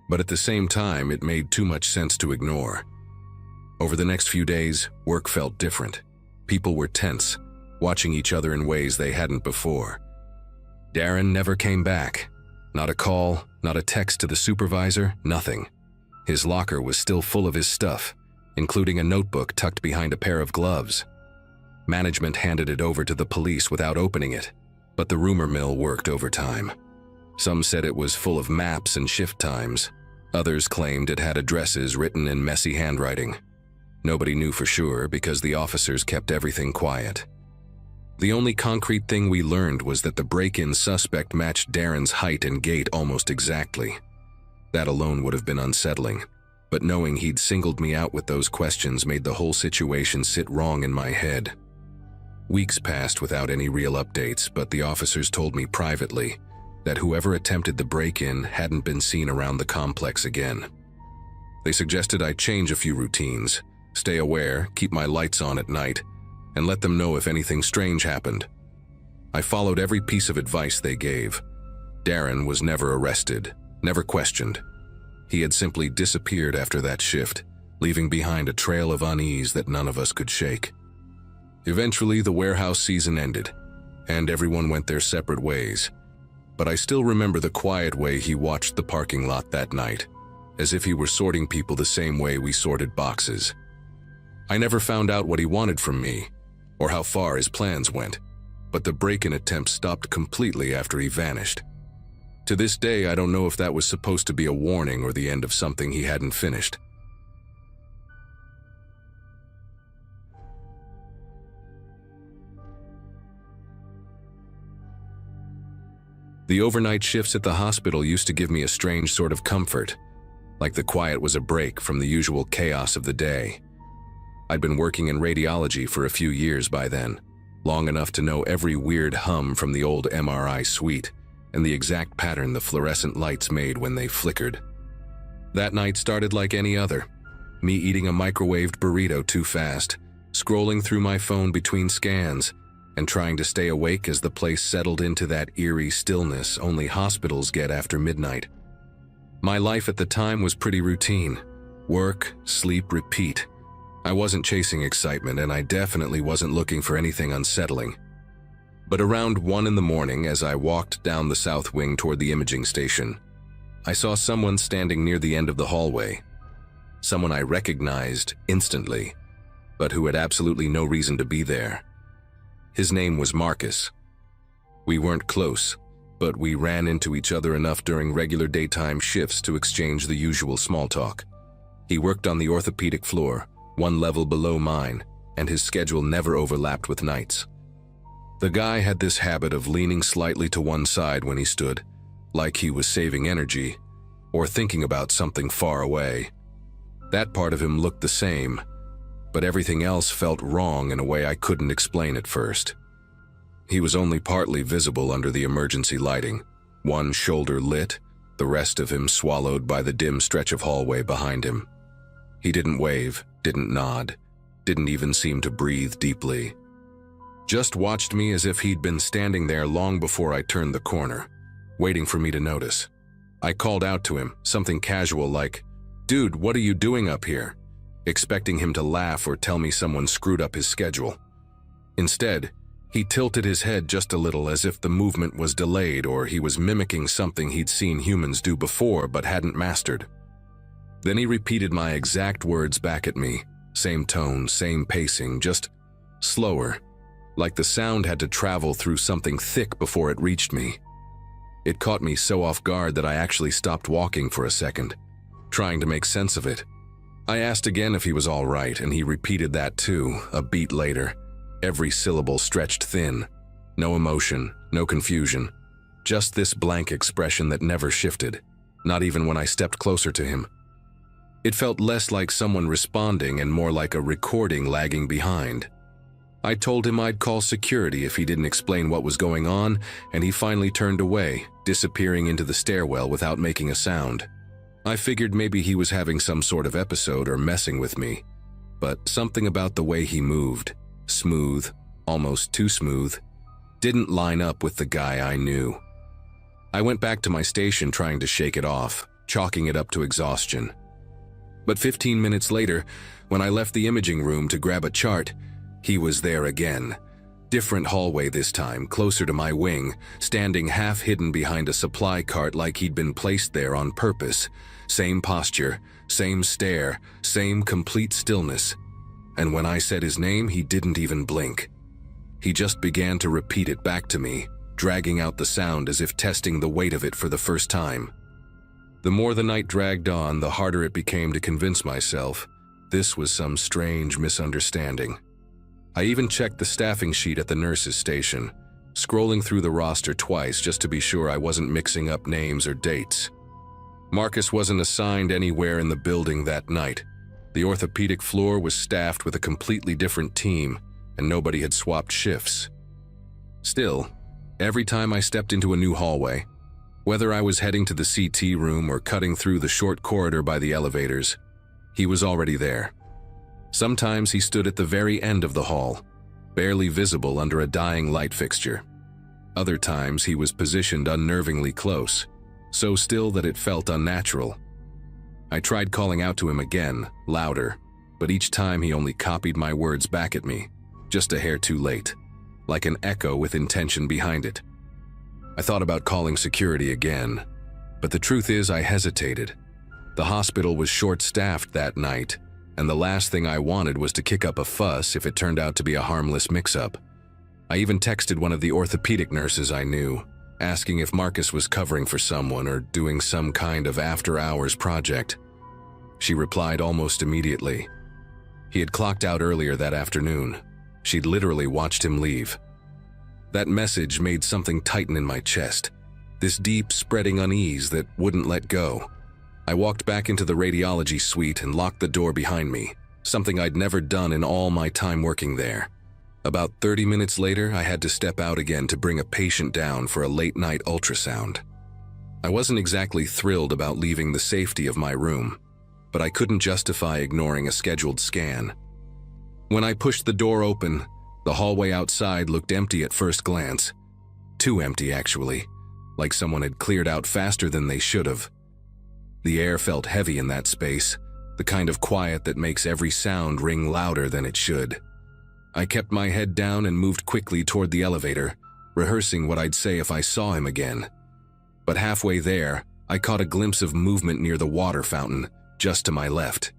but at the same time, it made too much sense to ignore. Over the next few days, work felt different. People were tense, watching each other in ways they hadn't before. Darren never came back. Not a call, not a text to the supervisor, nothing. His locker was still full of his stuff, including a notebook tucked behind a pair of gloves. Management handed it over to the police without opening it, but the rumor mill worked overtime. Some said it was full of maps and shift times. Others claimed it had addresses written in messy handwriting. Nobody knew for sure because the officers kept everything quiet. The only concrete thing we learned was that the break-in suspect matched Darren's height and gait almost exactly. That alone would have been unsettling, but knowing he'd singled me out with those questions made the whole situation sit wrong in my head. Weeks passed without any real updates, but the officers told me privately that whoever attempted the break-in hadn't been seen around the complex again. They suggested I change a few routines, stay aware, keep my lights on at night, and let them know if anything strange happened. I followed every piece of advice they gave. Darren was never arrested, never questioned. He had simply disappeared after that shift, leaving behind a trail of unease that none of us could shake. Eventually, the warehouse season ended, and everyone went their separate ways. But I still remember the quiet way he watched the parking lot that night, as if he were sorting people the same way we sorted boxes. I never found out what he wanted from me, or how far his plans went, but the break-in attempt stopped completely after he vanished. To this day, I don't know if that was supposed to be a warning or the end of something he hadn't finished. The overnight shifts at the hospital used to give me a strange sort of comfort, like the quiet was a break from the usual chaos of the day. I'd been working in radiology for a few years by then, long enough to know every weird hum from the old MRI suite and the exact pattern the fluorescent lights made when they flickered. That night started like any other, me eating a microwaved burrito too fast, scrolling through my phone between scans, and trying to stay awake as the place settled into that eerie stillness only hospitals get after midnight. My life at the time was pretty routine. Work, sleep, repeat. I wasn't chasing excitement, and I definitely wasn't looking for anything unsettling. But around 1 in the morning, as I walked down the south wing toward the imaging station, I saw someone standing near the end of the hallway. Someone I recognized instantly, but who had absolutely no reason to be there. His name was Marcus. We weren't close, but we ran into each other enough during regular daytime shifts to exchange the usual small talk. He worked on the orthopedic floor, one level below mine, and his schedule never overlapped with nights. The guy had this habit of leaning slightly to one side when he stood, like he was saving energy, or thinking about something far away. That part of him looked the same, but everything else felt wrong in a way I couldn't explain at first. He was only partly visible under the emergency lighting, one shoulder lit, the rest of him swallowed by the dim stretch of hallway behind him. He didn't wave, didn't nod, didn't even seem to breathe deeply. Just watched me as if he'd been standing there long before I turned the corner, waiting for me to notice. I called out to him, something casual like, "Dude, what are you doing up here?" expecting him to laugh or tell me someone screwed up his schedule. Instead, he tilted his head just a little as if the movement was delayed or he was mimicking something he'd seen humans do before but hadn't mastered. Then he repeated my exact words back at me, same tone, same pacing, just slower, like the sound had to travel through something thick before it reached me. It caught me so off guard that I actually stopped walking for a second, trying to make sense of it. I asked again if he was all right, and he repeated that too, a beat later, every syllable stretched thin. No emotion, no confusion, just this blank expression that never shifted, not even when I stepped closer to him. It felt less like someone responding and more like a recording lagging behind. I told him I'd call security if he didn't explain what was going on, and he finally turned away, disappearing into the stairwell without making a sound. I figured maybe he was having some sort of episode or messing with me, but something about the way he moved, smooth, almost too smooth, didn't line up with the guy I knew. I went back to my station trying to shake it off, chalking it up to exhaustion. But 15 minutes later, when I left the imaging room to grab a chart, he was there again. Different hallway this time, closer to my wing, standing half hidden behind a supply cart like he'd been placed there on purpose. Same posture, same stare, same complete stillness. And when I said his name, he didn't even blink. He just began to repeat it back to me, dragging out the sound as if testing the weight of it for the first time. The more the night dragged on, the harder it became to convince myself this was some strange misunderstanding. I even checked the staffing sheet at the nurse's station, scrolling through the roster twice just to be sure I wasn't mixing up names or dates. Marcus wasn't assigned anywhere in the building that night. The orthopedic floor was staffed with a completely different team, and nobody had swapped shifts. Still, every time I stepped into a new hallway, whether I was heading to the CT room or cutting through the short corridor by the elevators, he was already there. Sometimes he stood at the very end of the hall, barely visible under a dying light fixture. Other times he was positioned unnervingly close, so still that it felt unnatural. I tried calling out to him again, louder, but each time he only copied my words back at me, just a hair too late, like an echo with intention behind it. I thought about calling security again, but the truth is I hesitated. The hospital was short-staffed that night, and the last thing I wanted was to kick up a fuss if it turned out to be a harmless mix-up. I even texted one of the orthopedic nurses I knew, asking if Marcus was covering for someone or doing some kind of after-hours project. She replied almost immediately. He had clocked out earlier that afternoon. She'd literally watched him leave. That message made something tighten in my chest, this deep, spreading unease that wouldn't let go. I walked back into the radiology suite and locked the door behind me, something I'd never done in all my time working there. About 30 minutes later, I had to step out again to bring a patient down for a late-night ultrasound. I wasn't exactly thrilled about leaving the safety of my room, but I couldn't justify ignoring a scheduled scan. When I pushed the door open, the hallway outside looked empty at first glance. Too empty, actually, like someone had cleared out faster than they should have. The air felt heavy in that space, the kind of quiet that makes every sound ring louder than it should. I kept my head down and moved quickly toward the elevator, rehearsing what I'd say if I saw him again. But halfway there, I caught a glimpse of movement near the water fountain, just to my left.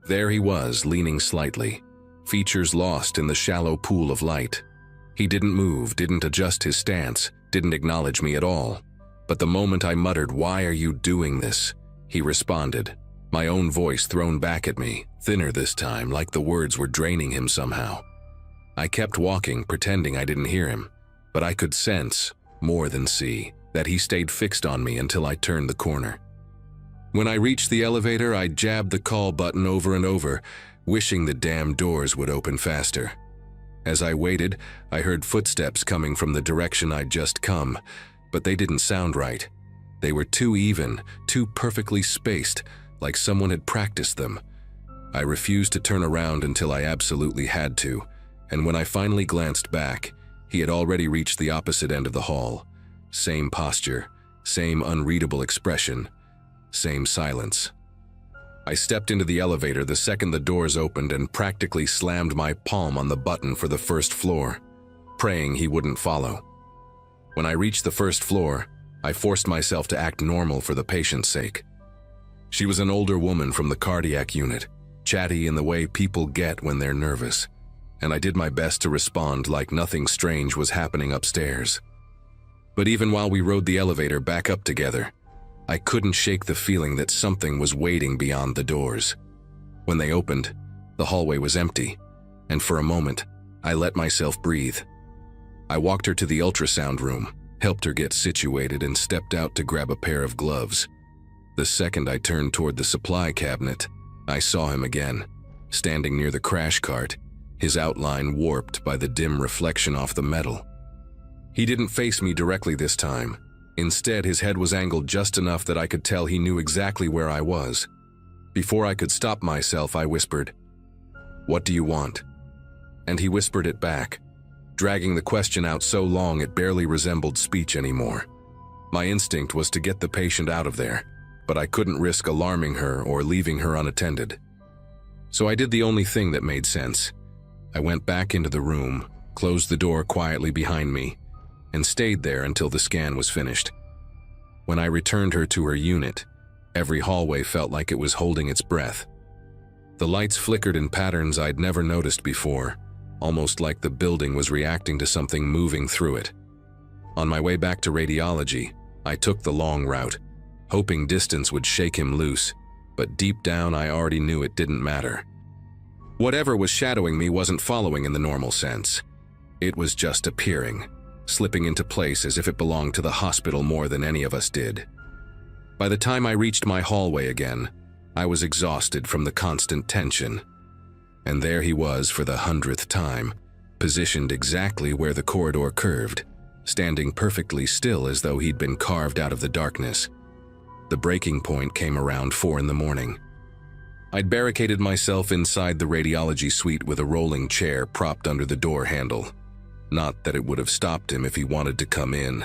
There he was, leaning slightly, features lost in the shallow pool of light. He didn't move, didn't adjust his stance, didn't acknowledge me at all. But the moment I muttered, "Why are you doing this?" he responded, my own voice thrown back at me, thinner this time, like the words were draining him somehow. I kept walking, pretending I didn't hear him, but I could sense, more than see, that he stayed fixed on me until I turned the corner. When I reached the elevator, I jabbed the call button over and over, wishing the damn doors would open faster. As I waited, I heard footsteps coming from the direction I'd just come, but they didn't sound right. They were too even, too perfectly spaced, like someone had practiced them. I refused to turn around until I absolutely had to, and when I finally glanced back, he had already reached the opposite end of the hall. Same posture, same unreadable expression, same silence. I stepped into the elevator the second the doors opened and practically slammed my palm on the button for the first floor, praying he wouldn't follow. When I reached the first floor, I forced myself to act normal for the patient's sake. She was an older woman from the cardiac unit, chatty in the way people get when they're nervous, and I did my best to respond like nothing strange was happening upstairs. But even while we rode the elevator back up together, I couldn't shake the feeling that something was waiting beyond the doors. When they opened, the hallway was empty, and for a moment, I let myself breathe. I walked her to the ultrasound room, helped her get situated, and stepped out to grab a pair of gloves. The second I turned toward the supply cabinet, I saw him again, standing near the crash cart, his outline warped by the dim reflection off the metal. He didn't face me directly this time. Instead, his head was angled just enough that I could tell he knew exactly where I was. Before I could stop myself, I whispered, "What do you want?" And he whispered it back, dragging the question out so long it barely resembled speech anymore. My instinct was to get the patient out of there, but I couldn't risk alarming her or leaving her unattended. So I did the only thing that made sense. I went back into the room, closed the door quietly behind me, and stayed there until the scan was finished. When I returned her to her unit, every hallway felt like it was holding its breath. The lights flickered in patterns I'd never noticed before, almost like the building was reacting to something moving through it. On my way back to radiology, I took the long route, hoping distance would shake him loose, but deep down I already knew it didn't matter. Whatever was shadowing me wasn't following in the normal sense. It was just appearing, slipping into place as if it belonged to the hospital more than any of us did. By the time I reached my hallway again, I was exhausted from the constant tension. And there he was for the 100th time, positioned exactly where the corridor curved, standing perfectly still as though he'd been carved out of the darkness. The breaking point came around 4 in the morning. I'd barricaded myself inside the radiology suite with a rolling chair propped under the door handle. Not that it would have stopped him if he wanted to come in.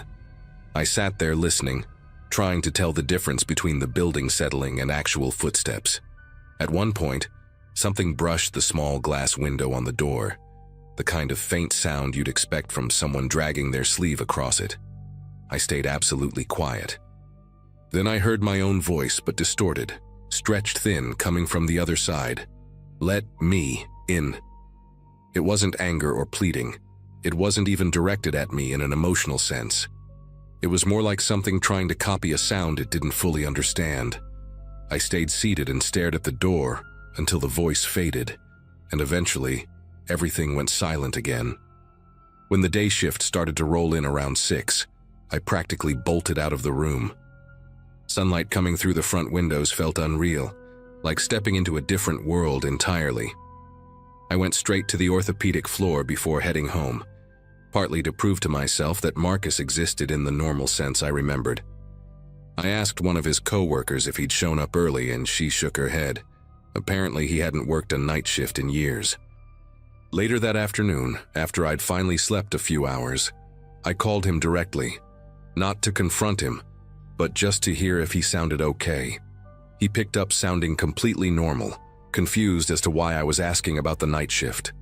I sat there listening, trying to tell the difference between the building settling and actual footsteps. At one point, something brushed the small glass window on the door, the kind of faint sound you'd expect from someone dragging their sleeve across it. I stayed absolutely quiet. Then I heard my own voice, but distorted, stretched thin, coming from the other side. "Let me in." It wasn't anger or pleading. It wasn't even directed at me in an emotional sense. It was more like something trying to copy a sound it didn't fully understand. I stayed seated and stared at the door until the voice faded, and eventually, everything went silent again. When the day shift started to roll in around 6, I practically bolted out of the room. Sunlight coming through the front windows felt unreal, like stepping into a different world entirely. I went straight to the orthopedic floor before heading home, partly to prove to myself that Marcus existed in the normal sense I remembered. I asked one of his coworkers if he'd shown up early, and she shook her head. Apparently he hadn't worked a night shift in years. Later that afternoon, after I'd finally slept a few hours, I called him directly, not to confront him, but just to hear if he sounded okay. He picked up sounding completely normal, confused as to why I was asking about the night shift.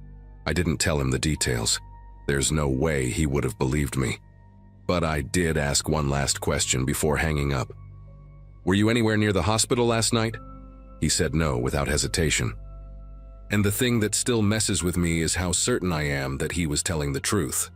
I didn't tell him the details. There's no way he would have believed me. But I did ask one last question before hanging up. "Were you anywhere near the hospital last night?" He said no without hesitation. And the thing that still messes with me is how certain I am that he was telling the truth.